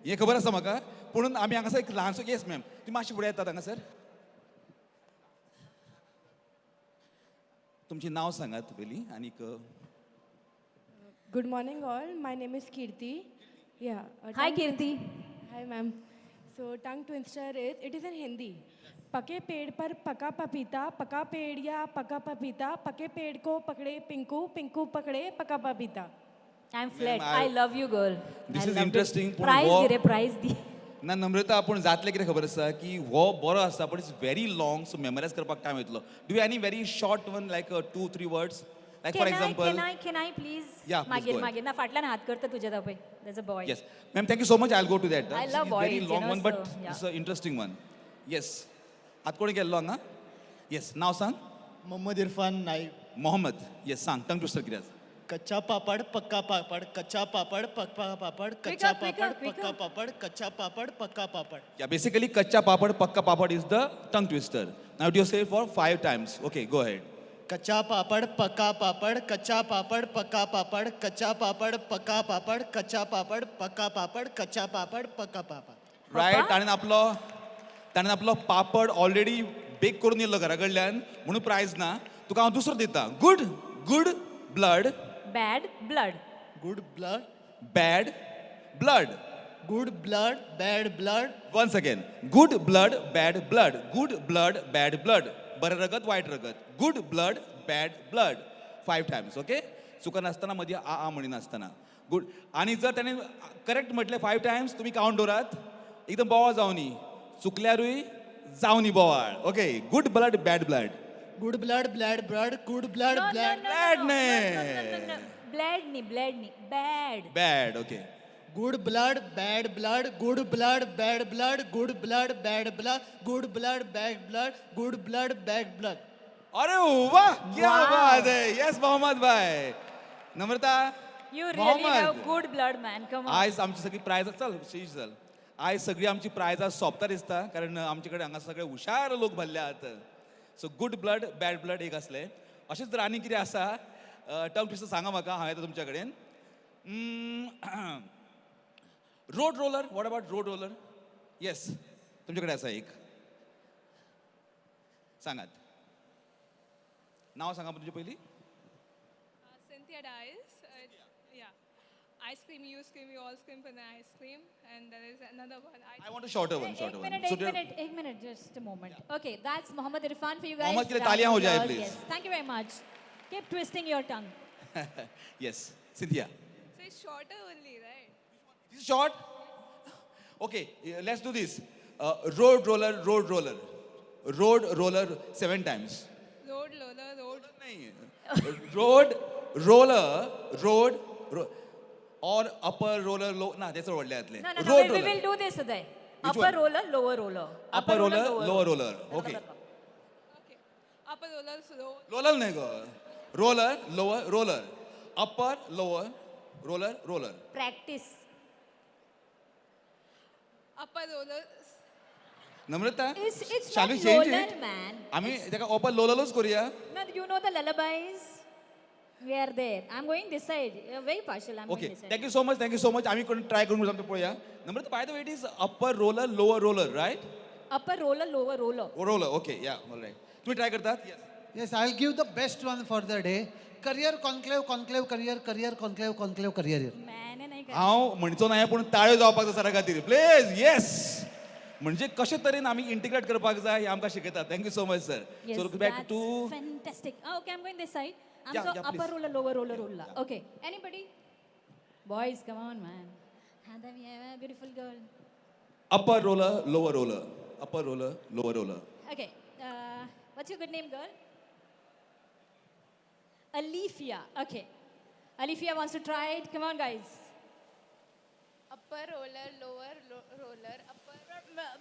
हें खबर आसा म्हाका पुणून आमी हांगासर एक ल्हानसो येस मॅम तुमी मातशें फुडें येतात हांगासर तुमचें नांव सांगात पयलीं आनीक Good morning, all. My name is Kirti. Yeah. Hi, Kirti. Hi, ma'am. So, tongue twister it is in Hindi. पके पेड़ पर पका पपीता, पका पेड़ या पका पपीता, पके पेड़ को पकड़े पिंकू, पिंकू पकड़े पका पपीता. I'm flat. I love you, girl. This I is loved it. interesting. पूण Prize हो- दे रे, prize दी. ना नम्रता पूण जातलें कितें खबर आसा की हो बरो आसा बट इट्स व्हेरी लॉंग सो मेमरायज करपाक टायम वयतलो. Do any very short one like 2-3 words like for example. Can I please? Yeah, please go मागीर ना फाटल्यान हात करता तुझ्या दापय. There's a boy. Yes, ma'am. Thank you so much. I'll go to that. I love Very boys, long you know, one, but so, yeah. it's an interesting one. Yes. हात कोणी केल्लो हांगा? Yes. नाव सांग. मोहम्मद इरफान नाईक. मोहम्मद. Yes. सांग. Tongue twister कितें आसा? कच्चा पापड़ पक्का पापड़ कच्चा पापड़ पक्का पापड़ कच्चा पापड़ पक्का पापड़ कच्चा पापड़ पक्का पापड़. Yeah. Basically, कच्चा पापड़ पक्का पापड़ is the tongue twister. Now do you say it for 5 times? Okay. Go ahead. कच्चा पापड़ पक्का पापड़ कच्चा पापड़ पक्का पापड़ कच्चा पापड़ पक्का पापड़ कच्चा पापड़ पक्का पापड़ कच्चा पापड़ पक्का पापड़. Right. ताणें आपलो पापड ऑलरेडी बेक करून येयल्लो घरा कडल्यान म्हणून प्रायज ना तुका हांव दुसरो दिता. Good blood Bad blood. Good blood bad blood. Good blood bad blood. Once again. Good blood, bad blood. Good blood, bad blood. बरें रगत, वायट रगत. Good blood, bad blood. 5 times, okay? चुका नासतना मदीं आ म्हणी नासतना. गुड. आनी जर ताणें करेक्ट म्हटलें 5 times तुमी कावंट दवरात एकदम बोवाळ जावनी चुकल्यारूय जावनी बोवाळ. Okay. Good blood, bad blood. Good blood blood blood good blood blood. Bad No. न्ही. Blood नी bad. Bad. Okay. Good blood bad blood good blood bad blood good blood bad blood good blood bad blood good blood bad blood. अरे वाह क्या बात है. Yes Mohammad भाई. नम्रता. You really have good blood, man. Come on. आयज आमची सगळी prize चल शीज चल आयज सगळी आमची प्रायजां सोंपता दिसता कारण आमचे कडेन हांगा सगळे हुशार लोक भरले आहात. So good blood bad blood एक असले अशेंच जर आनी कितें आसा टंग ट्विस्टर सांगा म्हाका हांव येता तुमच्या कडेन. Road roller. What about road roller? Yes तुमचे कडेन आसा एक सांगात. नांव सांगा तुमचें पयलीं. Cynthia dies. Ice cream, you scream, we all scream for the ice cream. And there is another one. I want a shorter one. एक minute, just a moment. Okay, that's Mohammed Irfan for you guys. Mohammad के लिए तालियां हो जाए, Applause, please. Yes, thank you very much. Keep twisting your tongue. Yes, Cynthia. So it's shorter only, right? This is short. Okay, let's do this. Road roller, road roller. Road roller 7 times. Road, roller, road. Road roller, road. Or upper roller, low. Nah, that's what we're doing. No, Road we roller. will do this today. Which Upper one? roller, lower roller. Upper roller, lower roller. Okay. Upper roller, slow. Roller nahi go. Roller, lower, roller. Upper, lower, roller, roller. Practice. Upper roller. Namrata. It's Shall not we change roller, it? man. आम्ही त्याका upper lower लोच करूया. No, you know the lullabies. We are there. I'm going this side. You're very partial. I'm okay going this side. Thank you so much आम्ही कोण try करून आमचं पळोवया Namrata by the way it is upper roller lower roller right Upper roller, lower roller. Roller okay yeah all right तुम्ही try करतात Yes, I'll give the best one for the day. Career conclave, conclave, career, career, conclave, conclave, career. मैंने नहीं कहा. हांव म्हणचो नाही पूण ताळ्यो जावपाक जाय सरा खातीर प्लीज येस म्हणजे कशे तरेन आमी इंटिग्रेट करपाक जाय हे आमकां शिकयता thank you so much sir Yes, so look back that's too fantastic. Oh, okay, I'm going this side. I'm Yeah, so yeah, upper please. roller, lower roller, roller. Okay. Anybody? Boys, come on, man. And then we have a beautiful girl. Upper roller lower roller upper roller lower roller Okay. What's your good name, girl? Alifia. Okay. Alifia wants to try it. Come on, guys. Upper roller, lower roller, upper.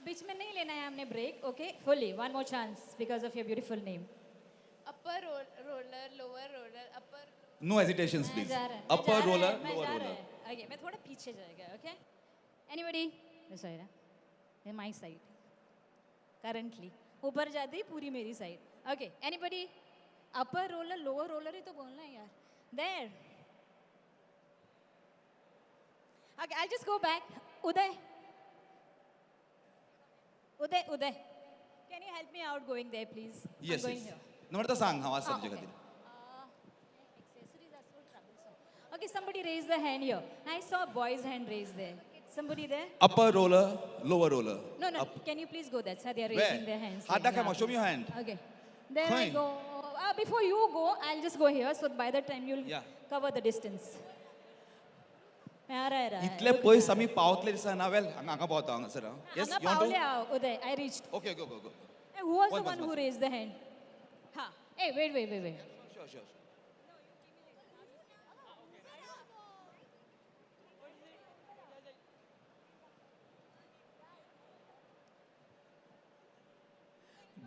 बीच में नहीं लेना है हमने break. Okay. Fully. One more chance because of your beautiful name. Upper roller, lower roller, upper. No hesitations मैं please जा रहा है, upper roller मैं लोअर जा रहा रोलर है. Okay. मैं थोड़ा पीछे जाएगा. Okay. Anybody? This side. Huh? My side. Currently. ऊपर जाती है पूरी मेरी side. Okay. Anybody? Upper roller, lower roller ही तो बोलना है यार. There. Okay, I'll just go back. Uday. Uday. Can you help me out going there, please? Yes I'm going yes here. नम्रता सांग हांव आसा तुजे okay. खातीर Accessories are so troublesome. Okay, somebody raise the hand here. I saw a boy's hand raised there. Somebody there? Upper roller lower roller No. Can you please go that side? They are raising their hands. हात there. दाखय Yeah, show me your please. hand Okay. There I Fine. go. Before you go, I'll just go here. So by the time you'll Yeah. cover the distance. इतले पयस आमी पावतले दिसा ना well हांगा पावता हांगासर येस हांगा यू वांट पावले हांव, Uday. I reached. To okay go go go Hey, who was the One one pass, who pass. raised the hand? Ha. Hey, wait. Sure sure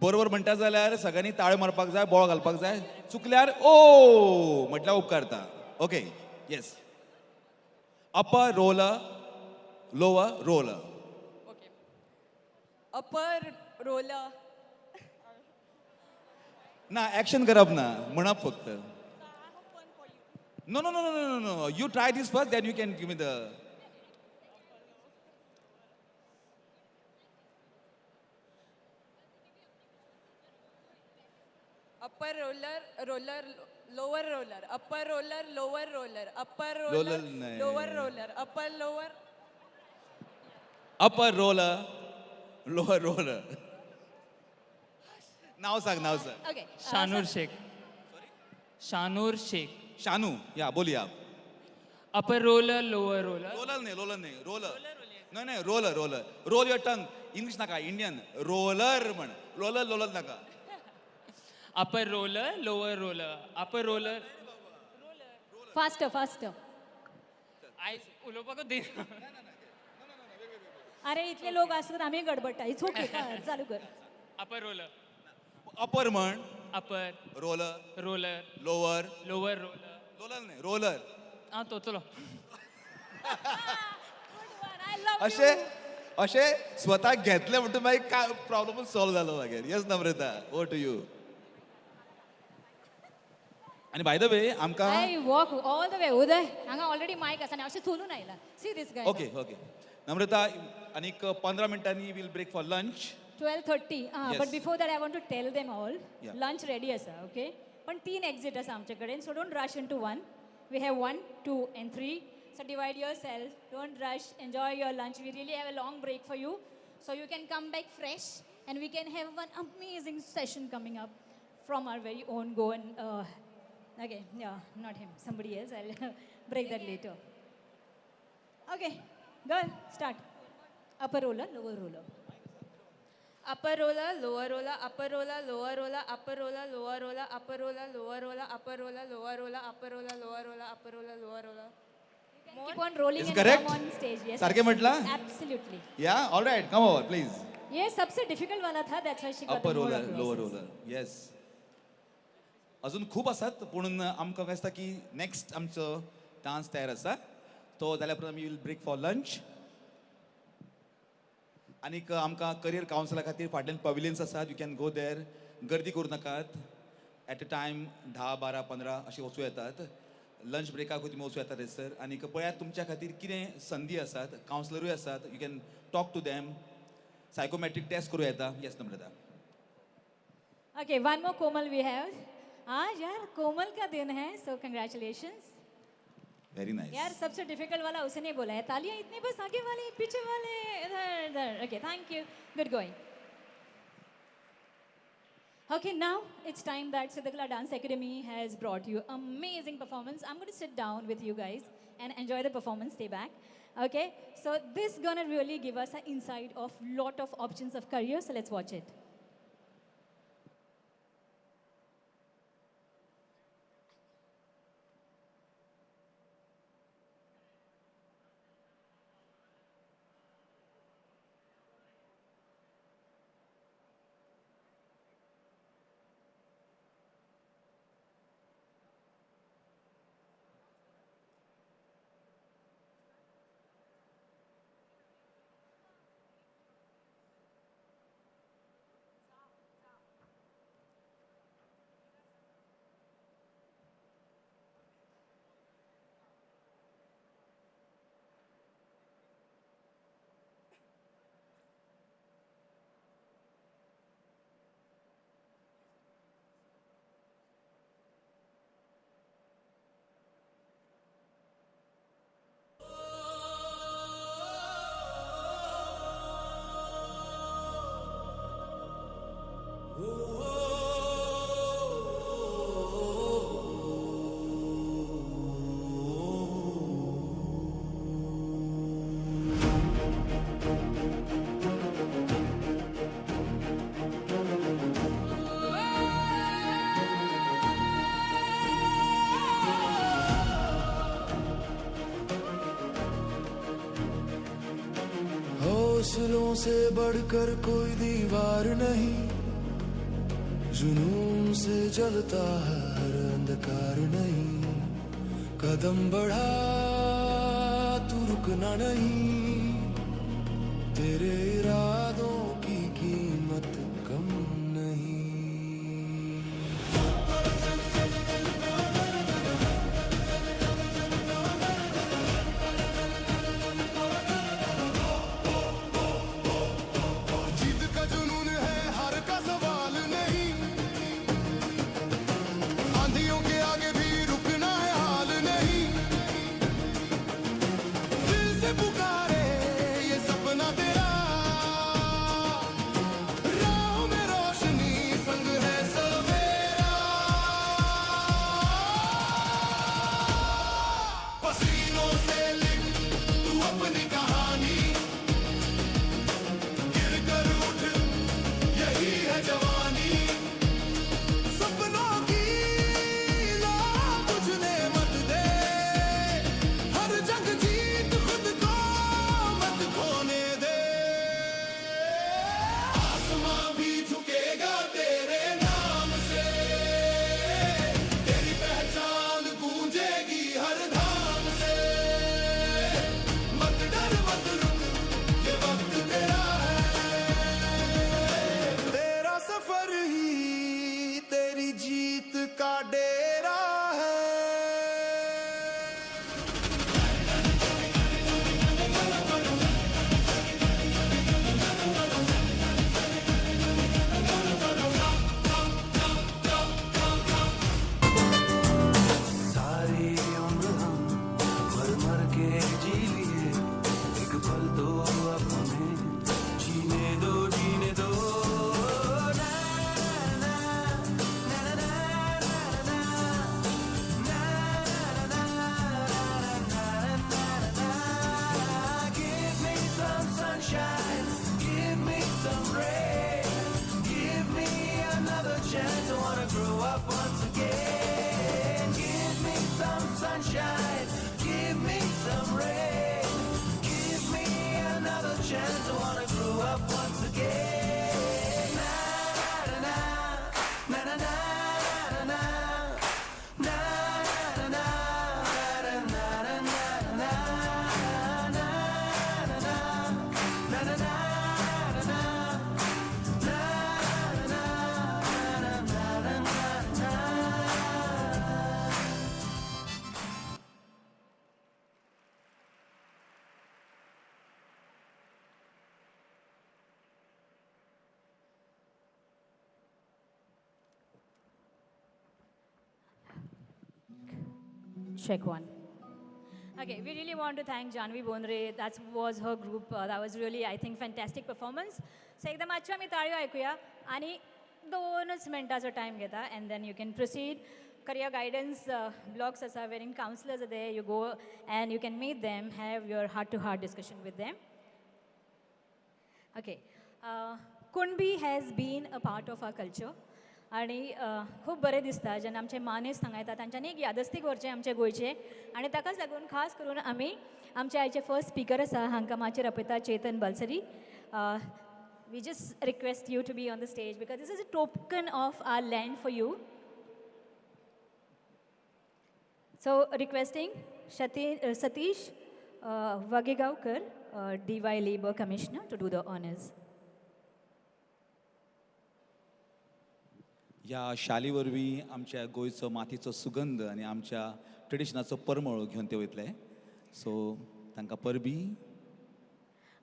बरोबर म्हणटा जाल्यार सगळ्यांनी ताळ्यो मारपाक जाय बोळ घालपाक जाय चुकल्यार ओ म्हटल्यार उपकारता okay yes upper roller lower roller upper roller, ना ऍक्शन करप ना म्हणप फक्त no no no no no no you try this first then you can give me the upper roller, lower roller, upper roller, lower roller, upper Roller roller, नहीं. lower roller, upper lower. Upper roller lower roller नाव सांग Okay. Shanoor Shaikh Shanoor Shaikh Shanu या बोलिया upper roller lower roller roller नाही roller नाही roller roll your tongue English नका Indian roller म्हण roller नका upper roller lower roller upper roller Faster. I उलोवपाक दे अरे इतले लोक असतात आम्ही गडबडटा. It's okay. चालू कर. अपर रोलर अपर म्हण upper roller roller lower lower roller roller नाही रोलर हां तो चलो असे स्वतः घेतले म्हणून मागीर काय प्रॉब्लेमच सॉल्व जालो मागीर yes Namrata over to you आणि बाय द वे आमकां I walk all the way. Uday, हांगा ऑलरेडी माईक आसा आनी अशें चलून आयला. See this guy. Okay Namrata आनीक 15 मिनटांनी will break for lunch 12:30. Yes. But before that, I want to tell them all. Yeah. Lunch ready asa, okay? पण 3 exit आसा आमचे कडेन. So don't rush into one. We have 1, 2, and 3. So divide yourself. Don't rush. Enjoy your lunch. We really have a long break for you. So you can come back fresh. And we can have one amazing session coming up from our very own Go and... okay, yeah, not him. Somebody else. I'll break that later. Okay, girl, start. Upper roller, lower roller. Upper roller, lower roller, upper roller, lower roller, upper roller, lower roller, upper roller, lower roller, upper roller, lower roller, upper roller, lower roller, upper roller, lower roller. Keep on rolling Is and correct? come on stage. Yes. सारखे म्हटला? Absolutely. Yeah all right come over please ये सबसे difficult वाला था. That's why she got upper the more roller applauses. Lower roller yes अजून खूप आसात पूण आमकां काय दिसता की नेक्स्ट आमचो डान्स तयार आसा तो जाल्या उपरांत आमी वील ब्रेक फॉर लंच आनीक आमकां करियर कावन्सिला खातीर फाटल्यान पविलियन्स आसात यू कॅन गो देर गर्दी करूं नाकात ॲट अ टायम 10, 12, 15 अशी वचूं येतात. लंच ब्रेकाकूय तुमी वचूं येतात सर. आनी पळयात तुमच्या खातीर कितें संदी आसात. कावन्सलरूय आसात. You can talk to them. Psychometric test करूं येता. Yes Namrata. Okay, one more Komal we have. हाँ यार कोमल का दिन है, so congratulations. Very nice. यार सबसे डिफिकल्ट वाला उसने बोला है. तालियां इतनी बस आगे वाले, पीछे वाले, इधर इधर. Okay, thank you. Good going. Okay, now it's time that Siddhakala Dance Academy has brought you amazing performance. I'm going to sit down with you guys and enjoy the performance. Stay back. Okay, so this gonna really give us an insight of lot of options of career. So let's watch it. हौसलों से बढ़कर कोई दीवार नहीं, जुनून से जलता है हर अंधकार नहीं। कदम बढ़ा तू रुकना नहीं, तेरे इरादों की कीमत कम नहीं। जीत का जुनून है, हार का सवाल नहीं, आंधियों के आगे भी रुकना है हाल नहीं। दिल से पुकारे ये सपना तेरा, राहों में रोशनी संग है सवेरा। पसीनों से लिख तू अपनी कहानी, गिर कर उठ यही है जवानी। सपनों की राह तुझने मत दे, हर जंग जीत खुद को मत खोने दे। आसमां भी झुकेगा तेरे नाम से, तेरी पहचान गूंजेगी हर धाम से। मत डर मत रुक, ये वक्त तेरा है, तेरा सफर ही तेरी जीत का डेरा है। सारी उम्र हम मर मर के जी लिए, एक पल तो अपने जीने दो, जीने दो। ना ना ना ना ना ना ना ना ना। Give me some sunshine, give me some rain, give me another chance. I wanna grow up once again. Give me some sunshine, give me some rain, give me another chance. I wanna grow up once again. Na na na na na na na na na na na na na na. Check one. Okay, we really want to thank Janvi Bondre. That was her group. That was really, I think, fantastic performance. So एकदम अच्छा मी ताळ्या ऐकूया आणि 2च मिनिटाचा time घेता and then you can proceed. Career guidance blocks are wherein counselors are there. You go and you can meet them, have your heart-to-heart discussion with them. Okay. Kunbi has been a part of our culture. आणि खूब बरें दिसता जेन्ना आमचे मानेस्त हांगा येता तांच्यांनी एक यादस्तीक व्हरचें आमचे गोंयचे आनी ताकाच लागून खास करून आमी आमचे आयचे फर्स्ट स्पीकर आसा हांकां माचयेर आपयता Chetan Balsari we just request you to be on the stage because this is a token of our land for you so requesting Satish Wagegaonkar DY labour commissioner to do the honours ह्या शाली वरवीं आमच्या गोंयचो मातयेचो सुगंध आनी आमच्या ट्रेडिशनाचो परमळ घेवन ते वयतले सो तांकां परबीं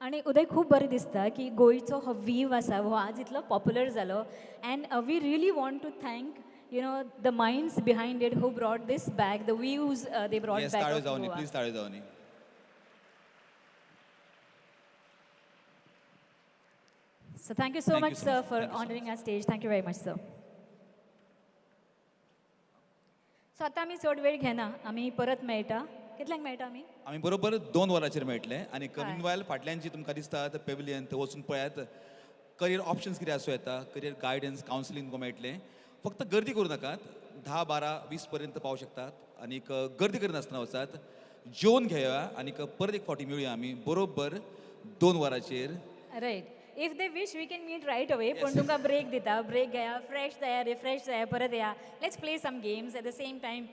आणि उदय खूब बरें दिसता की गोंयचो हो वीव आसा हो आज इतलो पॉप्युलर जालो and we really want to thank you no the minds behind it who brought this back the views they brought back ताळ्यो जावनी प्लीज ताळ्यो जावनी So thank you so much, sir, for honoring our stage. Thank you very much, sir. So आता आमी चड वेळ घेना आमी परत मेळटा कितल्यांक मेळटा आमी बरोबर 2 वरांचेर मेळटले आनी कमीनवायल फाटल्यान जी तुमकां दिसता ते पेविलियन थंय वचून पळयात करियर ऑप्शन्स कितें आसूं येता करियर गायडन्स कावन्सिलींग तुमकां मेळटलें फक्त गर्दी करूं नाकात 10, 12, 20 पर्यंत पावूं शकतात आनी गर्दी करिनासतना वचात जेवन घेया आनी परत एक फावटी मेळुया आमी बरोबर 2 वरांचेर right if they wish we can meet right away पण तुमकां ब्रेक दिता ब्रेक घेया फ्रेश जाया रिफ्रेश जाया परत या let's play some games at the same time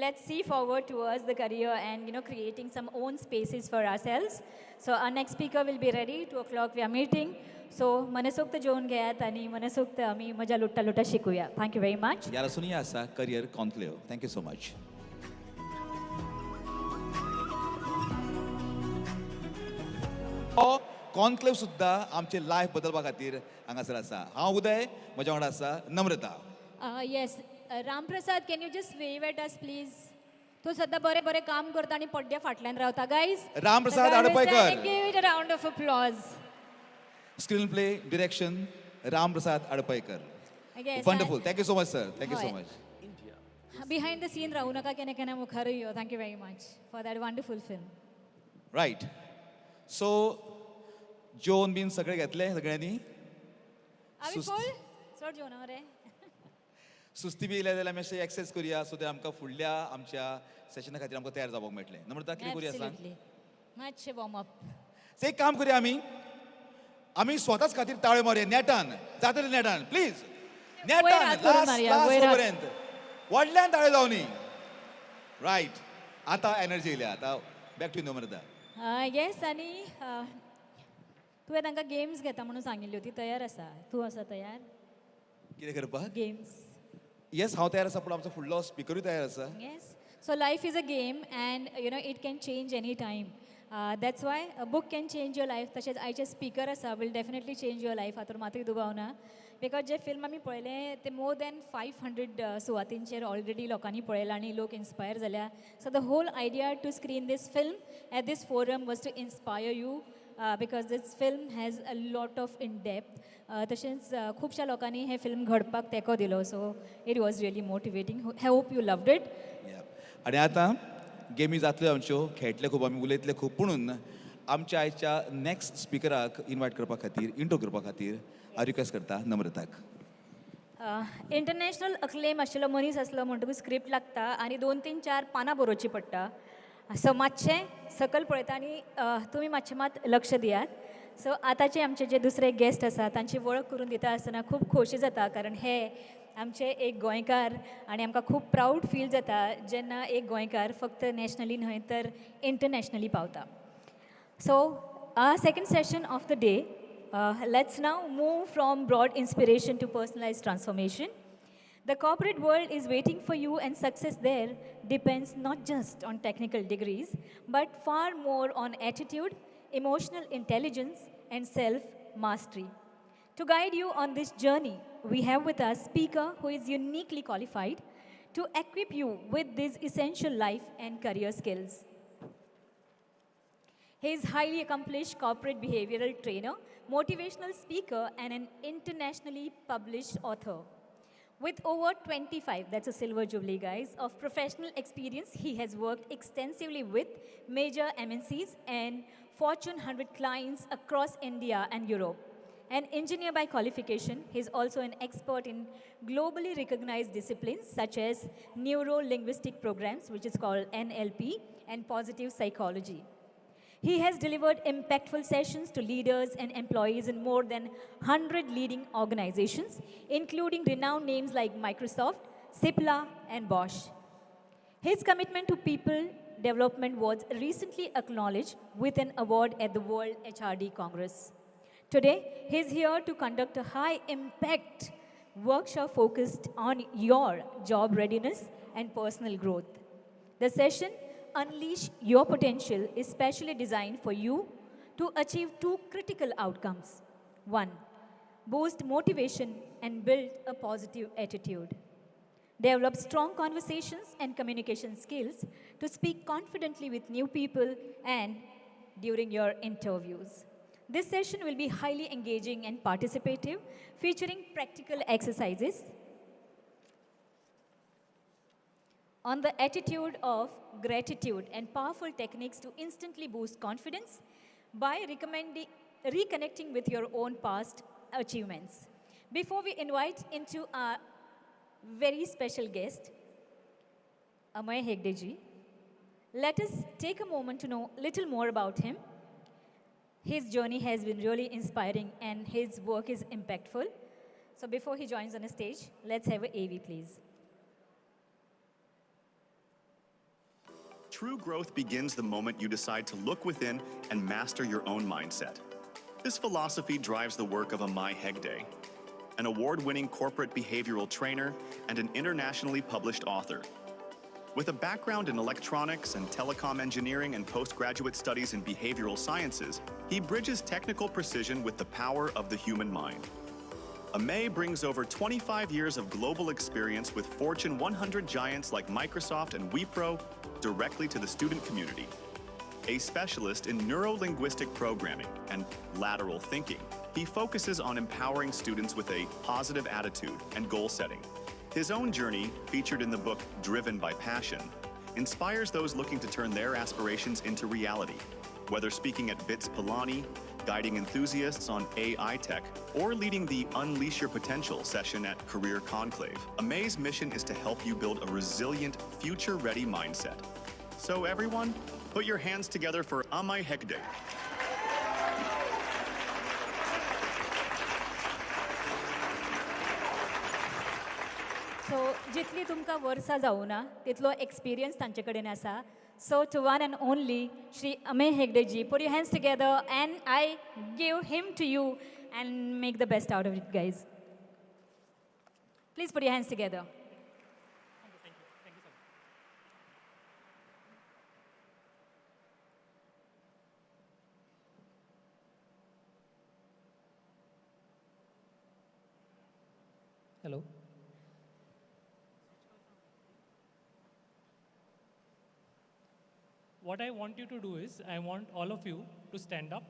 let's see forward towards the career and creating some own spaces for ourselves. So our next speaker will be ready. 2:00 we are meeting. So मनसोक्त जेवून घेयात आणि मनसोक्त आम्ही मजा लुट्टा लुट्टा शिकूया. Thank you very much. याला सुनिया आसा career conclave. Thank you so much. Conclave सुद्धा आमचे लाईफ बदलपा खातीर हांगासर आसा. हांव उदय म्हज्या वांगडा आसा नम्रता. Yes. Ramprasad can you just wave at us please तो सध्या बरें बरें काम करता आनी पड्ड्या फाटल्यान रावता guys Ramprasad Adpaikar give it a round of applause screenplay direction Ramprasad Adpaikar wonderful thank you so much sir thank you so much behind the scene रावू नाका केन्ना केन्ना मुखार यो thank you very much for that wonderful film right so जेवण बीन सगळे घेतले सगळ्यांनी आमी फुल चड जेवना रे सुस्ती बी येयल्या जाल्यार आमी अशें एक्सरसाइज करुया सो ते आमकां फुडल्या आमच्या सेशना खातीर आमकां तयार जावपाक मेळटलें नम्रता कितें करुया सांग मातशें वॉर्म अप एक काम करुया आमी स्वताच खातीर ताळयो मारया नेटान जातले नेटान प्लीज नेटान पर्यंत व्हडल्यान ताळयो जावनी रायट आतां एनर्जी येयल्या आतां बॅक टू नम्रता येस आनी तुवें तांकां गेम्स घेता म्हणून सांगिल्ल्यो ती तयार आसा तूं आसा तयार कितें करपाक गेम्स येस हांव तयार आसा पूण आमचो फुडलो स्पिकरूय तयार आसा Yes. So life is a game and it can change any time. That's why a book can change your life. तशेंच आयचे स्पीकर आसा will definitely change your life. हातूंत मातूय दुबाव ना. बिकॉज जे फिल्म आमी पळयलें ते मोर दॅन 500 सुवातींचेर ऑलरेडी लोकांनी पळयलां आनी लोक इन्स्पायर जाल्या. So the whole idea to screen this film at this forum was to inspire you because this film has a lot of in depth तशेंच खुबश्या लोकांनी हे फिल्म घडपाक तेंको दिलो so it was really motivating I hope you loved it आनी आतां गेमी जातल्यो आमच्यो खेळटले खूब आमी उलयतले खूब पुणून आमच्या आयच्या नेक्स्ट स्पिकराक इनवायट करपा खातीर इंट्रो करपा खातीर हांव रिक्वेस्ट करता नम्रताक इंटरनॅशनल अक्लेम आशिल्लो मनीस आसलो म्हणटकूच स्क्रिप्ट लागता आनी 2-3-4 पानां बरोवची पडटा सो मातशें सकयल पळयता आनी तुमी मातशें मात लक्ष दियात सो आतांचे आमचे जे दुसरे गेस्ट आसा तांची वळख करून दिता आसतना खूब खोशी जाता कारण हे आमचे एक गोंयकार आनी आमकां खूब प्राऊड फील जाता जेन्ना एक गोंयकार फक्त नॅशनली न्हय तर इंटरनॅशनली पावता so second session of the day let's now move from broad inspiration to personalized transformation. The corporate world is waiting for you and success there depends not just on technical degrees, but far more on attitude, emotional intelligence, and self-mastery. To guide you on this journey, we have with us a speaker who is uniquely qualified to equip you with these essential life and career skills. He is highly accomplished corporate behavioral trainer, motivational speaker, and an internationally published author. With over 25, that's a silver jubilee, guys, of professional experience, he has worked extensively with major MNCs and Fortune 100 clients across India and Europe. An engineer by qualification, he is also an expert in globally recognized disciplines such as neuro-linguistic programs, which is called NLP, and positive psychology. He has delivered impactful sessions to leaders and employees in more than 100 leading organizations, including renowned names like Microsoft, Cipla, and Bosch. His commitment to people development was recently acknowledged with an award at the World HRD Congress. Today, he is here to conduct a high-impact workshop focused on your job readiness and personal growth. The session, Unleash Your Potential, is specially designed for you to achieve two critical outcomes. One, boost motivation and build a positive attitude. Develop strong conversations and communication skills to speak confidently with new people and during your interviews. This session will be highly engaging and participative, featuring practical exercises on the attitude of gratitude and powerful techniques to instantly boost confidence by reconnecting with your own past achievements. Before we invite into our very special guest, Amay Hegdeji, let us take a moment to know a little more about him. His journey has been really inspiring and his work is impactful. So before he joins on the stage, let's have an AV, please. True growth begins the moment you decide to look within and master your own mindset. This philosophy drives the work of Amay Hegde, an award-winning corporate behavioral trainer and an internationally published author. With a background in electronics and telecom engineering and postgraduate studies in behavioral sciences, he bridges technical precision with the power of the human mind. Amay brings over 25 years of global experience with Fortune 100 giants like Microsoft and Wipro directly to the student community. A specialist in neuro-linguistic programming and lateral thinking, he focuses on empowering students with a positive attitude and goal setting. His own journey, featured in the book Driven by Passion, inspires those looking to turn their aspirations into reality. Whether speaking at BITS Pilani, guiding enthusiasts on AI tech, or leading the Unleash Your Potential session at Career Conclave, Amay's mission is to help you build a resilient, future-ready mindset. So everyone, put your hands together for Amay Hegde. So, जितली तुमकां वर्सां जावना तितलो experience तांचे कडेन आसा. So, to one and only Shri Amay Hegde ji, put your hands together and I give him to you and make the best out of it, guys. Please put your hands together. Hello. What I want you to do is, I want all of you to stand up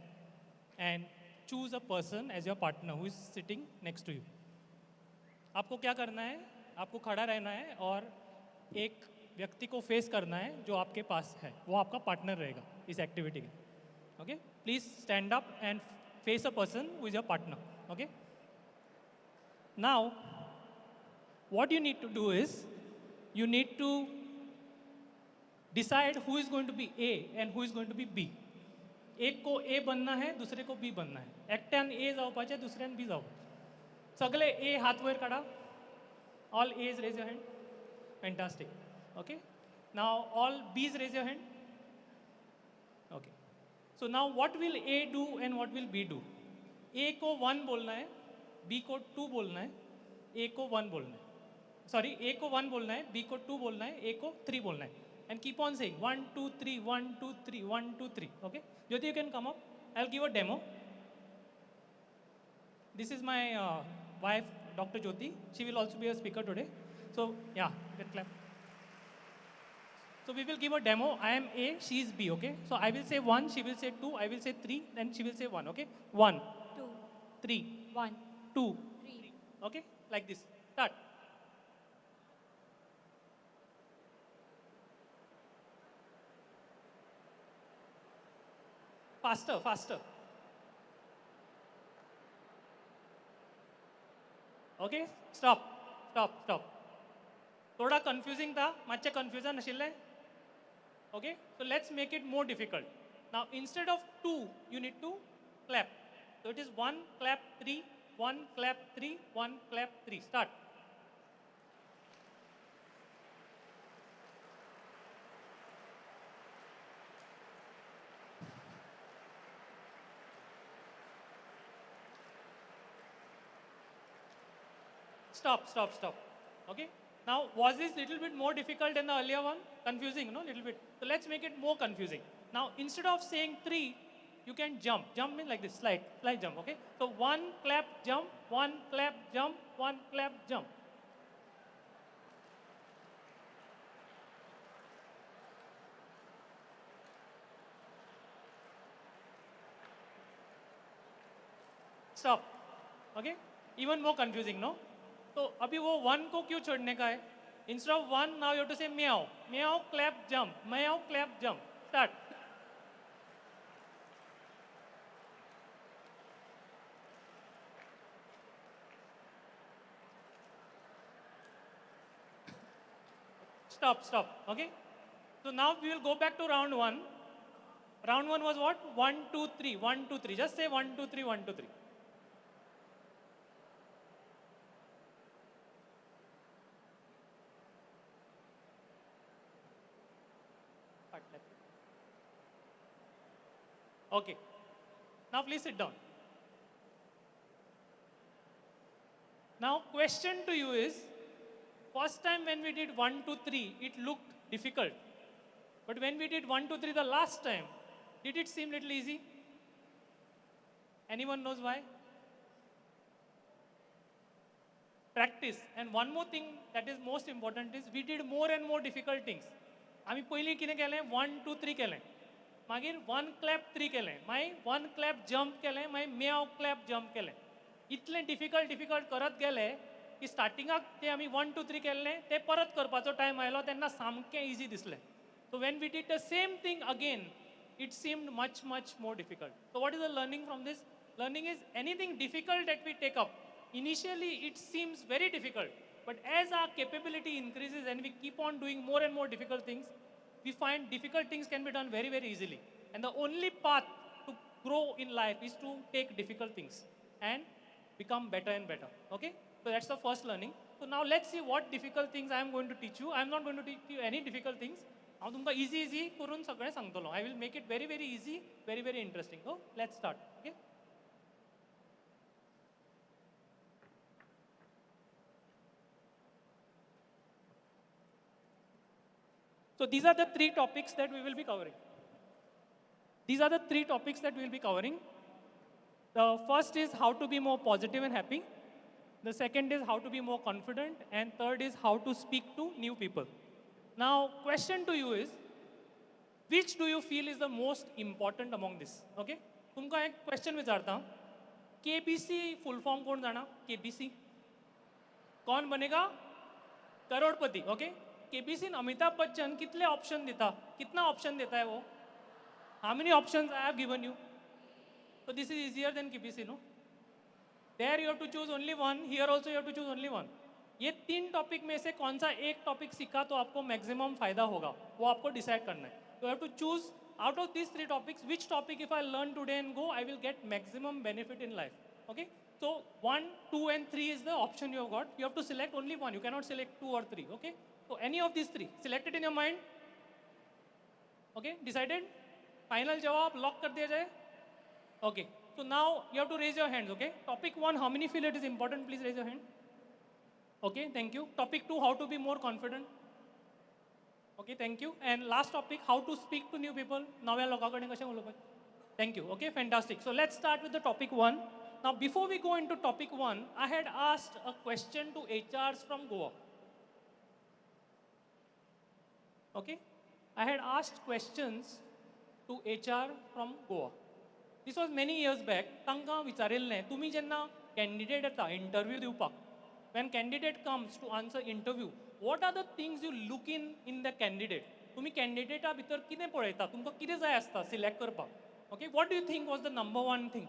and choose a person as your partner who is sitting next to you. आपको क्या करना है? आपको खड़ा रहना है और एक व्यक्ति को फेस करना है जो आपके पास है. वो आपका पार्टनर रहेगा इस एक्टिविटी के. Okay? Please stand up and face a person who is your partner. Okay? Now, what you need to do is, you need to decide who is going to be A and who is going to be B. एक को A बनना है, दूसरे को B बनना है. एकट्यान A जावपाचें, दुसऱ्यान B जावपाचें. सगळे A हात वयर काडा. All A's raise your hand. Fantastic. Okay. Now all B's raise your hand. Okay. So now what will A do and what will B do? A को 1 बोलना है, B को 2 बोलना है, A को 1 बोलना है. Sorry, A को 1 बोलना है, B को 2 बोलना है, A को 3 बोलना है. And keep on saying 1, 2, 3, 1, 2, 3, 1, 2, 3. Okay? Jyoti, you can come up. I'll give a demo. This is my wife, Dr. Jyoti. She will also be a speaker today. So yeah, get clap. So we will give a demo. I am A, she is B, okay? So I will say 1, she will say 2, I will say 3, then she will say 1, okay? 1, 2, 3, 1, 2, 3. okay? Like this. Start. Faster, faster. Okay? Stop, stop, stop. थोड़ा confusing था, मातशें confusion आशिल्लें. Okay? So let's make it more difficult. Now instead of 2, you need to clap. So it is 1 clap 3, 1 clap 3, 1 clap 3. Start. Stop, stop, stop. Okay? Now, was this little bit more difficult than the earlier one? Confusing, no? Little bit. So let's make it more confusing. Now, instead of saying 3, you can jump. Jump means like this, slide jump, okay? So 1 clap, jump, 1 clap, jump, 1 clap, jump. Stop. Okay? Even more confusing, no? तो अभी वो 1 को क्यों छोड़ने का है? Instead of 1, now you have to say meow. Meow, clap, jump. Meow, clap, jump. Start. Stop, stop. Okay? So now we will go back to round 1. Round 1 was what? 1, 2, 3. 1, 2, 3. Just say 1, 2, 3, 1, 2, 3. Okay. Now please sit down. Now question to you is, first time when we did 1, 2, 3, it looked difficult. But when we did 1, 2, 3 the last time, did it seem little easy? Anyone knows why? Practice. And one more thing that is most important is we did more and more difficult things. आम्ही पयलीं कितें केलें 1, 2, 3 केलें. मागीर 1 clap 3 केलें. मागीर 1 clap jump केलें. मागीर meow clap jump केलें. इतलें डिफिकल्ट करत गेले की स्टार्टिंगाक ते आमी 1, 2, 3 केल्लें ते परत करपाचो टायम आयलो तेन्ना सामकें इजी दिसलें. So when we did the same thing again, it seemed much more difficult. So what is the learning from this? Learning is anything difficult that we take up, initially it seems very difficult, but as our capability increases and we keep on doing more and more difficult things, we find difficult things can be done very easily. And the only path to grow in life is to take difficult things and become better and better. Okay? So that's the first learning. So now let's see what difficult things I am going to teach you. I am not going to teach you any difficult things. हांव तुमकां easy करून सगळें सांगतलो. I will make it very easy, very interesting. So let's start. Okay? So these are the 3 topics that we will be covering. These are the 3 topics that we will be covering. The first is how to be more positive and happy. The second is how to be more confident. And third is how to speak to new people. Now, question to you is, which do you feel is the most important among this? Okay? तुमकां एक question विचारता. KBC full form कोण जाणा? KBC. कौन बनेगा करोड़पति? Okay? KBC Amitabh Bachchan कितले option देता? कितना ऑप्शन देता है वो? How many options I have given you? So this is easier than KBC, no? There you have to choose only one. Here also you have to choose only one. ये 3 topic में से कौन सा एक topic सीखा तो आपको maximum फायदा होगा, वो आपको डिसाइड करना है. You have to choose out of these 3 topics, which topic if I learn today and go, I will get maximum benefit in life. Okay? So 1, 2 and 3 is the option you have got. You have to select only one. You cannot select 2 or 3. Okay? So any of these 3, select it in your mind. Okay? Decided? Final जवाब lock कर दिया जाए. Okay. So now you have to raise your hands. Okay? Topic 1, how many feel it is important? Please raise your hand. Okay, thank you. Topic 2, how to be more confident. Okay, thank you. And last topic, how to speak to new people. Thank you. Okay, fantastic. So let's start with the topic 1. Now, before we go into topic 1, I had asked a question to HRs from Goa. Okay? I had asked questions to HR from Goa. This was many years back. तांकां विचारिल्लें, तुमी जेन्ना candidate येता interview दिवपाक, when candidate comes to answer interview, what are the things you look in the candidate? तुमी कॅन्डिडेटा भितर कितें पळयता, तुमकां कितें जाय आसता सिलेक्ट करपाक? Okay, what do you think was the number one thing?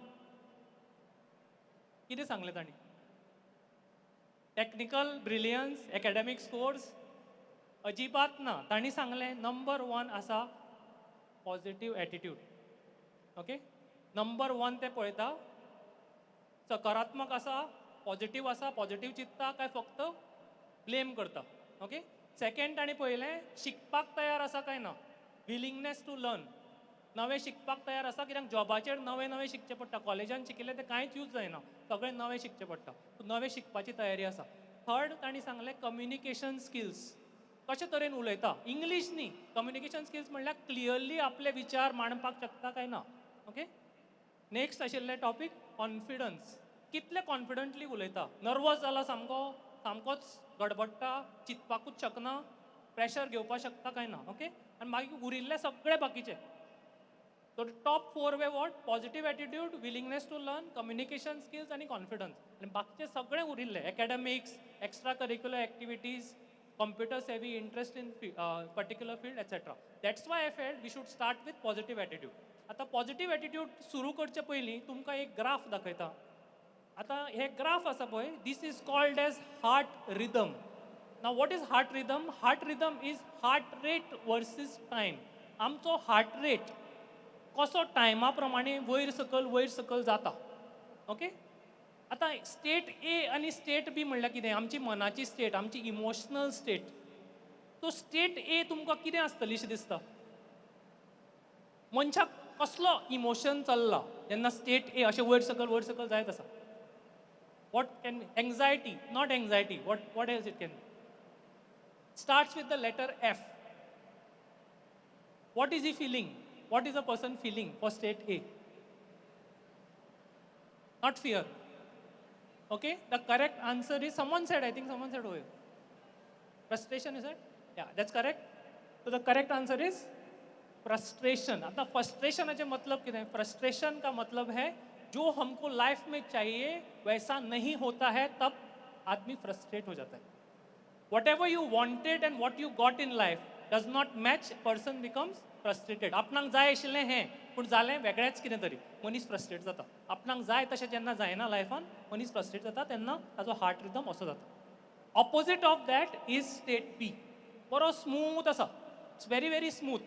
कितें सांगलें तांणी? Technical brilliance, academic scores? अजिबात ना. तांणी सांगलें नंबर 1 आसा पॉझिटिव्ह एटिट्यूड. ओके, नंबर 1 ते पळयता सकारात्मक आसा, पॉझिटिव्ह आसा, पॉझिटिव्ह चिंतता काय फक्त ब्लेम करता. ओके, सेकंड तांणी पळयलें शिकपाक तयार आसा काय ना, विलिंगनेस टू लर्न, नवें शिकपाक तयार आसा, कित्याक जॉबाचेर नवें नवें शिकचें पडटा. कॉलेजान शिकिल्लें तें कांयच यूज जायना, सगळें नवें शिकचें पडटा. नवें शिकपाची तयारी आसा. थर्ड तांणी सांगलें कम्युनिकेशन स्किल्स, कशे तरेन उलयता, इंग्लीश न्ही, कम्युनिकेशन स्किल्स म्हणल्यार क्लियरली आपले विचार मांडपाक शकता काय ना. ओके, नेक्स्ट आशिल्लें टॉपीक कॉन्फिडन्स, कितले कॉन्फिडंटली उलयता, नर्वस जाला सामकोच गडबडटा, चिंतपाकूच शकना, प्रेशर घेवपाक शकता काय ना. ओके, आनी मागीर उरिल्ले सगळे बाकीचे. So top 4 we want, positive attitude, willingness to learn, communication skills आनी कॉन्फिडन्स. आनी बाकीचे सगळे उरिल्ले academics, extra curricular activities, computer savvy, interest in particular field, etc. That's why I felt we should start with positive attitude. आता positive attitude सुरू करचे पयलीं तुमकां एक ग्राफ दाखयता. आता हे ग्राफ आसा पळय, this is called as heart rhythm. Now what is heart rhythm? Heart rhythm is heart rate versus time. आमचो हार्ट रेट कसो टायमा प्रमाणे वयर सकल जाता. ओके, आता स्टेट ए आणि स्टेट बी म्हणल्यार कितें, आमची मनाची स्टेट, आमची emotional state. So state A तुमकां कितें आसतली अशें दिसता? मनशाक कसलो इमोशन चल्ला जेन्ना स्टेट ए अशें वयर सकल जायत आसा? What can be? Anxiety? Not anxiety. What else it can be? Starts with the letter F. What is he feeling? What is a person feeling for state A? Not fear. Okay, the correct answer is, someone said over here, frustration, is it? Yeah, that's correct. So the correct answer is frustration. आता frustration का मतलब क्या है? Frustration का मतलब है जो हमको लाइफ में चाहिए वैसा नहीं होता है, तब आदमी फ्रस्ट्रेट हो जाता है. Whatever you wanted and what you got in life does not match, person becomes frustrated. आपणाक जाय आशिल्लें हें पूण जालें वेगळेंच कितें तरी, मनीस फ्रस्ट्रेट जाता. आपणाक जाय तशें जेन्ना जायना लायफान, मनीस फ्रस्ट्रेट जाता, तेन्ना ताजो हार्ट रिदम असो जाता. Opposite of that is state B. बरो स्मूथ आसा, इट्स व्हेरी व्हेरी स्मूथ.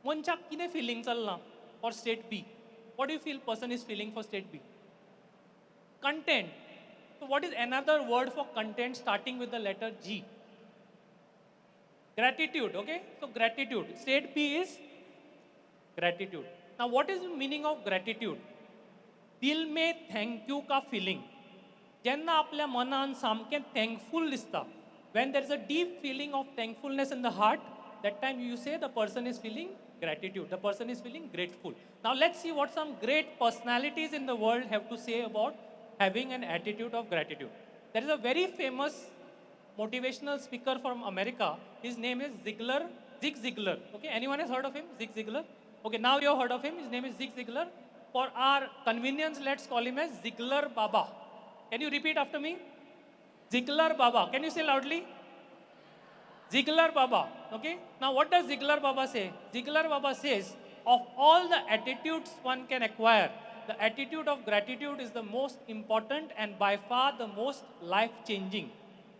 मनशाक कितें फिलींग चल्लां for state B? What you feel person is feeling for state B? Content. So what is another word for content starting with the letter G? Gratitude. Okay, so gratitude. State B is gratitude. Now what is the meaning of gratitude? दिल में thank you का filling. जेन्ना आपल्या मनान सामकें thankful दिसता, when there is a deep feeling of thankfulness in the heart, that time you say the person is feeling gratitude, the person is feeling grateful. Now let's see what some great personalities in the world have to say about having an attitude of gratitude. There is a very famous motivational speaker from America. His name is Zig Ziglar. Okay, anyone has heard of him? Zig Ziglar. Okay, now you have heard of him. His name is Zig Ziglar. For our convenience, let's call him as Ziglar Baba. Can you repeat after me? Ziglar Baba. Can you say loudly? Ziglar Baba. Okay. Now what does Ziglar Baba say? Ziglar Baba says, of all the attitudes one can acquire, the attitude of gratitude is the most important and by far the most life-changing.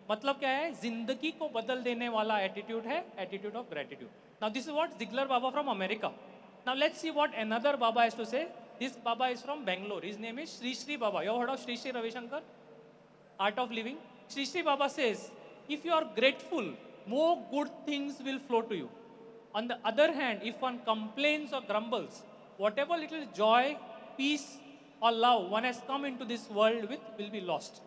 मतलब क्या है? जिंदगी को बदल देने वाला attitude है attitude of gratitude. Now this is what Ziglar Baba from America. Now let's see what another Baba has to say. This Baba is from Bangalore. His name is Sri Baba. You have heard of Sri Ravi Shankar? Art of Living. Sri Baba says, if you are grateful, more good things will flow to you. On the other hand, if one complains or grumbles, whatever little joy, peace or love one has come into this world with will be lost.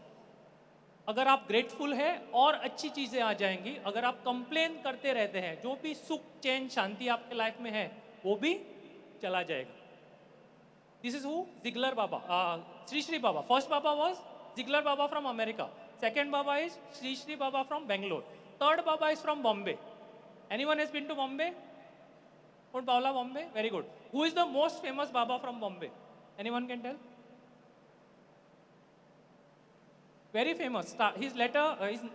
अगर आप grateful हैं और अच्छी चीज़ें आ जाएंगी. अगर आप complain करते रहते हैं, जो भी सुख चैन शांति आपके लाइफ में है वो भी चला जाएगा. This is who? Ziglar Baba. Sri Sri Baba. First Baba was Ziegler Baba from America. Second Baba is Sri Sri Baba from Bangalore. Third Baba is from Bombay. Anyone has been to Bombay? From Paula, Bombay? Very good. Who is the most famous Baba from Bombay? Anyone can tell? Very famous. His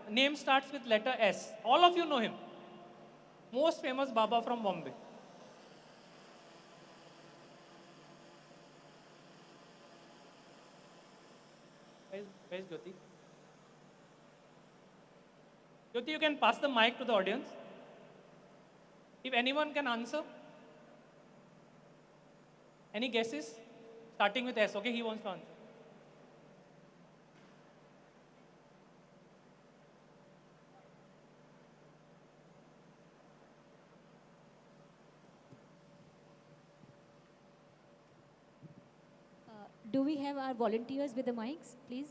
name starts with letter S. All of you know him. Most famous Baba from Bombay. Where's Jyoti? Jyoti, you can pass the mic to the audience. If anyone can answer. Any guesses? Starting with S. Okay, he wants to answer. Do we have our volunteers with the mics, please?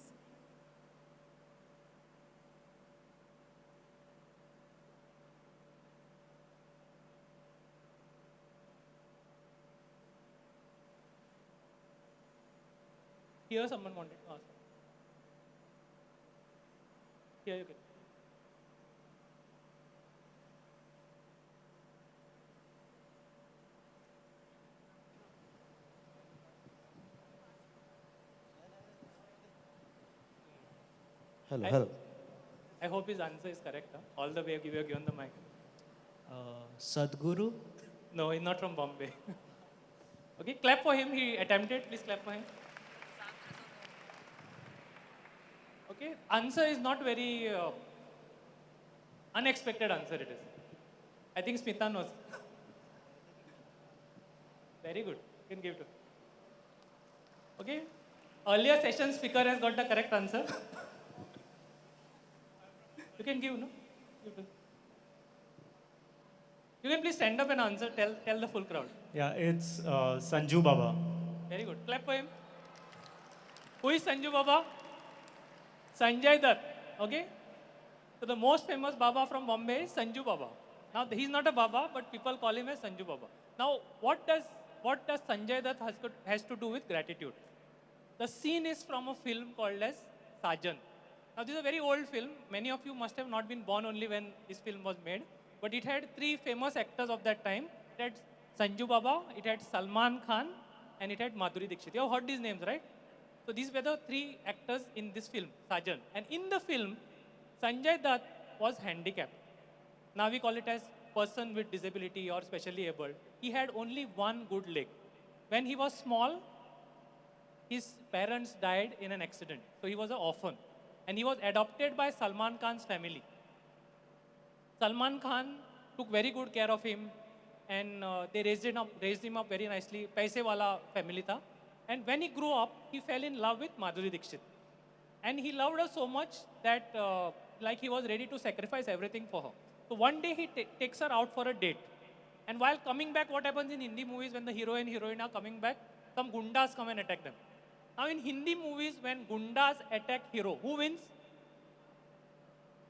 Here someone wanted to ask. Here you can. Hello. I hope his answer is correct. Huh? All the way you were given the mic. Sadhguru? No, he's not from Bombay. Okay, clap for him. He attempted. Please clap for him. Okay, answer is not very unexpected answer it is. I think Smita knows. Very good. You can give to. Okay, earlier session speaker has got the correct answer. You can give, no? You can please stand up and answer. Tell the full crowd. Yeah, it's Sanju Baba. Very good. Clap for him. Who is Sanju Baba? Sanjay Dutt. Okay? So the most famous Baba from Bombay is Sanju Baba. Now he's not a Baba, but people call him as Sanju Baba. Now what does Sanjay Dutt has to do with gratitude? The scene is from a film called as Sajan. Now this is a very old film. Many of you must have not been born only when this film was made. But it had three famous actors of that time. It had Sanju Baba, it had Salman Khan, and it had Madhuri Dixit. You have heard these names, right? So these were the three actors in this film, Sajan. And in the film, Sanjay Dutt was handicapped. Now we call it as person with disability or specially abled. He had only one good leg. When he was small, his parents died in an accident. So he was an orphan. And he was adopted by Salman Khan's family. Salman Khan took very good care of him and they raised him up very nicely. Paise wala family tha. And when he grew up, he fell in love with Madhuri Dixit. And he loved her so much that like he was ready to sacrifice everything for her. So one day he takes her out for a date. And while coming back, what happens in Hindi movies when the hero and heroine are coming back? Some gundas come and attack them. Now in Hindi movies, when gundas attack hero, who wins?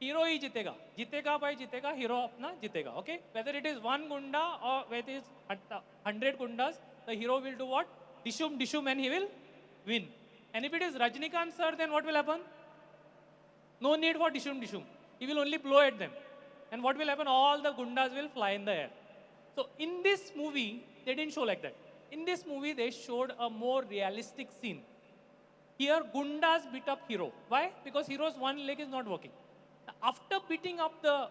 Hero ही जीतेगा. जीतेगा भाई जीतेगा, hero अपना जीतेगा. Okay? Whether it is one gunda or whether it is 100 gundas, the hero will do what? Dishum, dishum, and he will win. And if it is Rajnikant sir, then what will happen? No need for dishum, dishum. He will only blow at them. And what will happen? All the gundas will fly in the air. So in this movie, they didn't show like that. In this movie, they showed a more realistic scene. Here, gundas beat up hero. Why? Because hero's one leg is not working. After beating up the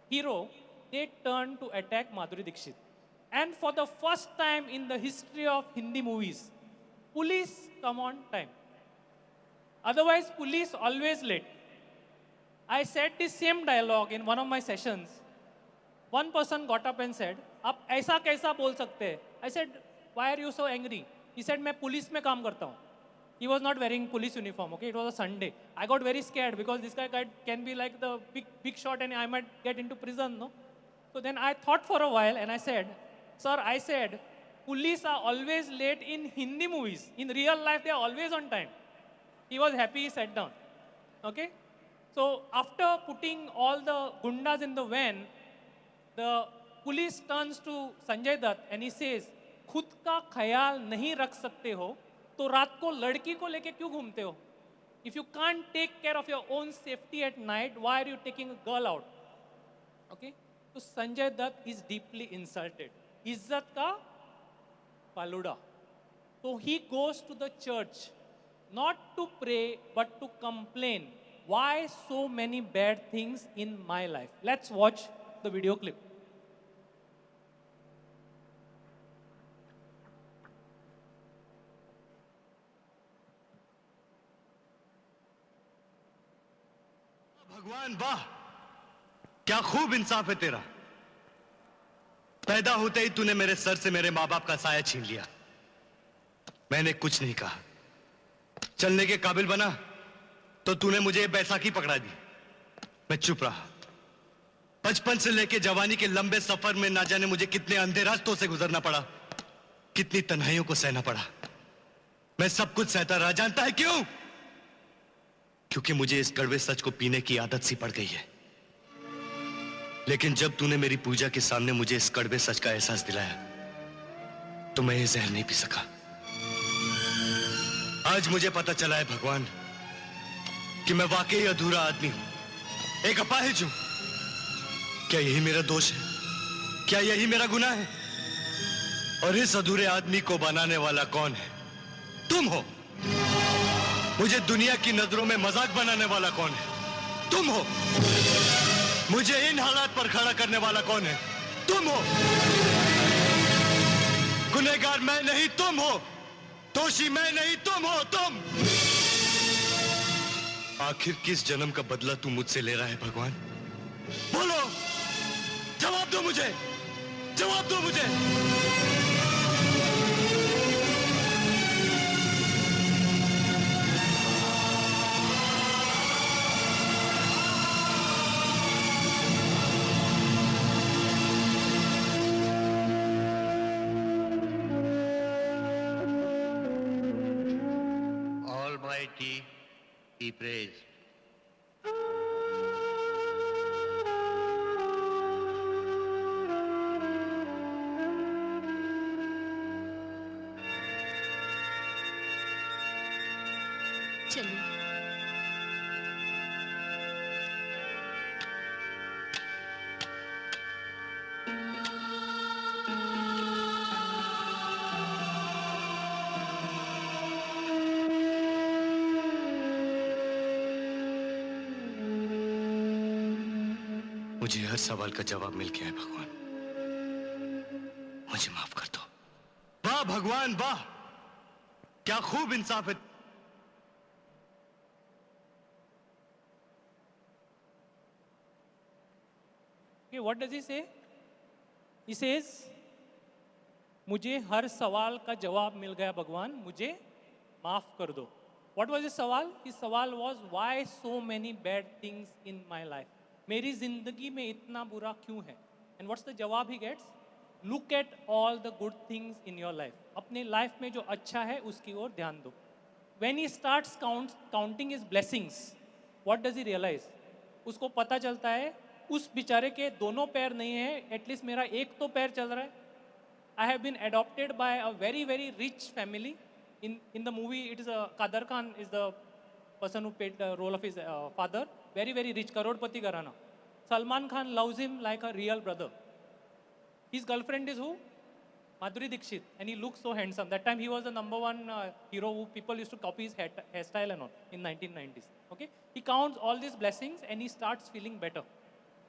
hero, they turned to attack Madhuri Dixit. And for the first time in the history of Hindi movies, police come on time. Otherwise, police always late. I said the same dialogue in one of my sessions. One person got up and said, "Aap aisa kaisa bol sakte hai?" I said, "Why are you so angry?" He said, "मैं police में काम करता हूँ." He was not wearing police uniform, okay? It was a Sunday. I got very scared because this guy can be like the big shot and I might get into prison, no? So then I thought for a while and I said, "Sir, I said, police are always late in Hindi movies. In real life, they are always on time." He was happy, he sat down, okay? So after putting all the gundas in the van, the police turns to Sanjay Dutt and he says, "खुद का ख्याल नहीं रख सकते हो, तो रात को लड़की को लेके क्यों घूमते हो? If you can't take care of your own safety at night, why are you taking a girl out? Okay? तो Sanjay Dutt is deeply insulted. इज्जत का falooda. So he goes to the church, not to pray, but to complain. Why so many bad things in my life? Let's watch the video clip. भगवान वाह, क्या खूब इंसाफ है तेरा। पैदा होते ही तूने मेरे सर से मेरे माँ बाप का साया छीन लिया। मैंने कुछ नहीं कहा। चलने के काबिल बना तो तूने मुझे बैसाखी पकड़ा दी। मैं चुप रहा। बचपन से लेके जवानी के लंबे सफर में ना जाने मुझे कितने अंधे रास्तों से गुजरना पड़ा, कितनी तन्हाइयों को सहना पड़ा। मैं सब कुछ सहता रहा। जानता है क्यों? क्योंकि मुझे इस कड़वे सच को पीने की आदत सी पड़ गई है। लेकिन जब तूने मेरी पूजा के सामने मुझे इस कड़वे सच का एहसास दिलाया, तो मैं ये जहर नहीं पी सका। आज मुझे पता चला है भगवान कि मैं वाकई अधूरा आदमी हूं, एक अपाहिज हूं। क्या यही मेरा दोष है? क्या यही मेरा गुनाह है? और इस अधूरे आदमी को बनाने वाला कौन है? तुम हो। मुझे दुनिया की नजरों में मजाक बनाने वाला कौन है? तुम हो। मुझे इन हालात पर खड़ा करने वाला कौन है? तुम हो। गुनहगार मैं नहीं, तुम हो। दोषी मैं नहीं, तुम हो। तुम। आखिर किस जन्म का बदला तू मुझसे ले रहा है भगवान? बोलो, जवाब दो मुझे, जवाब दो मुझे। Almighty be praised. चलिए। मुझे हर सवाल का जवाब मिल गया है भगवान। मुझे माफ कर दो। वाह भगवान वाह, क्या खूब इंसाफ है। Okay, what does he say? He says, मुझे हर सवाल का जवाब मिल गया भगवान, मुझे माफ कर दो। What was his सवाल? His सवाल was, why so many bad things in my life? मेरी जिंदगी में इतना बुरा क्यों है? And what's the जवाब he gets? Look at all the good things in your life. अपने लाइफ में जो अच्छा है उसकी ओर ध्यान दो. When he starts counting his blessings, what does he realize? उसको पता चलता है उस बेचारे के दोनों पैर नहीं है, एटलीस्ट मेरा एक तो पैर चल रहा है. I have been adopted by a very very rich family. In the movie, it is Kader Khan is the person who played the role of his father. Very very rich, करोड़पति घराना. Salman Khan loves him like a real brother. His girlfriend is who? Madhuri Dixit, and he looks so handsome. That time he was the number one hero who people used to copy his hairstyle and all in 1990s. Okay, he counts all these blessings and he starts feeling better.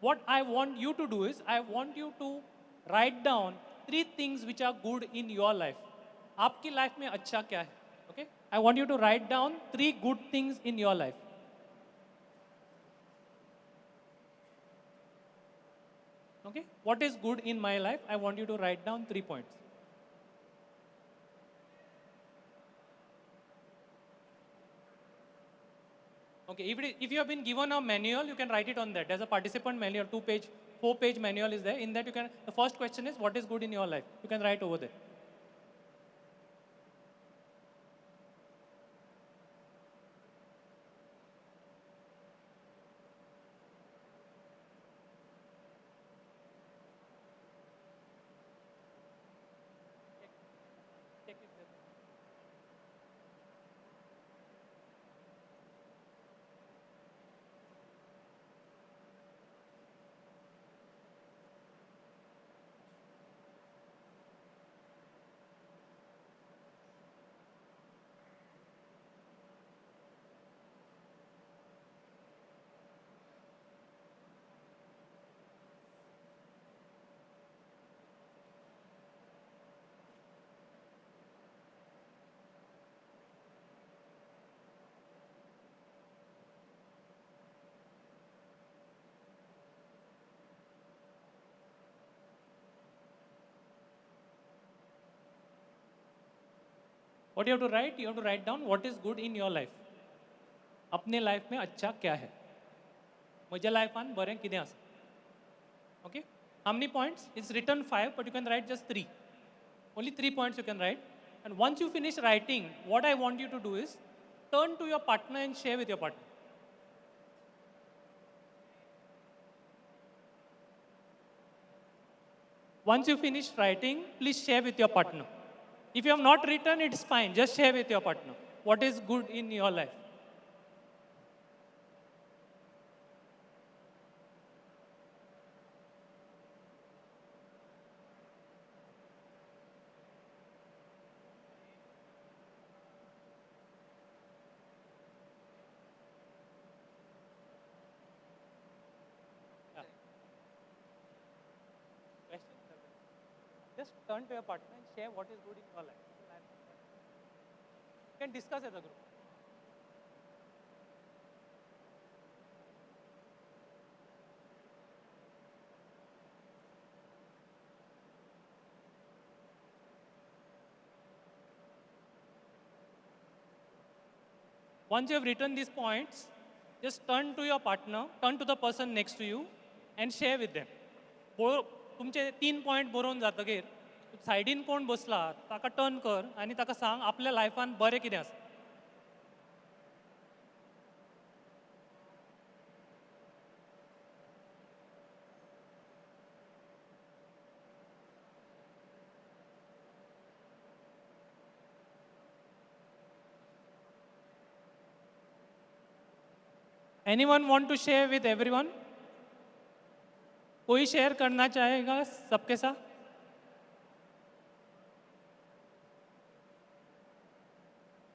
What I want you to do is, I want you to write down 3 things which are good in your life. आपकी life में अच्छा क्या है? Okay, I want you to write down 3 good things in your life. Okay, what is good in my life? I want you to write down 3 points. Okay, if you have been given a manual, you can write it on that. There's a participant manual, 2-page, 4-page manual is there. In that you can, the first question is, what is good in your life? You can write over there. What you have to write? You have to write down what is good in your life. अपने life में अच्छा क्या है? म्हज्या लाइफान बरें कितें आसा? Okay? How many points? It's written 5, but you can write just 3. Only 3 points you can write. And once you finish writing, what I want you to do is turn to your partner and share with your partner. Once you finish writing, please share with your partner. If you have not written, it's fine. Just share with your partner. What is good in your life? Just turn to your partner and share what is good in your life. You can discuss as a group. Once you have written these points, just turn to your partner, turn to the person next to you and share with them. तुमचे 3 point बरोवन जातकीर सायडीन कोण बसला ताका turn कर आनी ताका सांग आपल्या लायफान बरें कितें आसा. Anyone want to share with everyone? कोई शेयर करना चाहेगा सबके साथ?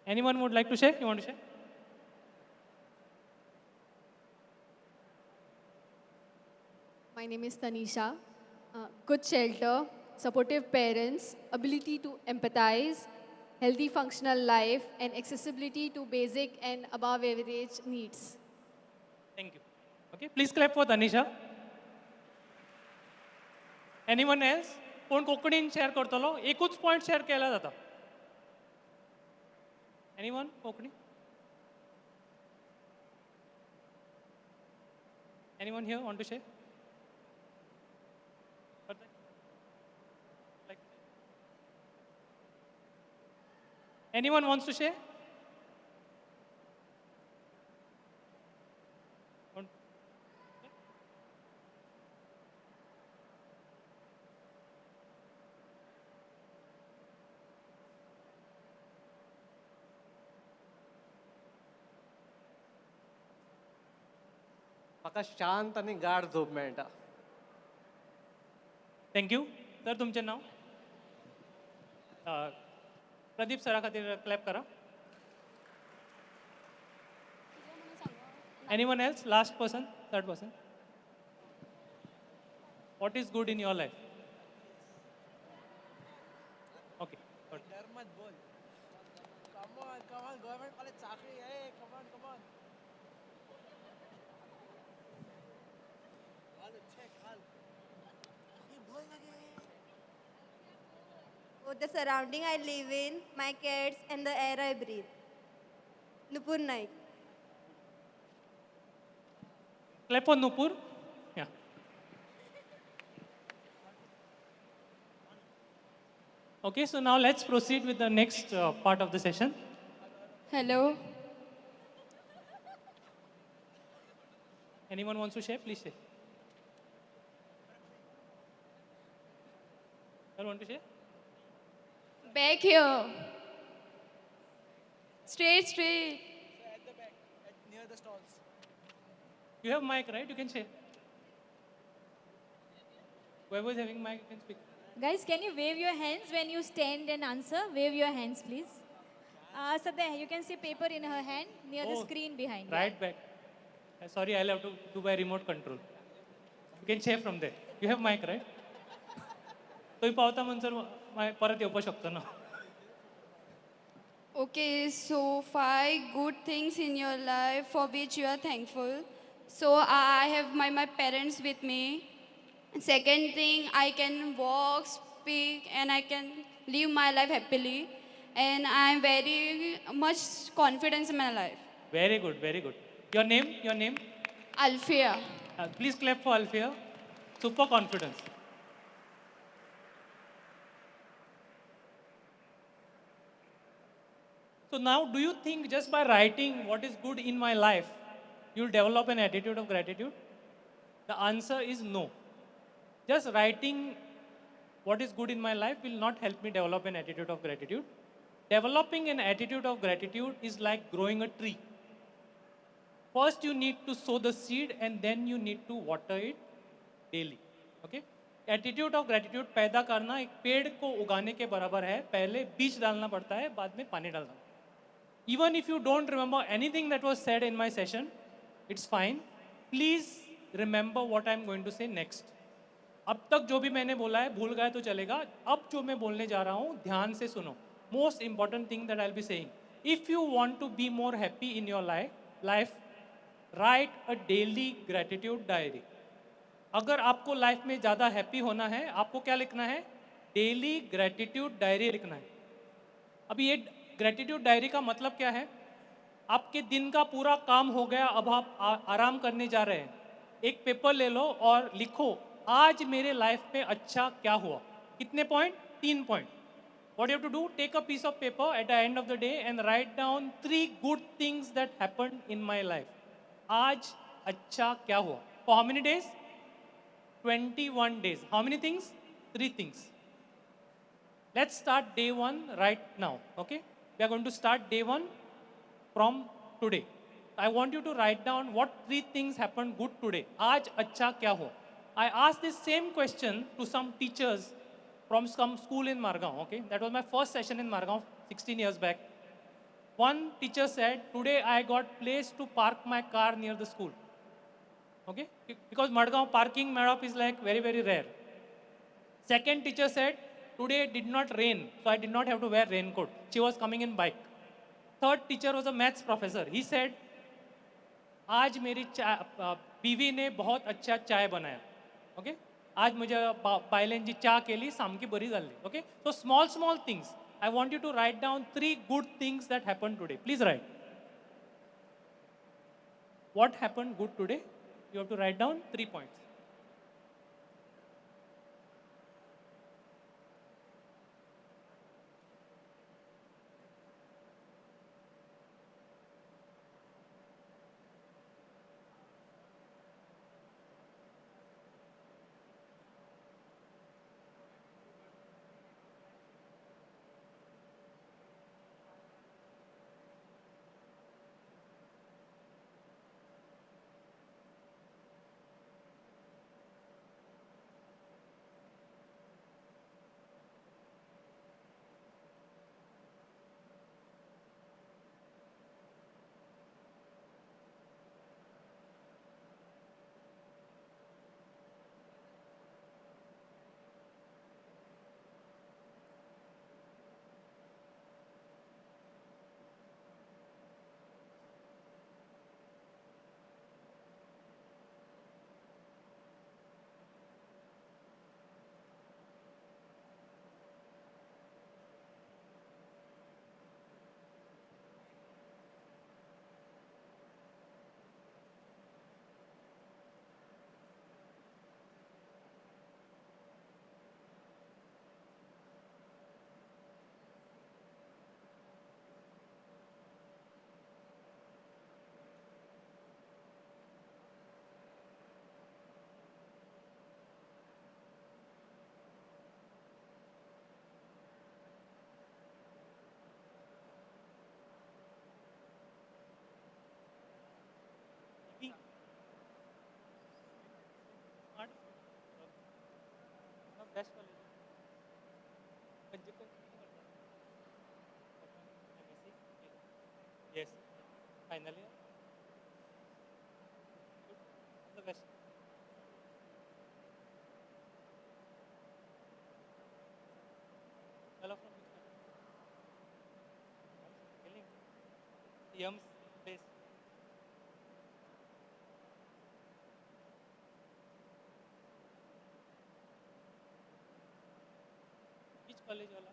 Anyone would like to share? You want to share? My name is Tanisha. Good shelter, supportive parents, ability to empathize, healthy functional life, and accessibility to basic and above average needs. Thank you. Okay, please clap for Tanisha. Anyone else? कोण कोंकणीन share करतलो? एकूच point share केला जाता. Anyone? Konkani? Anyone here want to share? Anyone wants to share? म्हाका शांत आनी गाढ झोप मेळटा. थँक्यू. सर तुमचें नाव? प्रदीप सरा खातीर क्लॅप करा. Anyone else? Last person, third person. What is good in your life? Okay. डर मत बोल. Come on, government college चाकरी आहे. Come on. The surrounding I live in, my cats, and the air I breathe. Nupur Naik. Clap for Nupur. Yeah. Okay, so now let's proceed with the next part of the session. Hello. Anyone wants to share? Please share. You want to share? Back here. Straight. At the back, near the stalls. You have mic, right? You can share. Whoever is having mic, you can speak. Guys, can you wave your hands when you stand and answer? Wave your hands, please. Sadhya, you can see paper in her hand near the screen behind. Right back. Sorry, I'll have to do by remote control. You can share from there. You have mic, right? तो पावता म्हणसर परत येवपाक शकतो ना. Okay, so 5 good things in your life for which you are thankful. So I have my parents with me. Second thing, I can walk, speak, and I can live my life happily. and I am very much confidence in my life. Very good, very good. Your name? Your name? Alfia. Please clap for Alfia. Super confidence. So now, do you think just by writing what is good in my life, you'll develop an attitude of gratitude? The answer is no. Just writing what is good in my life will not help me develop an attitude of gratitude. Developing an attitude of gratitude is like growing a tree. First, you need to sow the seed and then you need to water it daily. Okay? Attitude of gratitude पैदा करना एक पेड़ को उगाने के बराबर है. पहले बीज डालना पड़ता है, बाद में पानी डालना. Even if you don't remember anything that was said in my session, it's fine. Please remember what I'm going to say next. अब तक जो भी मैंने बोला है भूल गए तो चलेगा. अब जो मैं बोलने जा रहा हूँ ध्यान से सुनो. Most important thing that I'll be saying. If you want to be more happy in your life, write a daily gratitude diary. अगर आपको लाइफ में ज़्यादा हैप्पी होना है, आपको क्या लिखना है? डेली ग्रेटिट्यूड डायरी लिखना है. अभी ये ग्रेटिट्यूड डायरी का मतलब क्या है? आपके दिन का पूरा काम हो गया, अब आप आराम करने जा रहे हैं. एक पेपर ले लो और लिखो आज मेरे लाइफ में अच्छा क्या हुआ. कितने point? 3 point. What you have to do? Take a piece of paper at the end of the day and write down 3 good things that happened in my life. आज अच्छा क्या हुआ? For how many days? 21 days. How many things? 3 things. Let's start day 1 right now. Okay? We are going to start day 1 from today. I want you to write down what 3 things happened good today. आज अच्छा क्या हुआ? I asked this same question to some teachers from some school in Margao. Okay? That was my first session in Margao 16 years back. One teacher said, today I got place to park my car near the school. Okay? Because Madgaon parking madop is like very, very rare. Second teacher said, today it did not rain, so I did not have to wear raincoat. She was coming in bike. Third teacher was a maths professor. He said, आज मेरी बीवी ने बहुत अच्छा चाय बनाया. Okay? आज मुझे बायलेंजी चाय केली सामकी बरी झाली. Okay? So small things. I want you to write down 3 good things that happened today. Please write. What happened good today? You have to write down 3 points. Best college. Yes. Finally. Good. The best. Hello from which country? Yums place. Which college wala?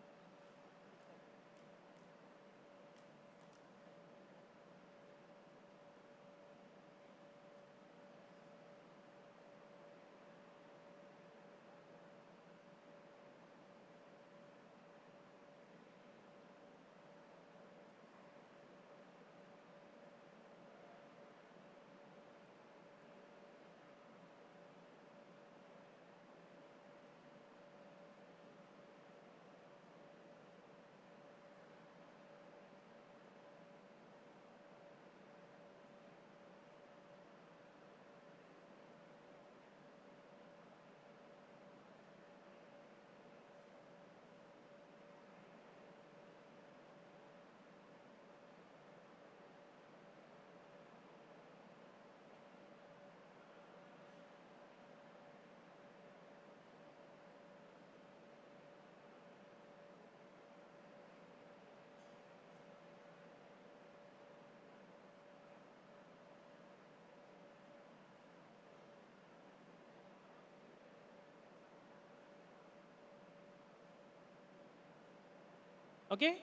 Okay?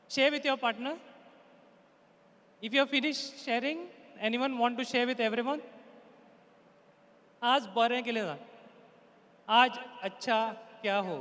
Share with your partner. If you have finished sharing, anyone want to share with everyone? आज बरें केलें जालें. आज अच्छा क्या हो.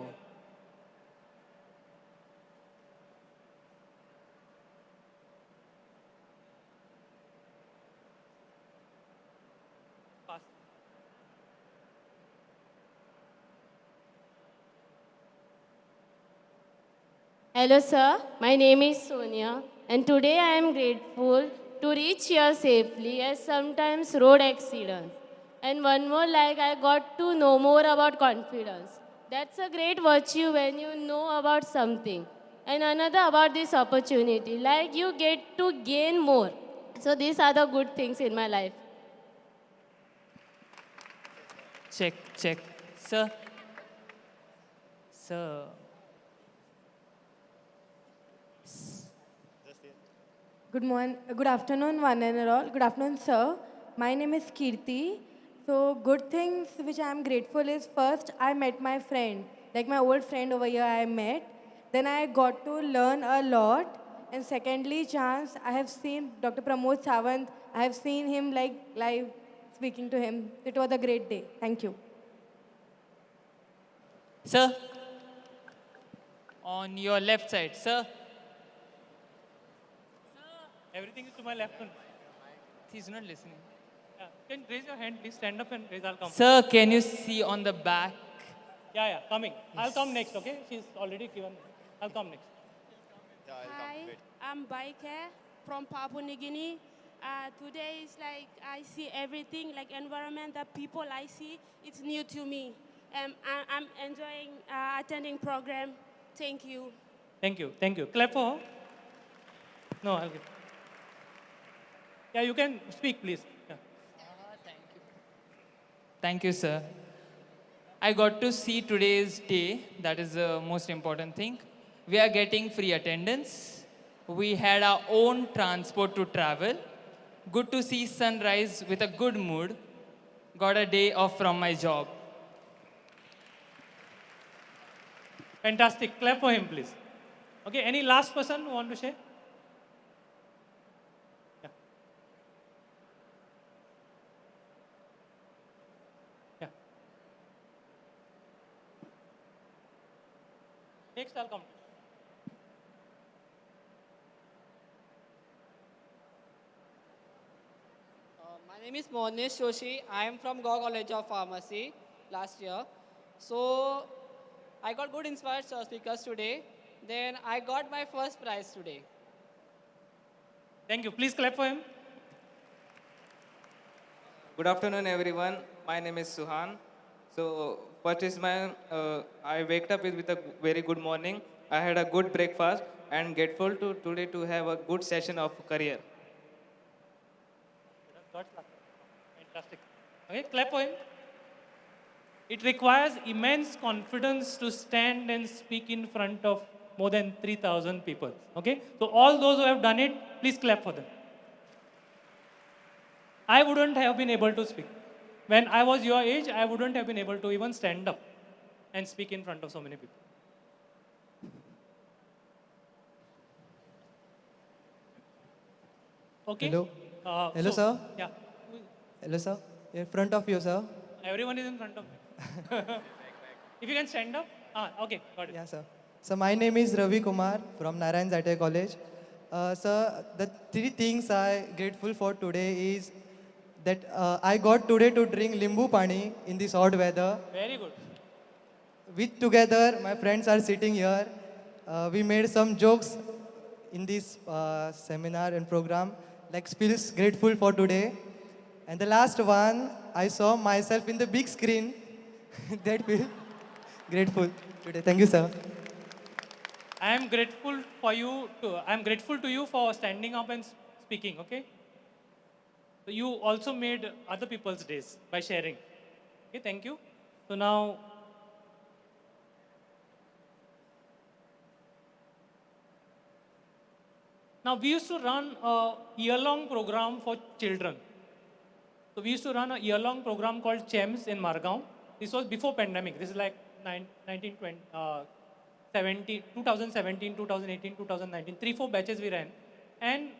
Hello, sir. My name is Sonia, and today I am grateful to reach here safely as sometimes road accidents. And one more, like I got to know more about confidence. That's a great virtue when you know about something. And another about this opportunity, like you get to gain more. So these are the good things in my life. Check, check. Sir. Sir. Good afternoon, one and all. Good afternoon, sir. My name is Kirti. So, good things which I am grateful is first, I met my friend, like my old friend over here I met. Then I got to learn a lot. And secondly, chance, I have seen Dr. Pramod Sawant. I have seen him like live speaking to him. It was a great day. Thank you. Sir. On your left side, sir. Everything is to my left one. He's not listening. Yeah. Can you raise your hand, please stand up and raise. I'll come. Sir, can you see on the back? Yeah, coming. I'll come next, okay? She's already given. I'll come next. Hi, I'm Baike from Papua New Guinea. Today is like I see everything, like environment, the people I see, it's new to me. I'm enjoying attending program. Thank you. Thank you. Thank you. Clap for her. No, I'll give. Yeah, you can speak, please. Yeah. Thank you, sir. I got to see today's day. That is the most important thing. We are getting free attendance. We had our own transport to travel. Good to see sunrise with a good mood. Got a day off from my job. Fantastic. Clap for him, please. Okay, any last person who want to share? Yeah. Yeah. Next, I'll come. My name is Monish Joshi. I am from Goa College of Pharmacy last year. So I got good inspired speakers today. Then I got my first prize today. Thank you. Please clap for him. Good afternoon, everyone. My name is Suhan. So, first is I waked up with a very good morning. I had a good breakfast and grateful to today to have a good session of career. Fantastic. Okay, clap for him. It requires immense confidence to stand and speak in front of more than 3,000 people. Okay, so all those who have done it, please clap for them. I wouldn't have been able to speak. When I was your age, I wouldn't have been able to even stand up and speak in front of so many people. Okay. Hello. Hello, so, sir. Yeah. Hello, sir. In front of you, sir. Everyone is in front of me. If you can stand up. Okay, got it. Yeah, sir. So my name is Ravi Kumar from Narayan Zate College. Sir, the three things I grateful for today is that I got today to drink limbu pani in this hot weather. Very good. With together, my friends are sitting here. We made some jokes in this seminar and program. Like feels grateful for today. And the last one, I saw myself in the big screen. That feel grateful today. Thank you, sir. I am grateful for you. I am grateful to you for standing up and speaking. Okay. So you also made other people's days by sharing. Okay, thank you. So now, we used to run a year-long program for children. So we used to run a year-long program called CHEMS in Margao. This was before pandemic. This is like 1917, 2017, 2018, 2019, 3-4 batches we ran. And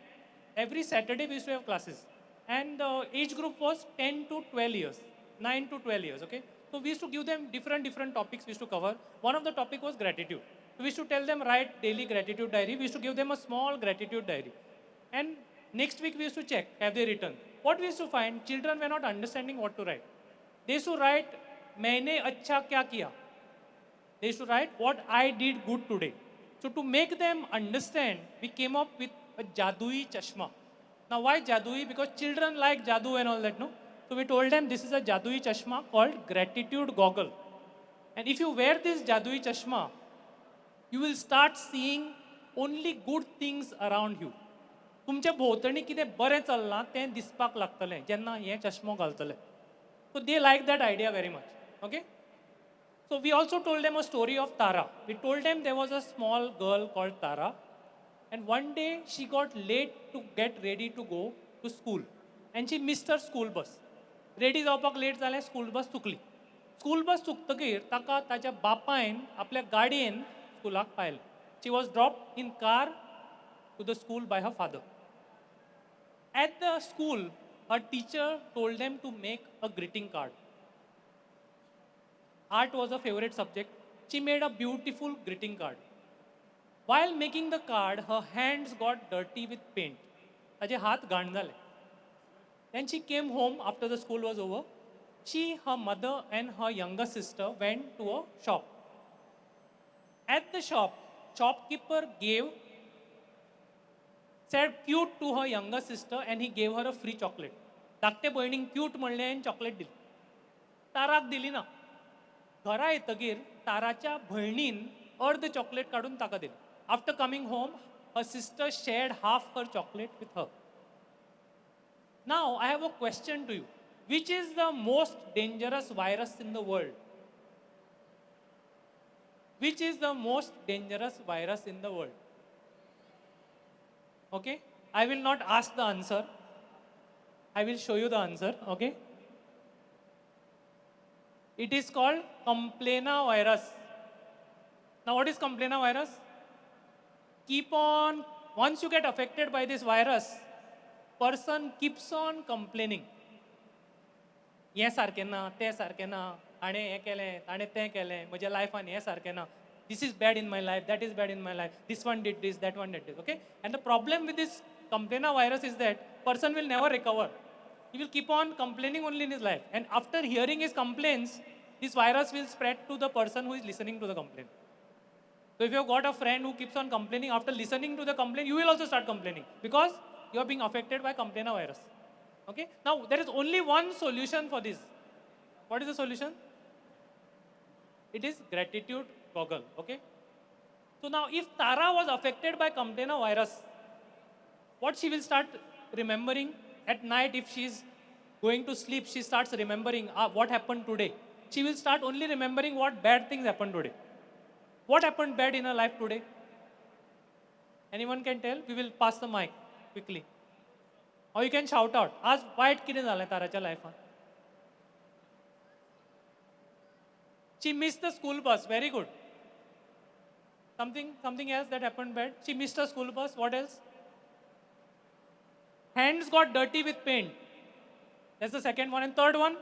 every Saturday we used to have classes. And the age group was 10 to 12 years, 9 to 12 years, okay? So we used to give them different topics we used to cover. One of the topic was gratitude. So we used to tell them write daily gratitude diary. We used to give them a small gratitude diary. And next week we used to check, have they written? What we used to find, children were not understanding what to write. They used to write, मैंने अच्छा क्या किया? They used to write, what I did good today. So to make them understand, we came up with a jadui chashma. Now why jadui? Because children like jadoo and all that, no? So we told them this is a jadui chashma called gratitude goggle. And if you wear this jadui chashma, you will start seeing only good things around you. तुमच्या भोवतणी कितें बरें चल्लां तें दिसपाक लागतलें जेन्ना हे चश्मो घालतले. So they like that idea very much. Okay? So we also told them a story of Tara. We told them there was a small girl called Tara. And one day she got late to get ready to go to school. And she missed her school bus. Ready जावपाक late जालें, school bus चुकली. School bus चुकतकीर ताका ताच्या बापायन आपल्या गाडयेन स्कुलाक पायलें. She was dropped in car to the school by her father. At the school, her teacher told them to make a greeting card. Art was a favorite subject. She made a beautiful greeting card. While making the card, her hands got dirty with paint. ताचे हात घाण जाले. Then she came home after the school was over. She, her mother and her younger sister went to a shop. At the shop, shopkeeper said cute to her younger sister and he gave her a free chocolate. धाकटे भयणीक cute म्हणलें आनी chocolate दिली. ताराक दिली ना. घरा येतकीर ताराच्या भयणीन अर्ध चॉकलेट काडून ताका दिली. After coming home, her sister shared half her chocolate with her. Now, I have a question to you. Which is the most dangerous virus in the world? Which is the most dangerous virus in the world? Okay? I will not ask the answer. I will show you the answer. Okay? It is called complaina virus. Now, what is complaina virus? Once you get affected by this virus, person keeps on complaining. हे सारकें ना, तें सारकें ना, हाणें हें केलें, ताणें तें केलें, म्हज्या लायफान हें सारकें ना. This is bad in my life, that is bad in my life, this one did this, that one did this, okay? And the problem with this complaina virus is that person will never recover. He will keep on complaining only in his life. And after hearing his complaints, this virus will spread to the person who is listening to the complaint. So if you have got a friend who keeps on complaining, after listening to the complaint, you will also start complaining because you are being affected by complaina virus. Okay? Now, there is only one solution for this. What is the solution? It is gratitude goggle. Okay? So now, if Tara was affected by complaina virus, what she will start remembering at night if she is going to sleep, she starts remembering what happened today. She will start only remembering what bad things happened today. What happened bad in her life today? Anyone can tell? We will pass the mic quickly. Or you can shout out. आज white कितें जालें ताराच्या लायफान? She missed the school bus. Very good. Something else that happened bad. She missed a school bus. What else? Hands got dirty with paint. That's the second one. And third one?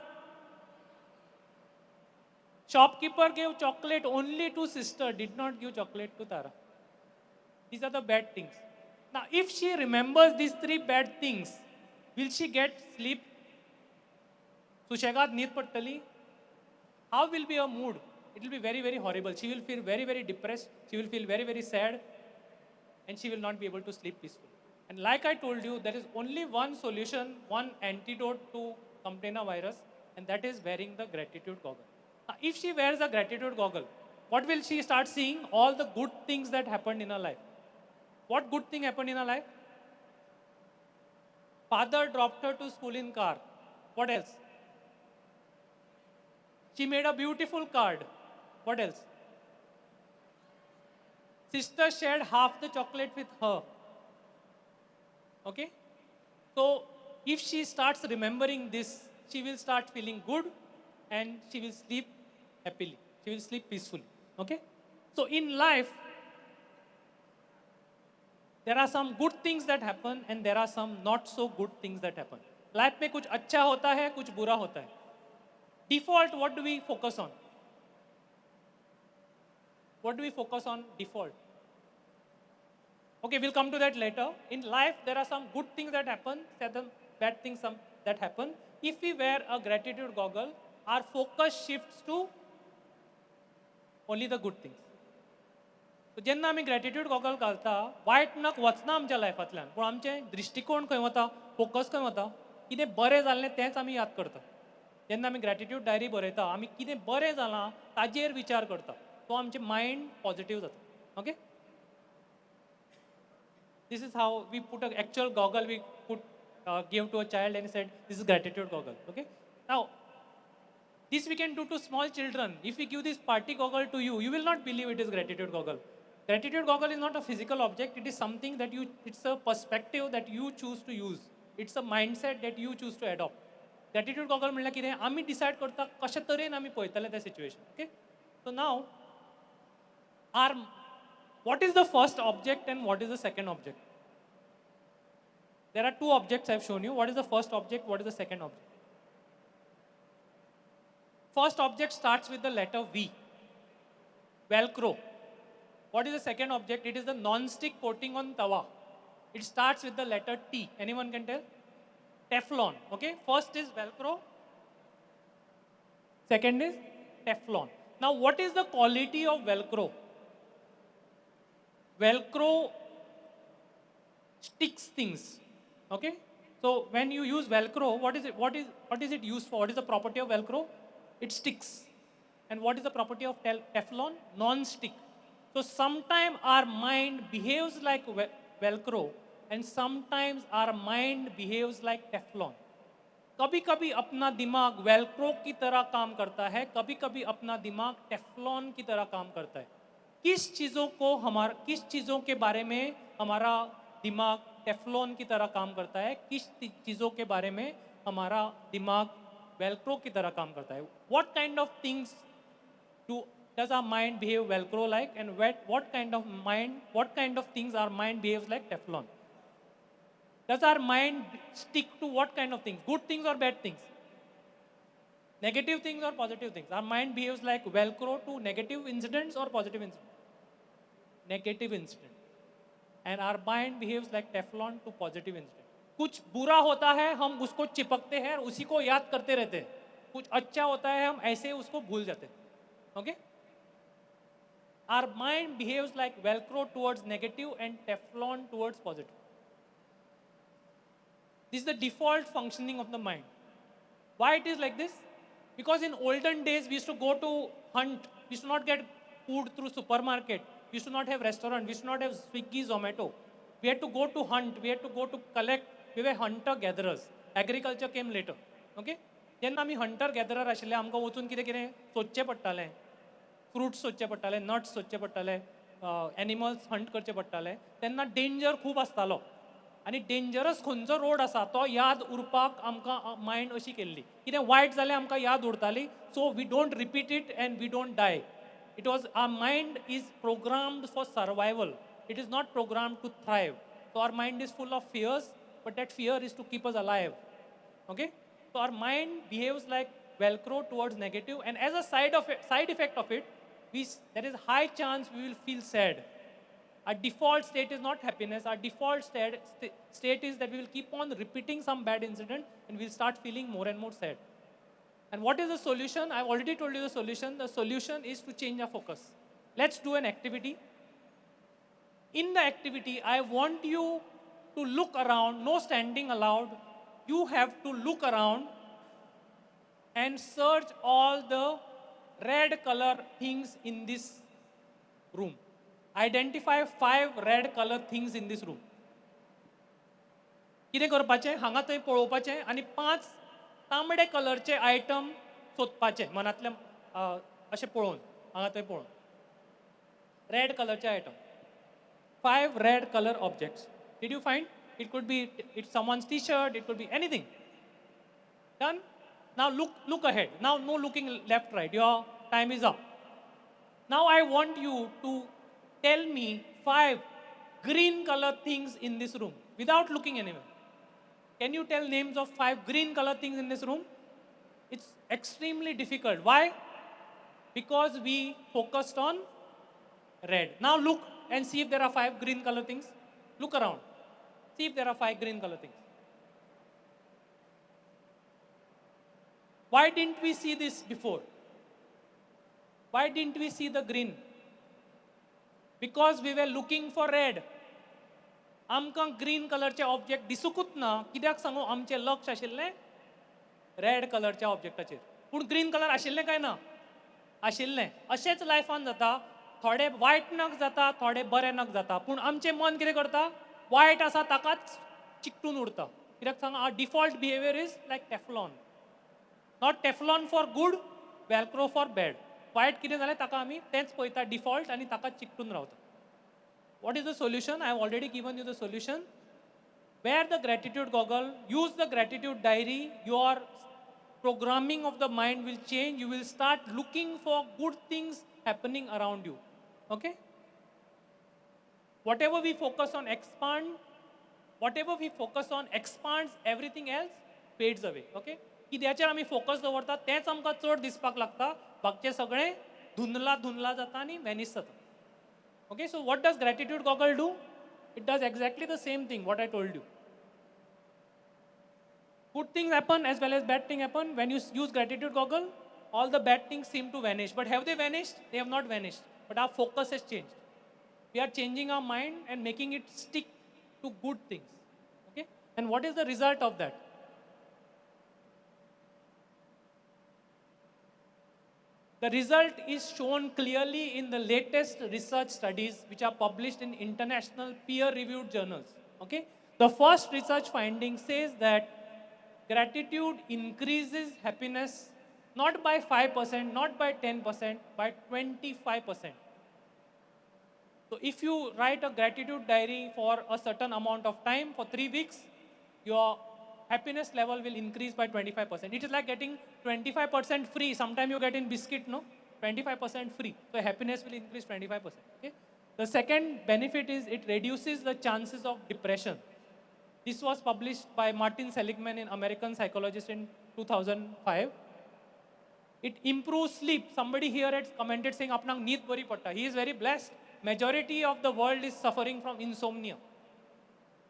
Shopkeeper gave chocolate only to sister, did not give chocolate to Tara. These are the bad things. Now, if she remembers these three bad things, will she get sleep? Sushegat नींद पडटली? How will be her mood? It will be very, very horrible. She will feel very, very depressed. She will feel very, very sad. And she will not be able to sleep peacefully. And like I told you, there is only one solution, one antidote to complaina virus, and that is wearing the gratitude goggle. Now, if she wears a gratitude goggle, what will she start seeing? All the good things that happened in her life. What good thing happened in her life? Father dropped her to school in car. What else? She made a beautiful card. What else? Sister shared half the chocolate with her. Okay? So, if she starts remembering this, she will start feeling good and she will sleep happily. She will sleep peacefully. Okay? So in life, there are some good things that happen and there are some not so good things that happen. Life में कुछ अच्छा होता है, कुछ बुरा होता है. Default, what do we focus on? What do we focus on default? Okay, we'll come to that later. In life, there are some good things that happen, certain bad things that happen. If we wear a gratitude goggle, our focus shifts to only the good things. So जेन्ना आमी gratitude goggle घालता वायट नक वचना आमच्या लायफांतल्यान पूण आमचें दृश्टिकोण खंय वता फोकस खंय वता कितें बरें जाल्लें तेंच आमी याद करता जेन्ना आमी ग्रॅटिट्यूड डायरी बरयता आमी कितें बरें जालां ताजेर विचार करता तो आमचें मायंड पॉझिटिव्ह जाता okay this is how we put an actual goggle we gave to a child and said this is gratitude goggle okay now this we can do to small children if we give this party goggle to you you will not believe it is gratitude goggle. Gratitude goggle is not a physical object, it is something that it's a perspective that you choose to use. It's a mindset that you choose to adopt. Gratitude goggle म्हणल्यार कितें आमी decide करता कशे तरेन आमी पळयतले तें situation okay so now what is the first object and what is the second object? There are two objects I've shown you. What is the first object? What is the second object? First object starts with the letter V. Velcro. What is the second object? It is the non-stick coating on tawa. It starts with the letter T. Anyone can tell? Teflon. Okay. First is Velcro. Second is Teflon. Now, what is the quality of Velcro? Velcro sticks things. Okay. So when you use Velcro, what is it? What is it used for? What is the property of Velcro? It sticks. And what is the property of Teflon? Non-stick. So sometimes our mind behaves like Velcro and sometimes our mind behaves like Teflon. कभी कभी अपना दिमाग Velcro की तरह काम करता है कभी कभी अपना दिमाग टेफ्लॉन की तरह काम करता है किस चीज़ों के बारे में हमारा दिमाग टेफ्लॉन की तरह काम करता है किस चीज़ों के बारे में हमारा दिमाग वेल्क्रो की तरह काम करता है what kind of things does our mind behave Velcro like and what kind of things our mind behaves like Teflon? Does our mind stick to what kind of things? Good things or bad things? Negative things or positive things? Our mind behaves like Velcro to negative incidents or positive incidents? Negative incident. And our mind behaves like Teflon to positive incident. कुछ बुरा होता है हम उसको चिपकते हैं उसी को याद करते रहते हैं कुछ अच्छा होता है हम ऐसे उसको भूल जाते हैं okay our mind behaves like Velcro towards negative and Teflon towards positive. This is the default functioning of the mind. Why it is like this? Because in olden days we used to go to hunt. We used to not get food through supermarket. We used to not have restaurant. We used to not have Swiggy, Zomato. We had to go to hunt. We had to go to collect. We were hunter-gatherers. Agriculture came later. Okay? जेन्ना आमी Hunter gatherer आशिल्ले आमकां वचून कितें कितें सोदचें पडटालें fruits सोदचे पडटाले nuts सोदचे पडटाले एनिमल्स हंट करचे पडटाले तेन्ना डेंजर खूब आसतालो आनी डेंजरस खंयचो रोड आसा तो याद उरपाक आमकां मायंड अशी केल्ली कितें वायट जालें आमकां याद उरताली so we don't repeat it and we don't die it was our mind is programmed for survival it is not programmed to thrive so our mind is full of fears but that fear is to keep us alive okay so our mind behaves like Velcro towards negative and as a side effect of it there is high chance we will feel sad. Our default state is not happiness. Our default state is that we will keep on repeating some bad incident and we'll start feeling more and more sad. And what is the solution? I've already told you the solution. The solution is to change our focus. Let's do an activity. In the activity, I want you to look around, no standing allowed. You have to look around and search all the red color things in this room. Identify 5 red color things in this room. कितें करपाचें हांगा थंय पळोवपाचें आनी 5 तांबडे कलरचे item सोदपाचे मनांतल्या अशें पळोवन हांगा थंय पळोवन रेड कलरचे item 5 red color objects. Did you find? It could be it's someone's t-shirt, it could be anything. Done? Now look ahead. Now no looking left, right. Your time is up. Now I want you to tell me 5 green color things in this room without looking anywhere. Can you tell names of 5 green color things in this room? It's extremely difficult. Why? Because we focused on red. Now look and see if there are 5 green color things. Look around. See if there are 5 green color things. Why didn't we see this before? Why didn't we see the green? Because we were looking for red. आमकां green कलरचे object दिसूकूच ना कित्याक सांगू आमचें लक्ष आशिल्लें red कलरच्या ऑब्जेक्टाचेर पूण ग्रीन कलर आशिल्लें काय ना आशिल्लें अशेंच लायफान जाता थोडे वायट नग जाता थोडे बरे नग जाता पूण आमचें मन कितें करता वायट आसा ताकाच चिकटून उरता कित्याक सांग our default behaviour is like Teflon not Teflon for good Velcro for bad वायट कितें जालें ताका आमी तेंच पळयता डिफॉल्ट आनी ताकाच चिकटून रावता. What is the solution? I have already given you the solution. Wear the gratitude goggle, use the gratitude diary, your programming of the mind will change. You will start looking for good things happening around you. Okay? Whatever we focus on expands, everything else fades away. Okay? कित्याचेर आमी focus दवरता तेंच आमकां चड दिसपाक लागता बाकीचें सगळें धुंदला जाता आनी वॅनिश जाता. Okay, so what does gratitude goggle do? It does exactly the same thing what I told you. Good things happen as well as bad things happen. When you use gratitude goggle, all the bad things seem to vanish. But have they vanished? They have not vanished. But our focus has changed. We are changing our mind and making it stick to good things. Okay? And what is the result of that? The result is shown clearly in the latest research studies which are published in international peer-reviewed journals. Okay? The first research finding says that gratitude increases happiness not by 5%, not by 10%, by 25%. So if you write a gratitude diary for a certain amount of time, for 3 weeks, your happiness level will increase by 25%. It is like getting 25% free. Sometimes you get in biscuit, no? 25% free. So happiness will increase 25%. Okay? The second benefit is it reduces the chances of depression. This was published by Martin Seligman in American Psychologist in 2005. It improves sleep. Somebody here had commented saying, "Apnang neet bari patta." He is very blessed. Majority of the world is suffering from insomnia.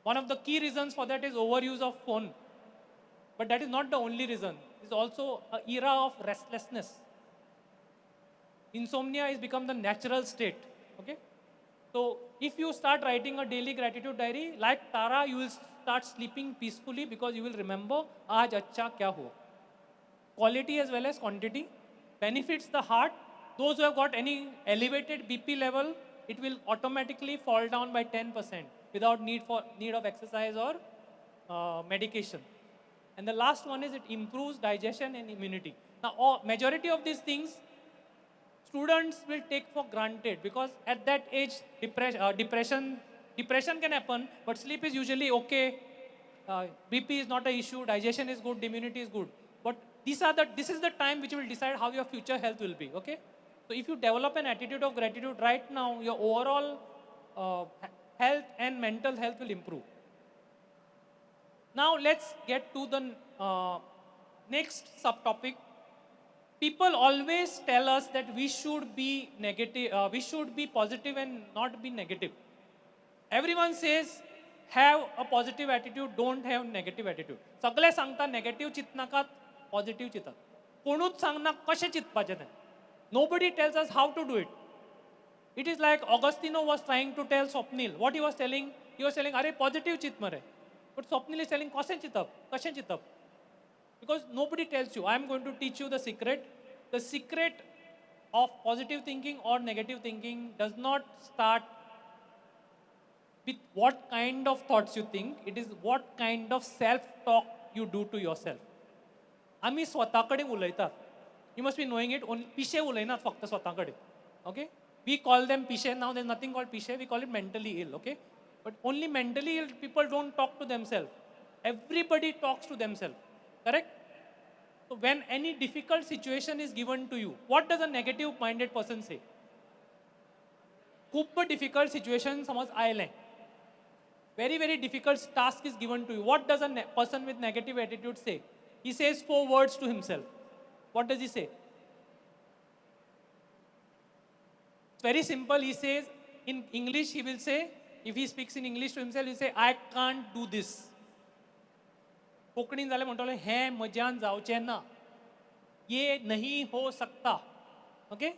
One of the key reasons for that is overuse of phone. But that is not the only reason. It's also an era of restlessness. Insomnia has become the natural state. Okay? So if you start writing a daily gratitude diary, like Tara, you will start sleeping peacefully because you will remember, aaj acha kya hua. Quality as well as quantity. Benefits the heart. Those who have got any elevated BP level, it will automatically fall down by 10% without need of exercise or medication. And the last one is it improves digestion and immunity. Now, majority of these things, students will take for granted because at that age, depression can happen, but sleep is usually okay. BP is not an issue, digestion is good, immunity is good. But this is the time which will decide how your future health will be, okay? So if you develop an attitude of gratitude right now, your overall health and mental health will improve. Now let's get to the next subtopic. People always tell us that we should be negative, we should be positive and not be negative. Everyone says, have a positive attitude, don't have negative attitude. सगळे सांगता negative चिंतनाकात, positive चिंतात. कोणूच सांगना कशें चिंतपाचें तें. Nobody tells us how to do it. It is like Augustino was trying to tell Swapnil. What he was telling, "Are positive chit mare." But Swapnil is telling, "Kashen chitap." Because nobody tells you. I am going to teach you the secret. The secret of positive thinking or negative thinking does not start with what kind of thoughts you think. It is what kind of self-talk you do to yourself. आमी स्वताकडे उलयतात. You must be knowing it. Only पिशे उलयनात फक्त स्वताकडे. Okay? We call them pishe. Now there's nothing called pishe. We call it mentally ill. Okay? But only mentally ill people don't talk to themselves. Everybody talks to themselves. Correct? So when any difficult situation is given to you, what does a negative-minded person say? खूप difficult situation समज आयलें, very, very difficult task is given to you. What does a person with negative attitude say? He says 4 words to himself. What does he say? It's very simple. He says, in English, he will say, if he speaks in English to himself, he will say, I can't do this. कोंकणीन जाल्यार म्हणटलो हें म्हज्यान जावचें ना. ये नहीं हो सकता. Okay?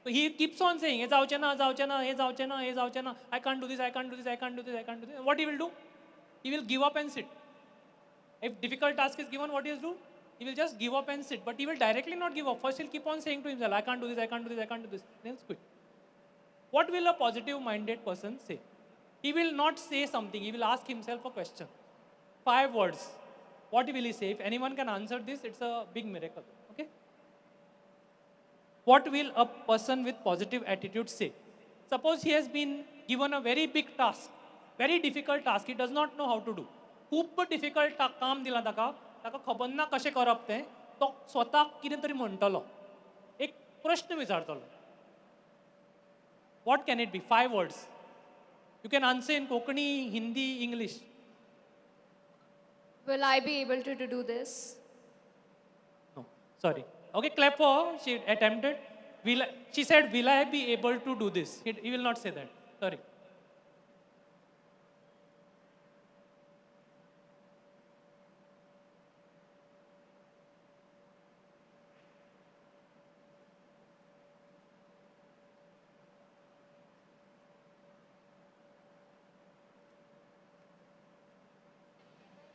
So he keeps on saying, हे जावचें ना, जावचें ना, हे जावचें ना, हे जावचें ना. I can't do this, I can't do this, I can't do this, I can't do this. What he will do? He will give up and sit. If difficult task is given, what he will do? He will just give up and sit. But he will directly not give up. First he'll keep on saying to himself, I can't do this, I can't do this, I can't do this. Then he'll quit. What will a positive-minded person say? He will not say something. He will ask himself a question. 5 words. What will he say? If anyone can answer this, it's a big miracle. Okay? What will a person with positive attitude say? Suppose he has been given a very big task, very difficult task. He does not know how to do. खूप difficult काम दिला ताका खबर ना कशें करप तें, तो स्वताक कितें तरी म्हणटलो. एक प्रश्न विचारतलो. What can it be? 5 words. You can answer in Konkani, Hindi, English. Will I be able to do this? No, sorry. Okay, clap for her. She attempted. She said, will I be able to do this? He will not say that. Sorry.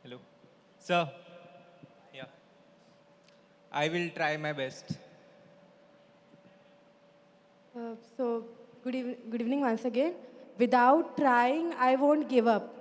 Hello. Sir. Yeah. I will try my best. So, good evening once again. Without trying, I won't give up.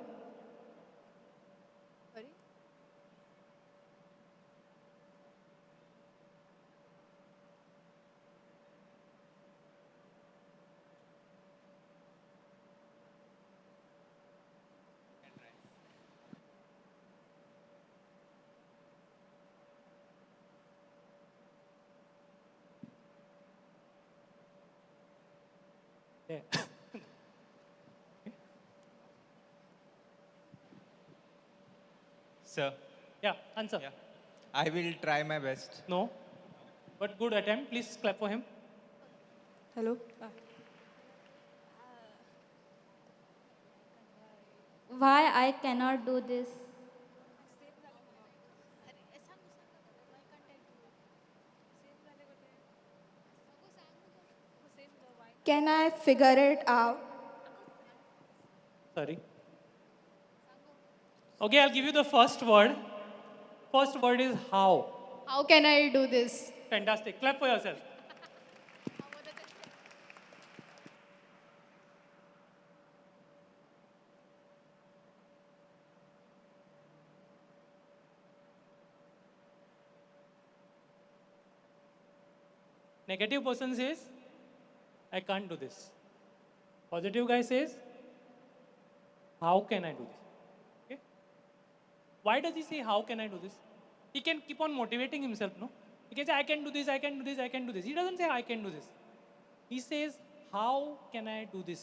Yeah. Sir. Yeah, answer. Yeah. I will try my best. No. But good attempt. Please clap for him. Hello. Why I cannot do this? Can I figure it out? Sorry. Okay, I'll give you the first word. First word is how. How can I do this? Fantastic. Clap for yourself. Negative person says, I can't do this. Positive guy says, how can I do this? Okay? Why does he say, how can I do this? He can keep on motivating himself, no? He can say, I can do this, I can do this, I can do this. He doesn't say, I can do this. He says, how can I do this?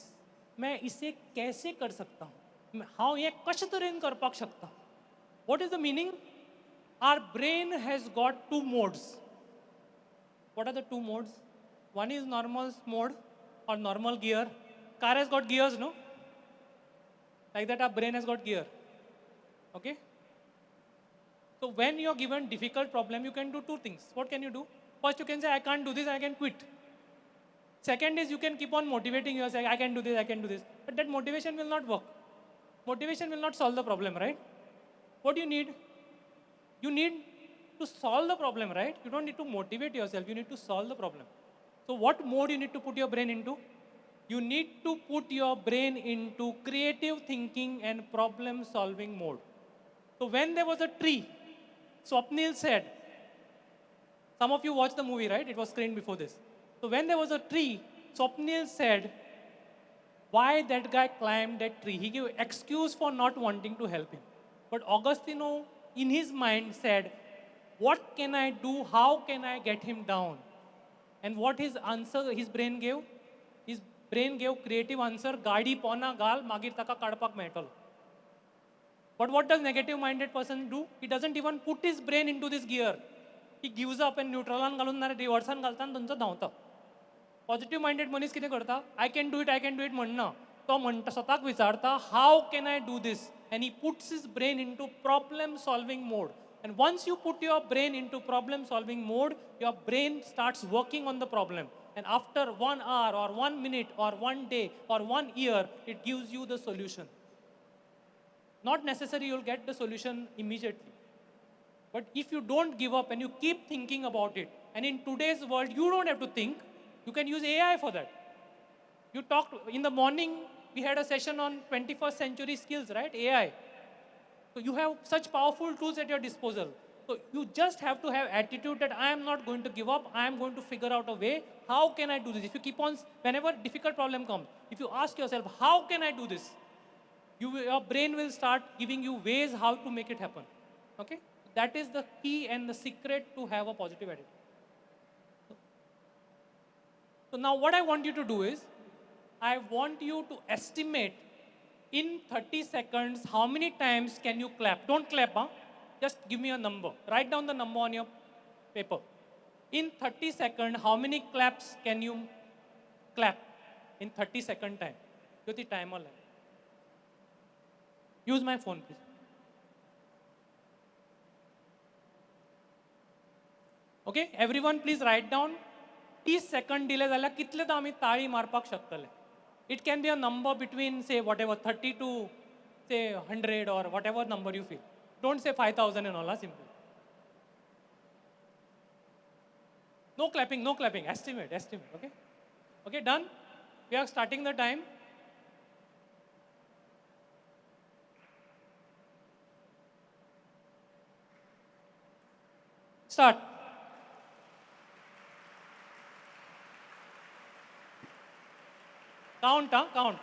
मैं इसे कैसे कर सकता हूँ? How ये कशे तरेन करपाक शकता? What is the meaning? Our brain has got 2 modes. What are the 2 modes? One is normal mode or normal gear. Car has got gears, no? Like that our brain has got gear. Okay? So when you're given difficult problem, you can do 2 things. What can you do? First you can say, I can't do this, I can quit. Second is you can keep on motivating yourself, I can do this, I can do this. But that motivation will not work. Motivation will not solve the problem, right? What do you need? You need to solve the problem, right? You don't need to motivate yourself, you need to solve the problem. So what mode you need to put your brain into? You need to put your brain into creative thinking and problem solving mode. So when there was a tree, Swapnil said, some of you watched the movie, right? It was screened before this. So when there was a tree, Swapnil said, why that guy climbed that tree? He gave excuse for not wanting to help him. But Augustino, in his mind, said, what can I do? How can I get him down? And what his answer his brain gave? His brain gave creative answer गाडी पोना घाल मागीर ताका काडपाक मेळटलो. But what does negative minded person do? He doesn't even put his brain into this gear. He gives up and neutralan घालून ना रिवर्सान घालता आनी थंयचो धांवता. पॉझिटिव्ह माइंडेड मनीस कितें करता? आय कॅन डू इट म्हणना. तो म्हणटा स्वताक विचारता how can I do this, and he puts his brain into problem solving mode. And once you put your brain into problem solving mode, your brain starts working on the problem. And after 1 hour or 1 minute or 1 day or 1 year, it gives you the solution. Not necessarily you'll get the solution immediately. But if you don't give up and you keep thinking about it, and in today's world, you don't have to think, you can use AI for that. You talked in the morning, we had a session on 21st century skills, right? AI. So you have such powerful tools at your disposal. So you just have to have attitude that I am not going to give up. I am going to figure out a way. How can I do this? If you keep on, whenever difficult problem comes, if you ask yourself, how can I do this? Your brain will start giving you ways how to make it happen. Okay? That is the key and the secret to have a positive attitude. So now what I want you to do is, I want you to estimate in 30 seconds, how many times can you clap? Don't clap, huh? Just give me a number. Write down the number on your paper. In 30 seconds, how many claps can you clap in 30-second time? Use the timer. Use my phone, please. Okay, everyone please write down 30 seconds delay झाल्या कितले आमी ताळी मारपाक शकतले. It can be a number between, say, whatever, 30 to, say, 100 or whatever number you feel. Don't say 5,000 and all, simple. No clapping, no clapping. Estimate, okay? Okay, done? We are starting the time. Start. Count, huh? Count.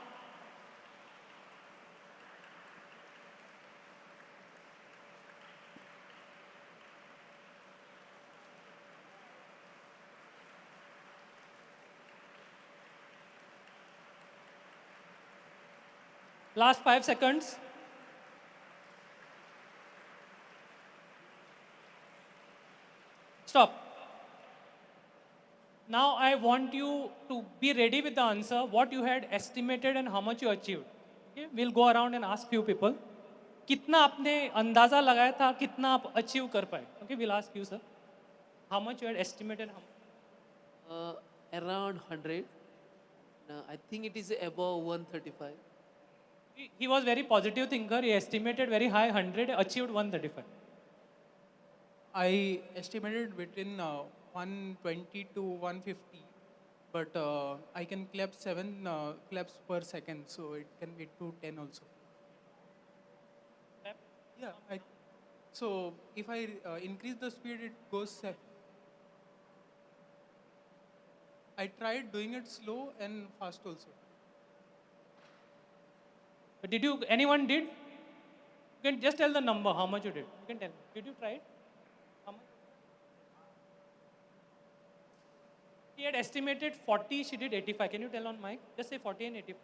Last 5 seconds. Stop. Now I want you to be ready with the answer, what you had estimated and how much you achieved. Okay? We'll go around and ask few people. कितना आपने अंदाजा लगाया था, कितना आप achieve कर पाए? Okay, we'll ask you, sir. How much you had estimated? Around 100. I think it is above 135. He was very positive thinker. He estimated very high 100, achieved 135. I estimated between 120 to 150, but I can clap 7 claps per second, so it can be to 10 also. Clap? Yeah. So if I increase the speed, it goes 7. I tried doing it slow and fast also. But anyone did? You can just tell the number, how much you did. You can tell. Did you try it? How much? She had estimated 40, she did 85. Can you tell on mic? Just say 40 and 85.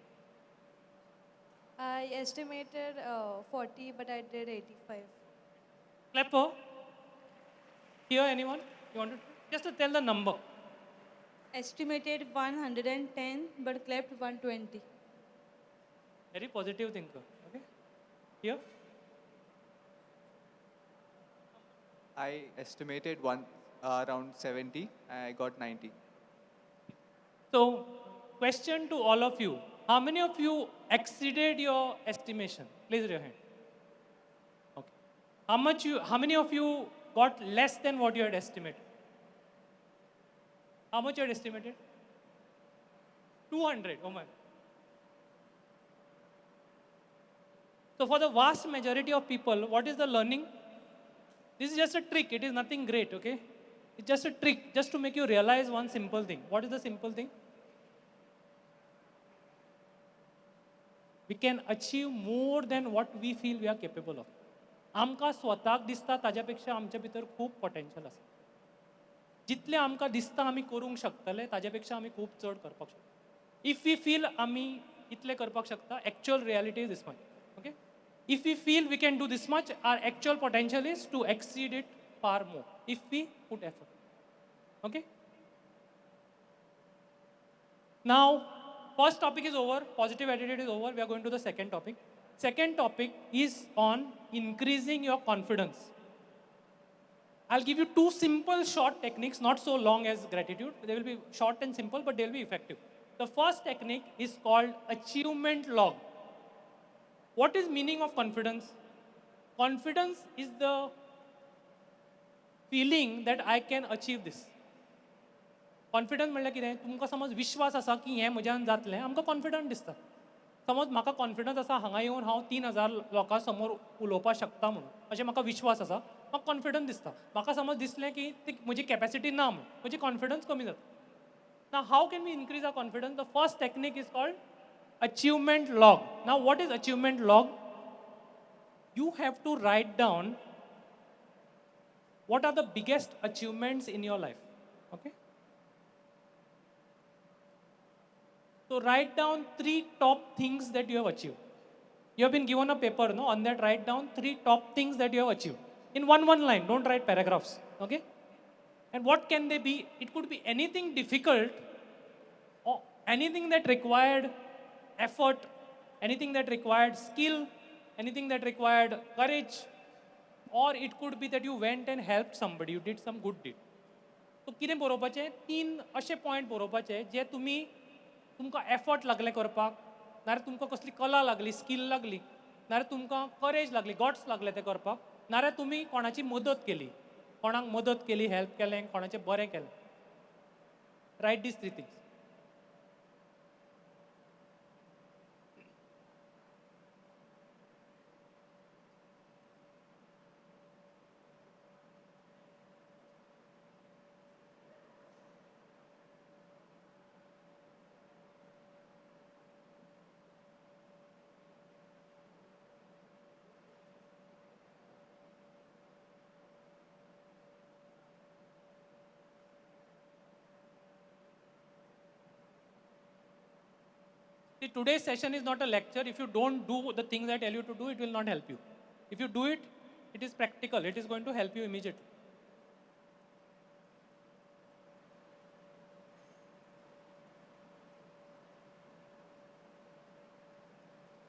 I estimated 40, but I did 85. Clap for. Here, anyone? You want to? Just to tell the number. Estimated 110, but clapped 120. Very positive thinker. Okay. Here. I estimated around 70. I got 90. So, question to all of you. How many of you exceeded your estimation? Please raise your hand. Okay. How many of you got less than what you had estimated? How much you had estimated? 200. Oh my. So for the vast majority of people, what is the learning? This is just a trick. It is nothing great, okay? It's just a trick, just to make you realize one simple thing. What is the simple thing? We can achieve more than what we feel we are capable of. आमकां स्वताक दिसता ताज्या पेक्षा आमच्या भितर खूब potential आसा. जितले आमकां दिसता आमी करूंक शकतले ताज्या पेक्षा आमी खूब चड करपाक शकता. If we feel आम्ही इतले करपाक शकता, actual reality is this much. Okay? If we feel we can do this much, our actual potential is to exceed it far more if we put effort. Okay? Now, first topic is over, positive attitude is over. We are going to the second topic. Second topic is on increasing your confidence. I'll give you two simple short techniques, not so long as gratitude. They will be short and simple, but they'll be effective. The first technique is called achievement log. What is meaning of confidence? Confidence is the feeling that I can achieve this. Confidence म्हणल्यार कितें तुमकां समज विश्वास आसा की हें म्हज्यान जातलें आमकां कॉन्फिडंट दिसता समज म्हाका कॉन्फिडन्स आसा हांगा येवन हांव 3000 लोकां समोर उलोवपाक शकता म्हणून अशें म्हाका विश्वास आसा म्हाका कॉन्फिडन्स दिसता म्हाका समज दिसलें की ती म्हजी कॅपॅसिटी ना म्हणून म्हजी कॉन्फिडन्स कमी जाता ना how can we increase our confidence the first technique is called achievement log now what is achievement log you have to write down what are the biggest achievements in your life okay So write down 3 top things that you have achieved. You have been given a paper, no? On that write down 3 top things that you have achieved. In one line, don't write paragraphs, okay? And what can they be? It could be anything difficult or anything that required effort, anything that required skill, anything that required courage, or it could be that you went and helped somebody, you did some good deed. So कितें बरोवपाचें 3 अशे point बरोवपाचे जे तुमी तुमकां effort लागले करपाक नाल्यार तुमकां कसली कला लागली स्कील लागली नाल्यार तुमकां करेज लागली गॉट्स लागले ते करपाक नाल्यार तुमी कोणाची मदत केली कोणाक मदत केली हेल्प केलें कोणाचें बरें केलें riot these 3 things See, today's session is not a lecture. If you don't do the things I tell you to do, it will not help you. If you do it, it is practical. It is going to help you immediately.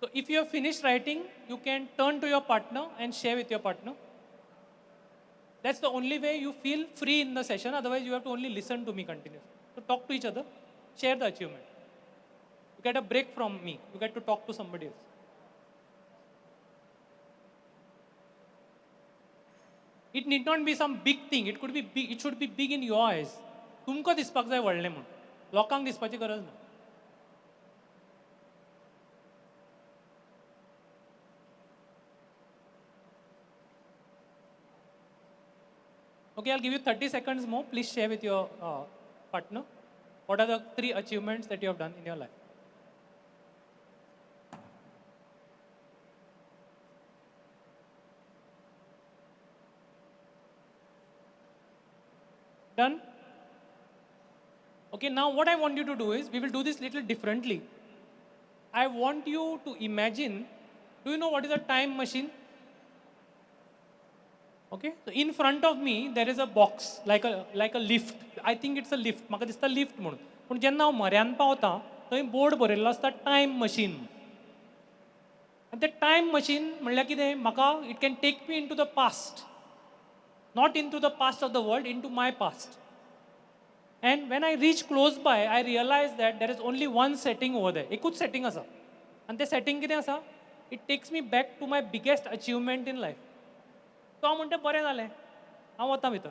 So if you have finished writing, you can turn to your partner and share with your partner. That's the only way you feel free in the session. Otherwise, you have to only listen to me continuously. So talk to each other, share the achievement. You get a break from me. You get to talk to somebody else. It need not be some big thing. It could be big. It should be big in your eyes. तुमकां दिसपाक जाय व्हडलें म्हूण लोकांक दिसपाची गरज ना. Okay, I'll give you 30 seconds more. Please share with your partner. What are the 3 achievements that you have done in your life? Done? Okay, now what I want you to do is, we will do this little differently. I want you to imagine, do you know what is a time machine? Okay, so in front of me, there is a box, like a lift. I think it's a lift. म्हाका दिसता lift म्हणून. पूण जेन्ना हांव म्हऱ्यान पावता, थंय board बरयल्लो आसता time machine. And the time machine म्हणल्यार कितें म्हाका it can take me into the past. Not into the past of the world, into my past. And when I reach close by, I realize that there is only one setting over there. एकूच setting आसा. And the setting कितें आसा? It takes me back to my biggest achievement in life. तो हांव म्हणटा बरें जालें हांव वता भितर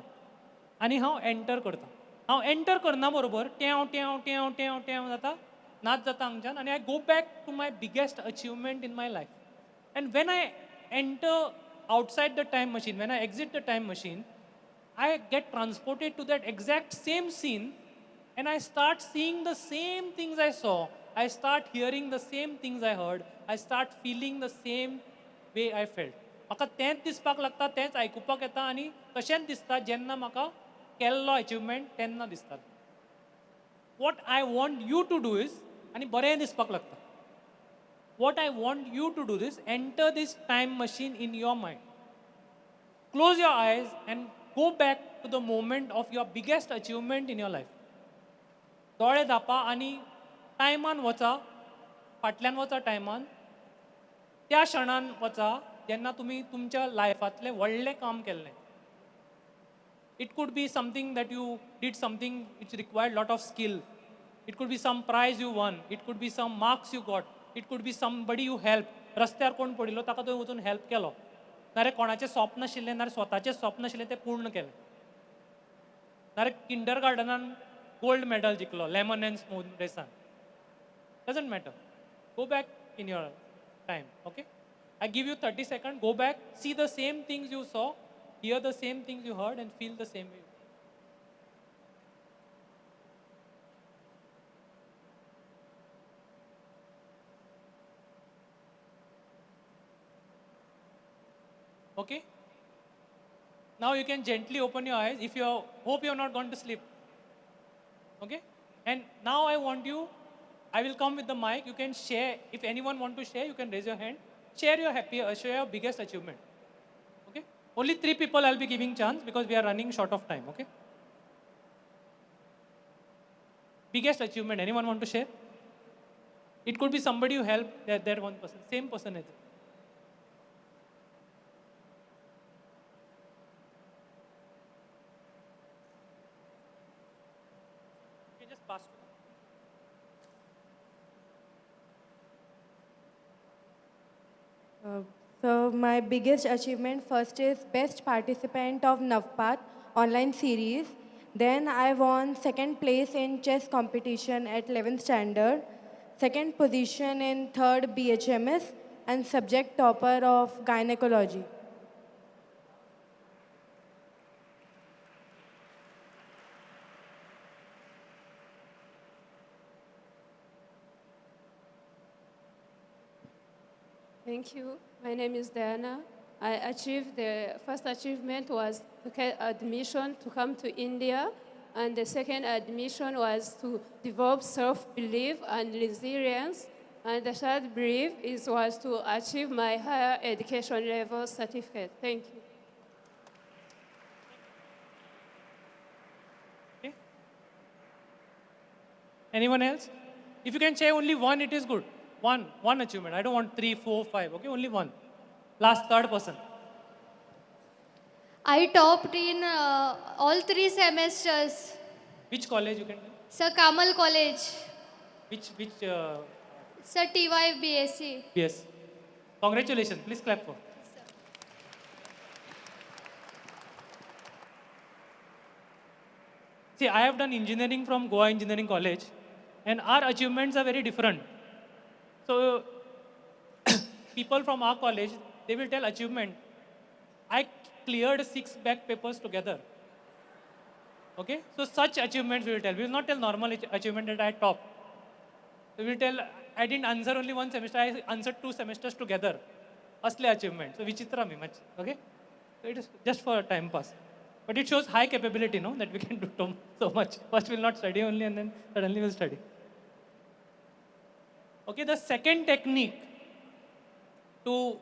आनी हांव एंटर करता हांव एंटर करना बरोबर टेव टेव टेव टेव टेव जाता नाच जाता हांगच्यान आनी I go back to my biggest achievement in my life and when I enter outside the time machine, when I exit the time machine, I get transported to that exact same scene and I start seeing the same things I saw. I start hearing the same things I heard. I start feeling the same way I felt. म्हाका तेंच दिसपाक लागता तेंच आयकुपाक येता आनी तशेंच दिसता जेन्ना म्हाका केल्लो अचिवमेंट तेन्ना दिसता. What I want you to do is आनी बरें दिसपाक लागता. What I want you to do this, enter this time machine in your mind. Close your eyes and go back to the moment of your biggest achievement in your life. दोळे धापा आनी टायमान वचा, फाटल्यान वचा टायमान, त्या क्षणान वचा जेन्ना तुमी तुमच्या लायफांतलें व्हडलें काम केल्लें. It could be something that you did something which required lot of skill. It could be some prize you won. It could be some marks you got. It could be somebody you helped. रस्त्यार कोण पडिल्लो ताका तुवें वचून help केलो. नारे कोणाचें स्वप्न आशिल्लें नारे स्वताचें स्वप्न आशिल्लें तें पूर्ण केलें. नारे किंडर गार्डनान गोल्ड मेडल जिखलो लेमन एंड स्पून रेसान. Doesn't matter. Go back in your time, okay? I give you 30 seconds. Go back, see the same things you saw, hear the same things you heard, and feel the same way. Okay? Now you can gently open your eyes. If you hope you have not gone to sleep. Okay? And now I want you, I will come with the mic. You can share. If anyone want to share, you can raise your hand. Share your biggest achievement. Okay? Only 3 people I'll be giving chance because we are running short of time. Okay? Biggest achievement. Anyone want to share? It could be somebody you helped. There one person. Same person as it. You can just pass to them. So my biggest achievement first is best participant of Navpath online series. Then I won second place in chess competition at 11th standard, second position in third BHMS, and subject topper of gynecology. Thank you. My name is Diana. I achieved the first achievement was to get admission to come to India, and the second admission was to develop self-belief and resilience, and the third belief was to achieve my higher education level certificate. Thank you. Okay. Anyone else? If you can share only one, it is good. One achievement. I don't want 3, 4, 5. Okay, only one. Last, third person. I topped in all 3 semesters. Which college you can tell? Sir, Kamal College. Which Sir, TY BSc. yes. Congratulations. Please clap for. See, I have done engineering from Goa Engineering College, and our achievements are very different. So, people from our college, they will tell achievement. I cleared 6 back papers together. Okay? So, such achievements we will tell. We will not tell normal achievement that I topped. We will tell, I didn't answer only 1 semester, I answered 2 semesters together. Asli achievement. So, vichitra me much. Okay? So, it is just for a time pass. But it shows high capability, no? That we can do so much. First, we'll not study only, and then suddenly we'll study. Okay, the second technique to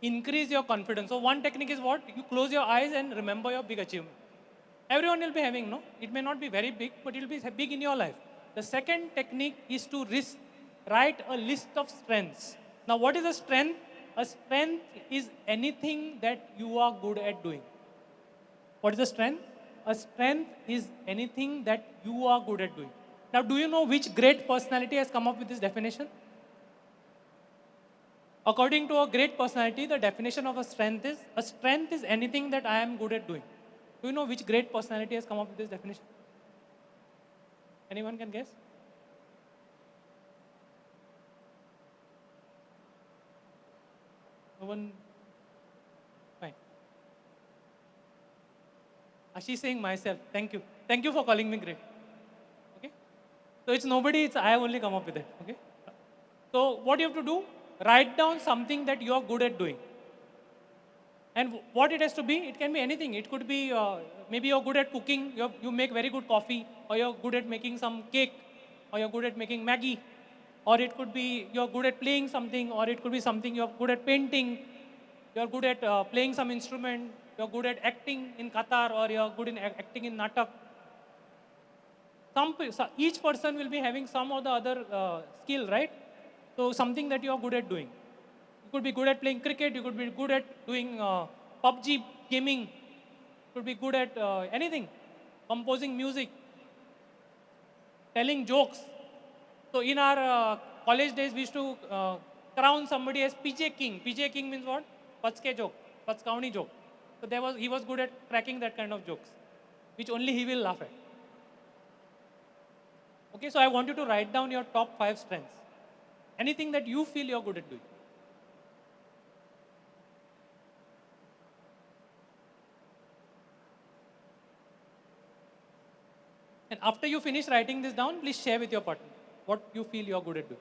increase your confidence. So one technique is what? You close your eyes and remember your big achievement. Everyone will be having, no? It may not be very big, but it will be big in your life. The second technique is to write a list of strengths. Now, what is a strength? A strength is anything that you are good at doing. What is a strength? A strength is anything that you are good at doing. Now, do you know which great personality has come up with this definition? According to a great personality, the definition of a strength is anything that I am good at doing. Do you know which great personality has come up with this definition? Anyone can guess? No one? Fine. She's saying myself. Thank you. Thank you for calling me great. Okay? So it's nobody, it's I have only come up with it. Okay? So what you have to do? Write down something that you are good at doing. And what it has to be, it can be anything. It could be, maybe you're good at cooking, you make very good coffee, or you're good at making some cake, or you're good at making Maggie, or it could be you're good at playing something, or it could be something you're good at painting, you're good at playing some instrument, you're good at acting in Qatar, or you're good in acting in Natak. Each person will be having some or the other skill, right? So something that you're good at doing. You could be good at playing cricket, you could be good at doing PUBG gaming, you could be good at anything, composing music, telling jokes. So in our college days, we used to crown somebody as PJ King. PJ King means what? Patske joke, Patskauni joke. So he was good at cracking that kind of jokes, which only he will laugh at. Okay, so I want you to write down your top 5 strengths. Anything that you feel you're good at doing. And after you finish writing this down, please share with your partner what you feel you're good at doing.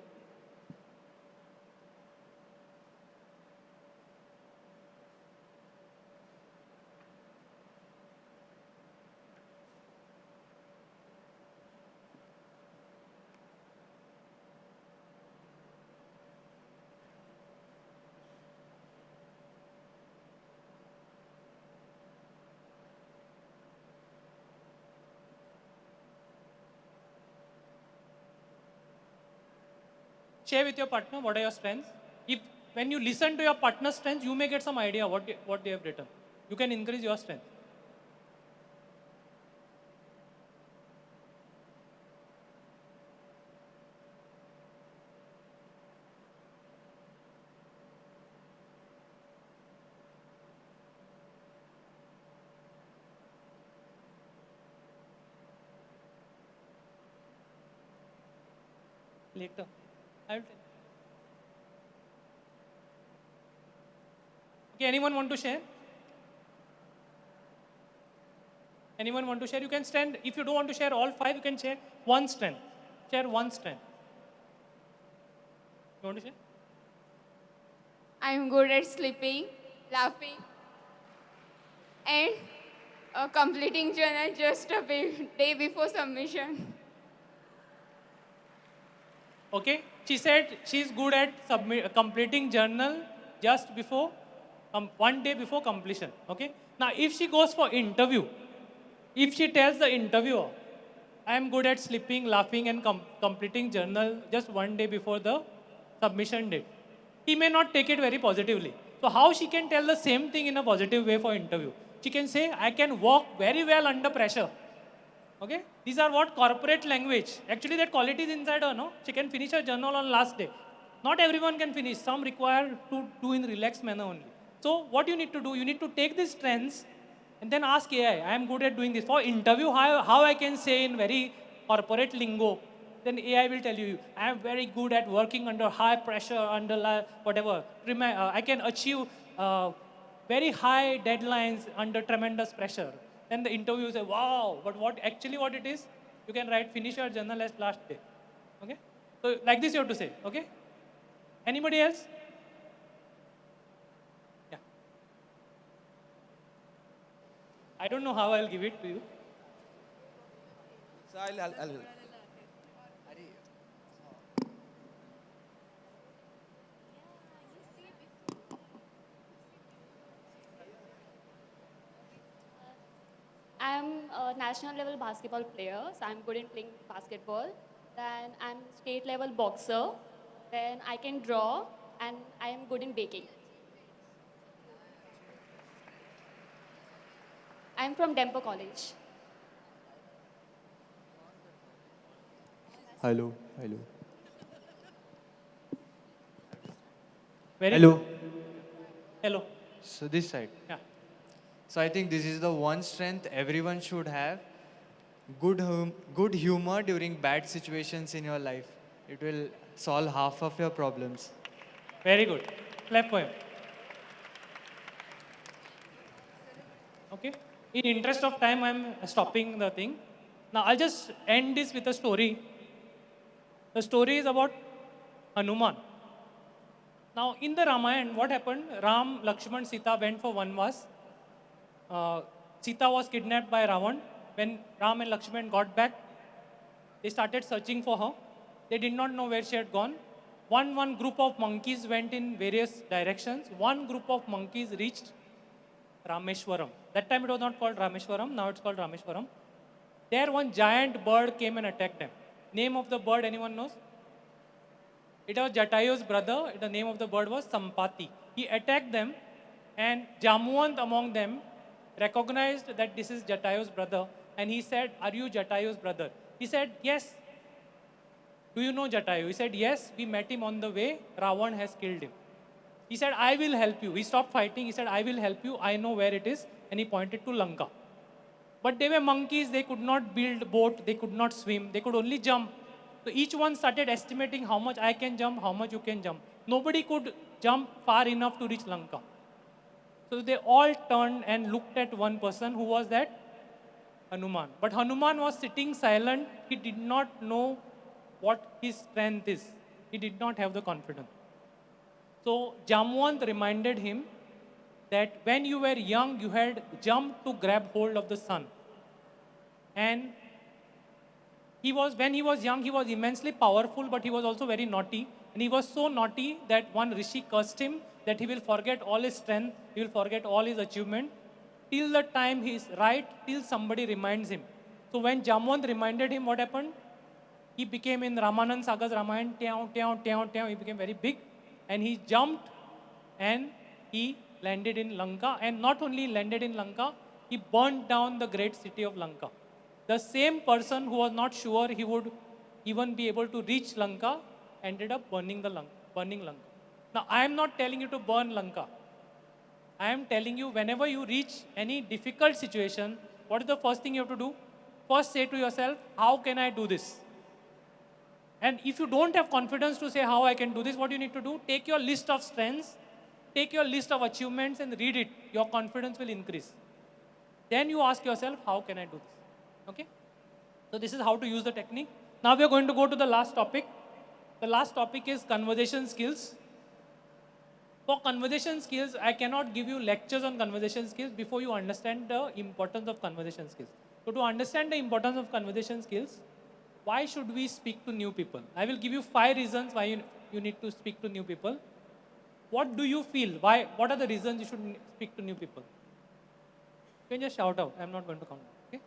Share with your partner what are your strengths. When you listen to your partner's strengths, you may get some idea what they have written. You can increase your strength. Later. I will tell you. Okay, anyone want to share? Anyone want to share? You can stand. If you don't want to share all 5, you can share one strength. Share one strength. You want to share? I'm good at sleeping, laughing, and completing journal just a day before submission. Okay, she said she's good at completing journal just before, one day before completion. Okay, now if she goes for interview, if she tells the interviewer, I am good at sleeping, laughing, and completing journal just one day before the submission date, he may not take it very positively. So how she can tell the same thing in a positive way for interview? She can say, I can work very well under pressure. Okay? These are what corporate language. Actually, that quality is inside her, no? She can finish her journal on last day. Not everyone can finish. Some require to do in relaxed manner only. So what you need to do, you need to take these strengths and then ask AI, I am good at doing this. For interview, how I can say in very corporate lingo, then AI will tell you, I am very good at working under high pressure, under whatever. I can achieve very high deadlines under tremendous pressure. Then the interview say, wow, but what it is, you can write, finish your journal as last day. Okay? So like this you have to say, okay? Anybody else? Yeah. I don't know how I'll give it to you. So I'll I'm a national level basketball player, so I'm good in playing basketball. Then I'm state level boxer. Then I can draw, and I am good in baking. I'm from Dempo College. Hello. Hello. Hello. So this side. Yeah. So I think this is the one strength everyone should have. Good humor during bad situations in your life. It will solve half of your problems. Very good. Clap for him. Okay. In interest of time, I'm stopping the thing. Now, I'll just end this with a story. The story is about Hanuman. Now, in the Ramayana, what happened? Ram, Lakshman, Sita went for Vanvas. Sita was kidnapped by Ravan. When Ram and Lakshman got back, They started searching for her. They did not know where she had gone. One group of monkeys went in various directions. One group of monkeys reached Rameshwaram. That time it was not called Rameshwaram, now it's called Rameshwaram. There one giant bird came and attacked them. Name of the bird, anyone knows? It was Jatayu's brother. The name of the bird was Sampati. He attacked them, and Jamwant among them recognized that this is Jatayu's brother, and he said, "Are you Jatayu's brother?" He said, "Yes." "Do you know Jatayu?" He said, "Yes, we met him on the way. Ravan has killed him." He said, "I will help you." He stopped fighting. He said, "I will help you. I know where it is." And he pointed to Lanka. But they were monkeys. They could not build boat. They could not swim. They could only jump. So each one started estimating how much I can jump, how much you can jump. Nobody could jump far enough to reach Lanka. So they all turned and looked at one person. Who was that? Hanuman. But Hanuman was sitting silent. He did not know what his strength is. He did not have the confidence. So Jamwant reminded him that when you were young, you had jumped to grab hold of the sun. And when he was young, he was immensely powerful, but he was also very naughty. And he was so naughty that one rishi cursed him that he will forget all his strength, he will forget all his achievement, till the time he is right, till somebody reminds him. So when Jamwant reminded him, what happened? He became in Ramanand Sagar's Ramayana, he became very big. And he jumped and he landed in Lanka. And not only landed in Lanka, he burned down the great city of Lanka. The same person who was not sure he would even be able to reach Lanka ended up burning Lanka. Now, I am not telling you to burn Lanka. I am telling you, whenever you reach any difficult situation, what is the first thing you have to do? First say to yourself, how can I do this? And if you don't have confidence to say how I can do this, what you need to do? Take your list of strengths, take your list of achievements and read it. Your confidence will increase. Then you ask yourself, how can I do this? Okay? So this is how to use the technique. Now we are going to go to the last topic. The last topic is conversation skills. For conversation skills, I cannot give you lectures on conversation skills before you understand the importance of conversation skills. So to understand the importance of conversation skills, why should we speak to new people? I will give you 5 reasons why you need to speak to new people. What do you feel? What are the reasons you should speak to new people? You can just shout out. I'm not going to count. Okay?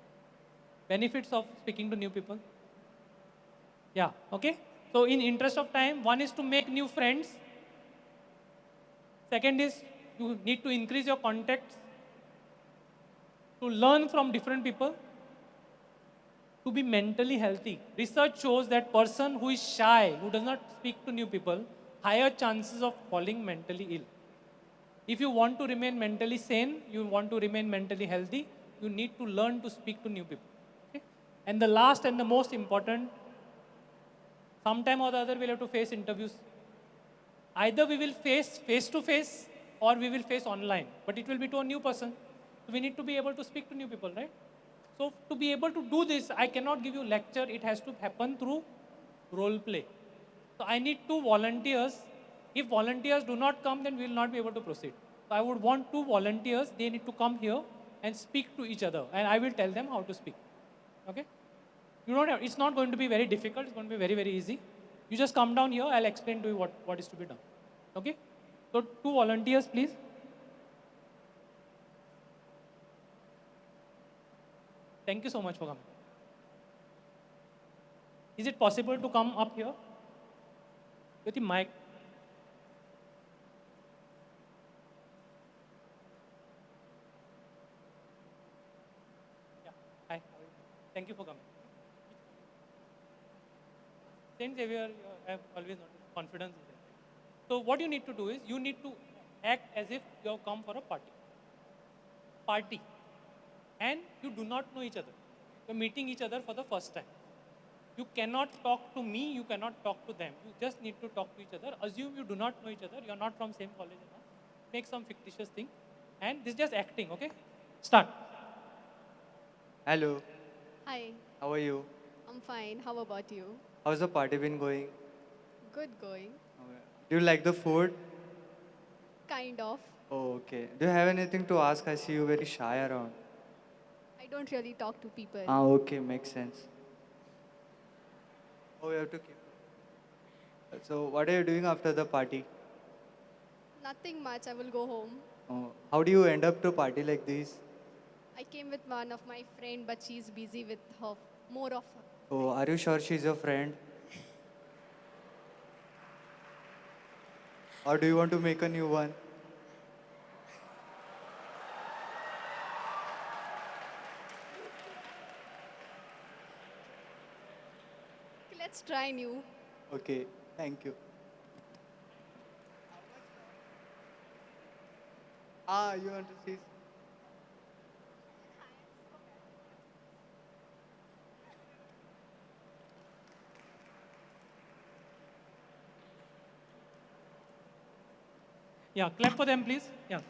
Benefits of speaking to new people. Yeah, okay? So in interest of time, one is to make new friends. Second is you need to increase your contacts, to learn from different people, to be mentally healthy. Research shows that person who is shy, who does not speak to new people, higher chances of falling mentally ill. If you want to remain mentally sane, you want to remain mentally healthy, you need to learn to speak to new people. Okay? And the last and the most important, sometime or the other we'll have to face interviews. Either we will face to face or we will face online, but it will be to a new person. So we need to be able to speak to new people, right? So to be able to do this, I cannot give you lecture. It has to happen through role play. So I need 2 volunteers. If volunteers do not come, then we will not be able to proceed. So I would want 2 volunteers. They need to come here and speak to each other, and I will tell them how to speak. Okay? It's not going to be very difficult. It's going to be very, very easy. You just come down here. I'll explain to you what is to be done. Okay? So 2 volunteers, please. Thank you so much for coming. Is it possible to come up here with the mic? Yeah. Hi. Thank you for coming. Saint Xavier, I have always noticed confidence is there. So what you need to do is you need to act as if you have come for a party. And you do not know each other. You're meeting each other for the first time. You cannot talk to me, you cannot talk to them. You just need to talk to each other. Assume you do not know each other, you're not from same college and all. Make some fictitious thing. And this is just acting, okay? Start. Hello, Hi, how are you? I'm fine. How about you? How's the party been going? Good going. Do you like the food? Kind of. Oh, okay. Do you have anything to ask? I see you very shy around. I don't really talk to people. Ah, okay, makes sense. Oh, you have to keep. So, what are you doing after the party? Nothing much. I will go home. Oh, how do you end up to party like this? I came with one of my friend, but she's busy with her more of her. Oh, are you sure she's your friend? Or do you want to make a new one? Let's try new. Okay, thank you. Ah, you want to see? Yeah, clap for them, please. Yeah.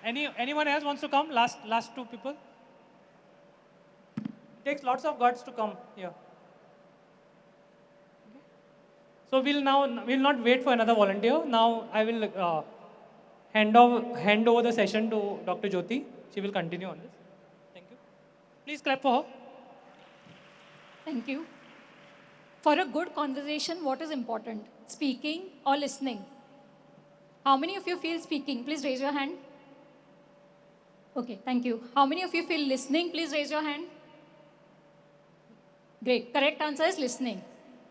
Thank you. Anyone else wants to come? Last two people. It takes lots of guts to come here. So we'll not wait for another volunteer. Now I will hand over the session to Dr. Jyoti. She will continue on this. Thank you. Please clap for her. Thank you. For a good conversation, what is important? Speaking or listening? How many of you feel speaking? Please raise your hand. Okay, thank you. How many of you feel listening? Please raise your hand. Great. Correct answer is listening.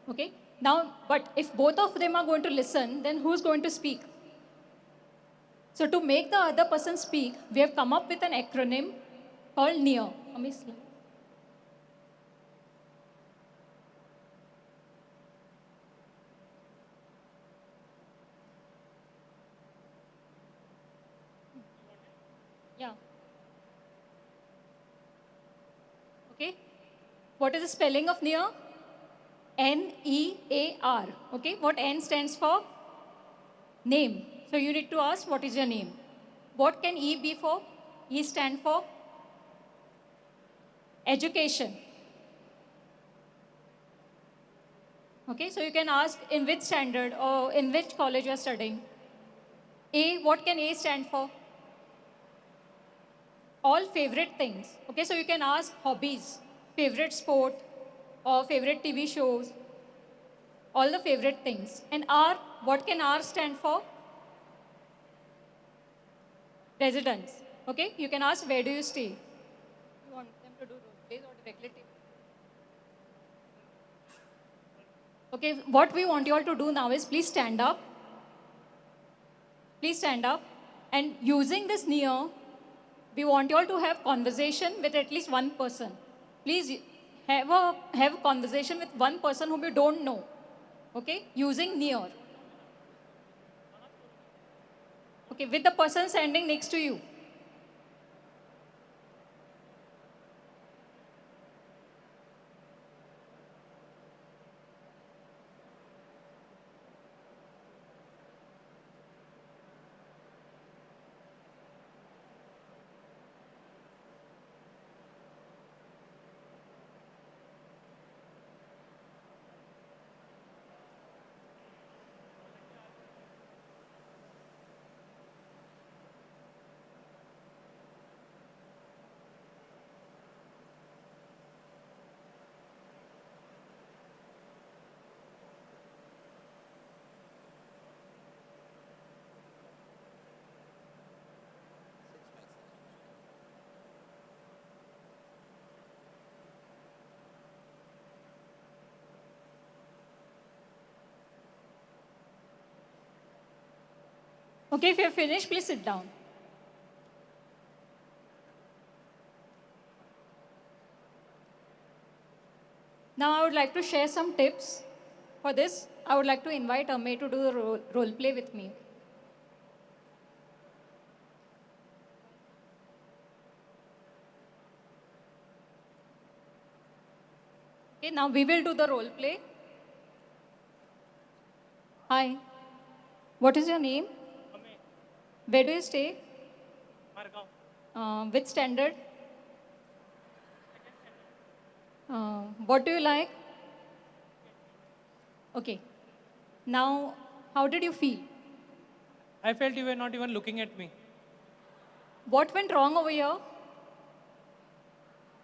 Okay. Now, but if both of them are going to listen, then who's going to speak? So to make the other person speak, we have come up with an acronym called NEAR. Yeah. Okay. What is the spelling of NEAR? N-E-A-R. Okay. What N stands for? Name. So you need to ask, what is your name? What can E be for? E stand for? Education. Okay. So you can ask in which standard or in which college you are studying. A, what can A stand for? All favorite things. Okay, so you can ask hobbies, favorite sport, or favorite TV shows, all the favorite things. And R, what can R stand for? Residence. Okay, you can ask where do you stay? You want them to do role plays or directly take? Okay, what we want you all to do now is please stand up. Please stand up. And using this NEAR, we want you all to have conversation with at least one person. Please have a conversation with one person whom you don't know. Okay? Using NEAR. Okay, with the person standing next to you. Okay, if you're finished, please sit down. Now I would like to share some tips. For this, I would like to invite Amey to do the role play with me. Okay, now we will do the role play. Hi. What is your name? Amey. Where do you stay? Margaon. Which standard? What do you like? Okay. Now, how did you feel? I felt you were not even looking at me. What went wrong over here?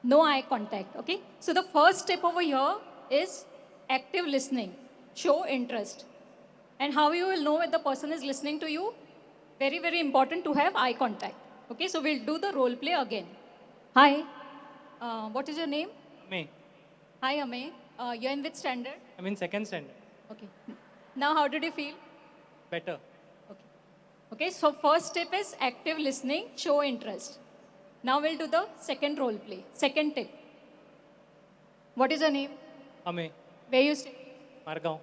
No eye contact, okay? So the first step over here is active listening, show interest. And how you will know if the person is listening to you? Very, very important to have eye contact. Okay, so we'll do the role play again. Hi, what is your name? Me. Hi, Ame. You're in which standard? I'm in second standard. Okay. Now, how did you feel? Better. Okay, so first step is active listening, show interest. Now we'll do the second role play, second tip. What is your name? Ame. Where you stay? Margaon.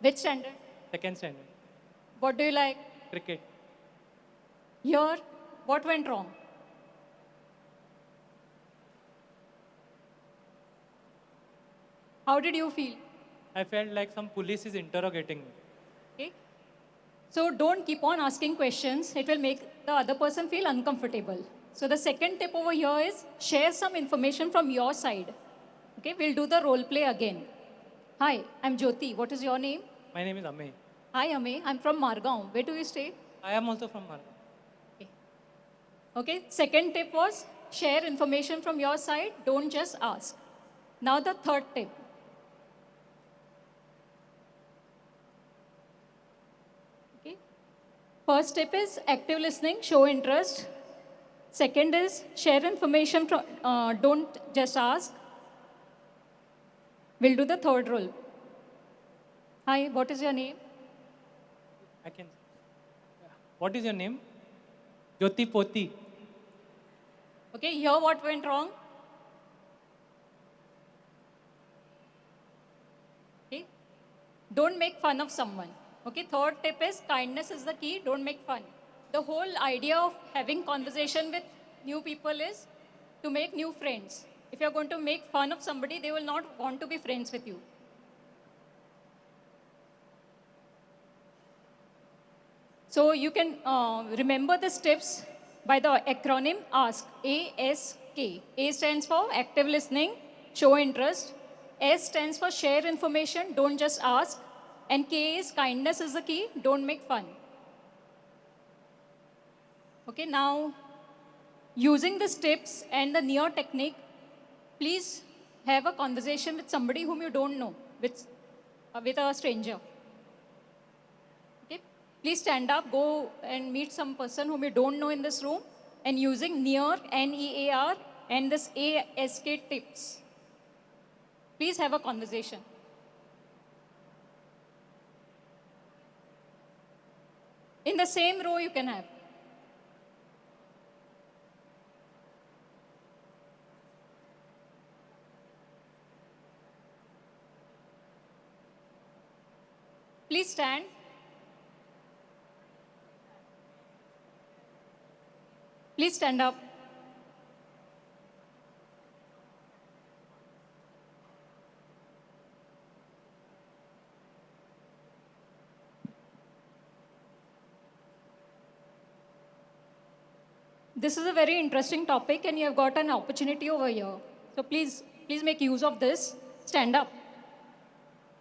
Which standard? Second standard. What do you like? Cricket. Here, what went wrong? How did you feel? I felt like some police is interrogating me. Okay. So don't keep on asking questions. It will make the other person feel uncomfortable. So the second tip over here is share some information from your side. Okay, we'll do the role play again. Hi, I'm Jyoti. What is your name? My name is Ame. Hi, Ame. I'm from Margaon. Where do you stay? I am also from Margaon. Okay, second tip was share information from your side. Don't just ask. Now the third tip. Okay. First tip is active listening, show interest. Second is share information from, don't just ask. We'll do the third role. Hi, what is your name? I can. What is your name? Jyoti Poti. Okay, here what went wrong? Okay, don't make fun of someone. Okay, third tip is kindness is the key, don't make fun. The whole idea of having conversation with new people is to make new friends. If you're going to make fun of somebody, they will not want to be friends with you. So you can remember the steps by the acronym ASK, A-S-K. A stands for active listening, show interest. S stands for share information, don't just ask. And K is kindness is the key, don't make fun. Okay, now using the steps and the NEAR technique, please have a conversation with somebody whom you don't know, with a stranger. Okay, please stand up, go and meet some person whom you don't know in this room, and using NEAR, N-E-A-R, and this A-S-K tips. Please have a conversation. In the same row you can have. Please stand. Please stand up. This is a very interesting topic and you have got an opportunity over here. So please make use of this. Stand up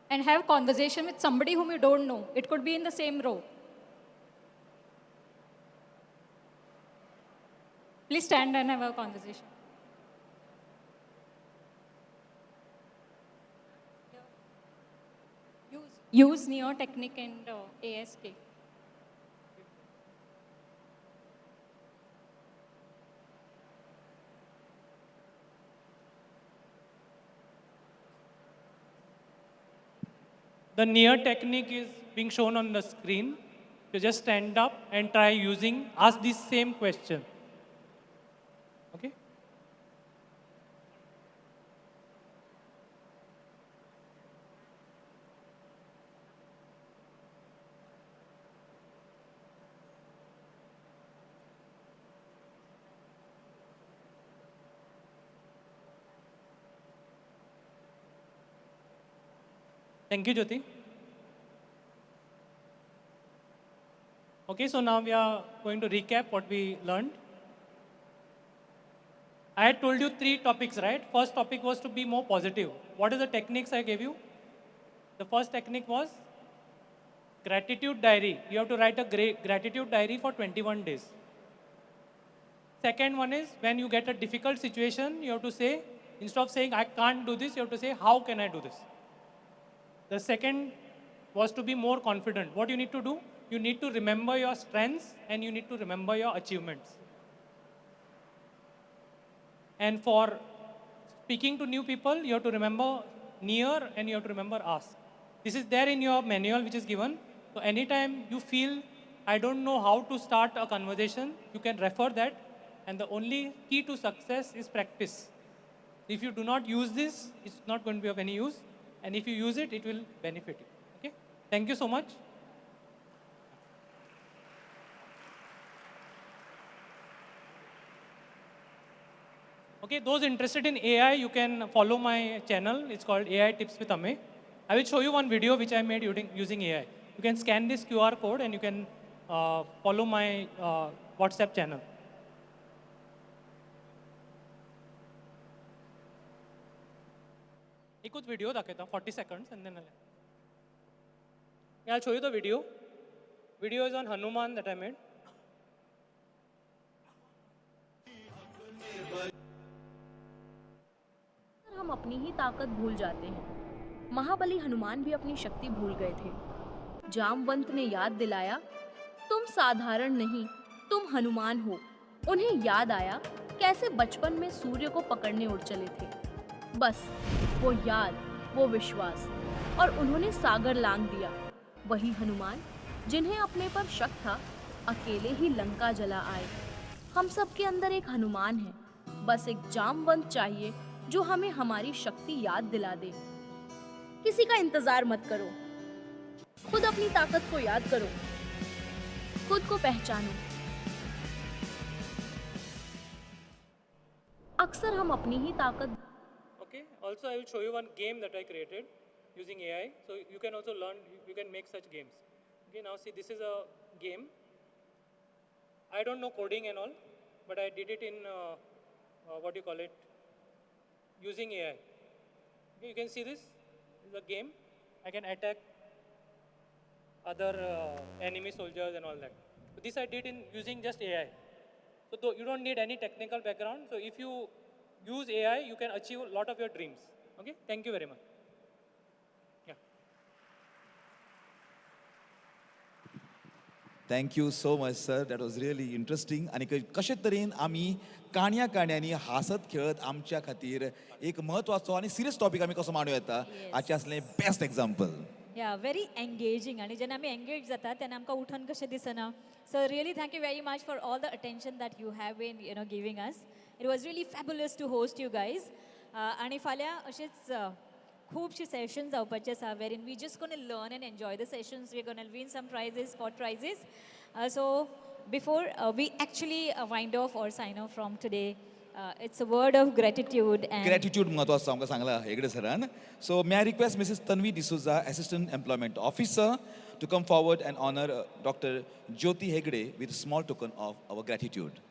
and have conversation with somebody whom you don't know. It could be in the same row. Please stand and have a conversation. Use NEAR technique and ASK. The NEAR technique is being shown on the screen. You just stand up and try ask this same question. Okay? Thank you, Jyoti. Okay, so now we are going to recap what we learned. I had told you 3 topics, right? First topic was to be more positive. What are the techniques I gave you? The first technique was gratitude diary. You have to write a gratitude diary for 21 days. Second one is when you get a difficult situation, you have to say, Instead of saying, I can't do this, you have to say, how can I do this? The second was to be more confident. What you need to do? You need to remember your strengths and you need to remember your achievements. And for speaking to new people, you have to remember near and you have to remember ask. This is there in your manual which is given. So anytime you feel, I don't know how to start a conversation, you can refer that. And the only key to success is practice. If you do not use this, it's not going to be of any use. And if you use it, it will benefit you. Okay? Thank you so much. Okay, those interested in AI, you can follow my channel. It's called AI Tips with Ame. I will show you one video which I made using AI. You can scan this QR code and you can follow my WhatsApp channel. एक कुछ video दाखवता हूँ, 40 seconds, and then I'll show you the video. Video is on Hanuman that I made. हम अपनी ही ताकत भूल जाते हैं। महाबली हनुमान भी अपनी शक्ति भूल गए थे। जामवंत ने याद दिलाया, तुम साधारण नहीं, तुम हनुमान हो। उन्हें याद आया कैसे बचपन में सूर्य को पकड़ने उड़ चले थे। बस वो याद, वो विश्वास, और उन्होंने सागर लांघ दिया। वही हनुमान जिन्हें अपने पर शक था, अकेले ही लंका जला आए। हम सब के अंदर एक हनुमान है, बस एक जामवंत चाहिए जो हमें हमारी शक्ति याद दिला दे। किसी का इंतजार मत करो, खुद अपनी ताकत को याद करो, खुद को पहचानो। अक्सर हम अपनी ही ताकत। Okay, also I will show you one game that I created using AI. So you can also learn, you can make such games. Okay, now see, this is a game. I don't know coding and all, but I did it in, what do you call it, using AI. Okay, you can see this is a game. I can attack other enemy soldiers and all that. So this I did in using just AI. So you don't need any technical background. So if you use AI, you can achieve a lot of your dreams. Okay, thank you very much. Yeah. Thank you so much, sir. That was really interesting. आणि कशे तरेन आमी काणयांनी हासत खेळत आमच्या खातीर एक महत्वाचो आणि सिरियस टॉपिक आमी कसो मांडूं येता हाचे असलें best example. Yeah, very engaging. आणि जेन्ना आमी engaged जाता तेन्ना आमकां उठून कशें दिसना. So really thank you very much for all the attention that you have been giving us. It was really fabulous to host you guys. आणि फाल्यां अशेंच खूबशे सेशन्स जावपाचे आसा wherein we just going to learn and enjoy the sessions. We're going to win some prizes, spot prizes. So before we actually wind off or sign off from today, it's a word of gratitude. And Gratitude महत्वाचो आमकां सांगला हेगडे सरान. So may I request Mrs. Tanvi D'Souza, Assistant Employment Officer, to come forward and honor Dr. Jyoti Hegde with a small token of our gratitude.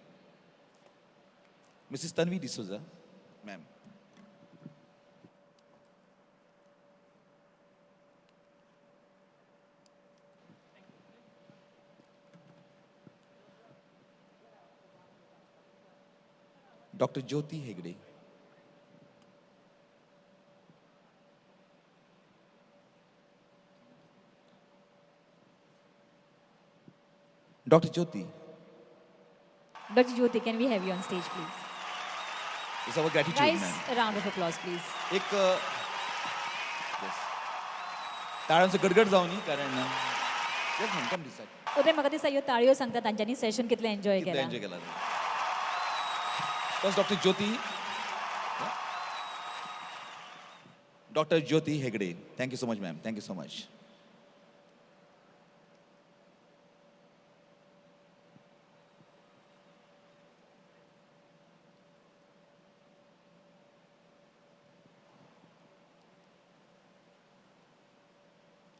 Mrs. Tanvi D'Souza, ma'am. Dr. Jyoti Hegde. Dr. Jyoti. Dr. Jyoti, can we have you on stage, please? It's our gratitude, Guys, ma'am. a round of applause, please. एक ताळांचो गडगड जावं न्ही कारण just म्हणटा दिसता उदय म्हाका दिसता ह्यो ताळयो सांगता तांच्यांनी सेशन कितलें एन्जॉय कितलें केलां. एन्जॉय केला. First, Dr. Jyoti. Dr. Jyoti Hegde. Thank you so much, ma'am. Thank you so much.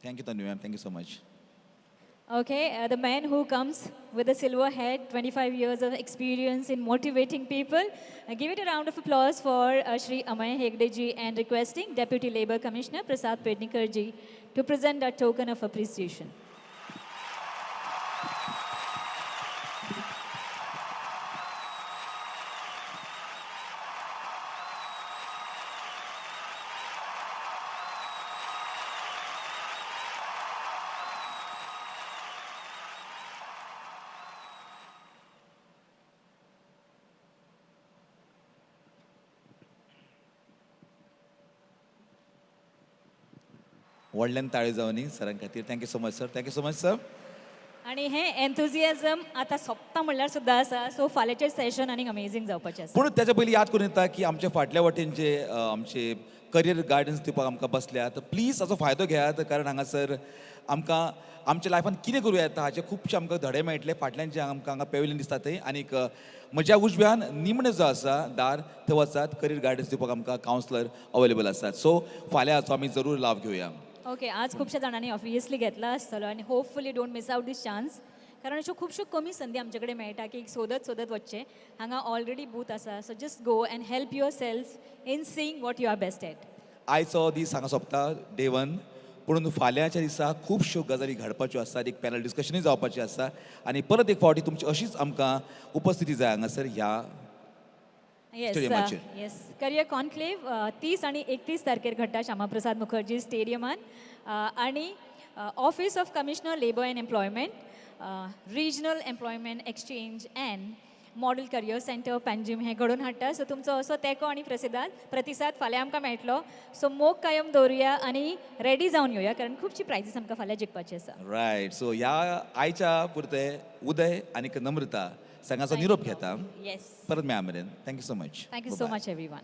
Thank you, Tanvi, ma'am. Thank you so much. Okay, the man who comes with a silver head, 25 years of experience in motivating people. Give it a round of applause for Shri Amay Hegde ji and requesting Deputy Labour Commissioner Prasad Pednikar ji to present a token of appreciation. व्हडल्यान ताळी जावनी सरां खातीर. Thank you so much sir. Thank you so much sir. आणि हे एन्थुझियाझम आता सोंपता म्हणल्यार सुद्दां आसा. सो फाल्यांचें session आनीक amazing जावपाचें आसा. पूण त्याच्या पयलीं याद करून येता की आमच्या फाटल्या वाटेन जे आमचे करियर गायडन्स दिवपाक आमकां बसल्यात, प्लीज हाचो फायदो घेयात, कारण हांगासर आमकां आमच्या लायफान कितें करूं येता हाचे खुबशे आमकां धडे मेळटले. फाटल्यान जे आमकां हांगा पेविलियन दिसता थंय. आनीक म्हज्या उजव्यान निमणे जो आसा दार थंय वचात. करियर गायडन्स दिवपाक आमकां कावन्सलर अवेलेबल आसात. सो फाल्यां हाचो आमी जरूर लाव घेवया. ओके, आज खुबश्या जाणांनी ऑब्वियसली घेतला आसतलो आनी hopefully don't miss out this chance. कारण अश्यो खुबश्यो कमी संदी आमचे कडेन मेळटा की सोदत सोदत वचचें. हांगा ऑलरेडी बूथ आसा. So just go and help yourself in seeing what you are best at. आयचो दीस हांगा सोंपता डे 1. पूण फाल्यांच्या दिसा खुबश्यो गजाली घडपाच्यो आसात. एक पॅनल डिस्कशनूय जावपाचें आसा. आनी परत एक फावटी तुमची अशीच आमकां उपस्थिती जाय हांगासर ह्या स्टेडियमाचेर. येस, करियर कॉन्क्लेव 30 आनी 31 तारखेर घडटा श्यामाप्रसाद मुखर्जी स्टेडियमान. आनी office of commissioner labour and employment, regional employment exchange and model career centre Panjim हे घडोवन हाडटा. सो तुमचो असो तेंको आनी प्रतिसाद फाल्यां आमकां मेळटलो. सो मोग कायम दवरुया आनी रेडी जावन येवया, कारण खुबशी प्रायजीस आमकां फाल्यां जिखपाची आसा. रायट. सो ह्या आयच्या पुरते उदय आनीक नम्रता संघाचो निरोप घेता. येस, परत मेळा मेरेन. Thank you so much. Thank you so much everyone.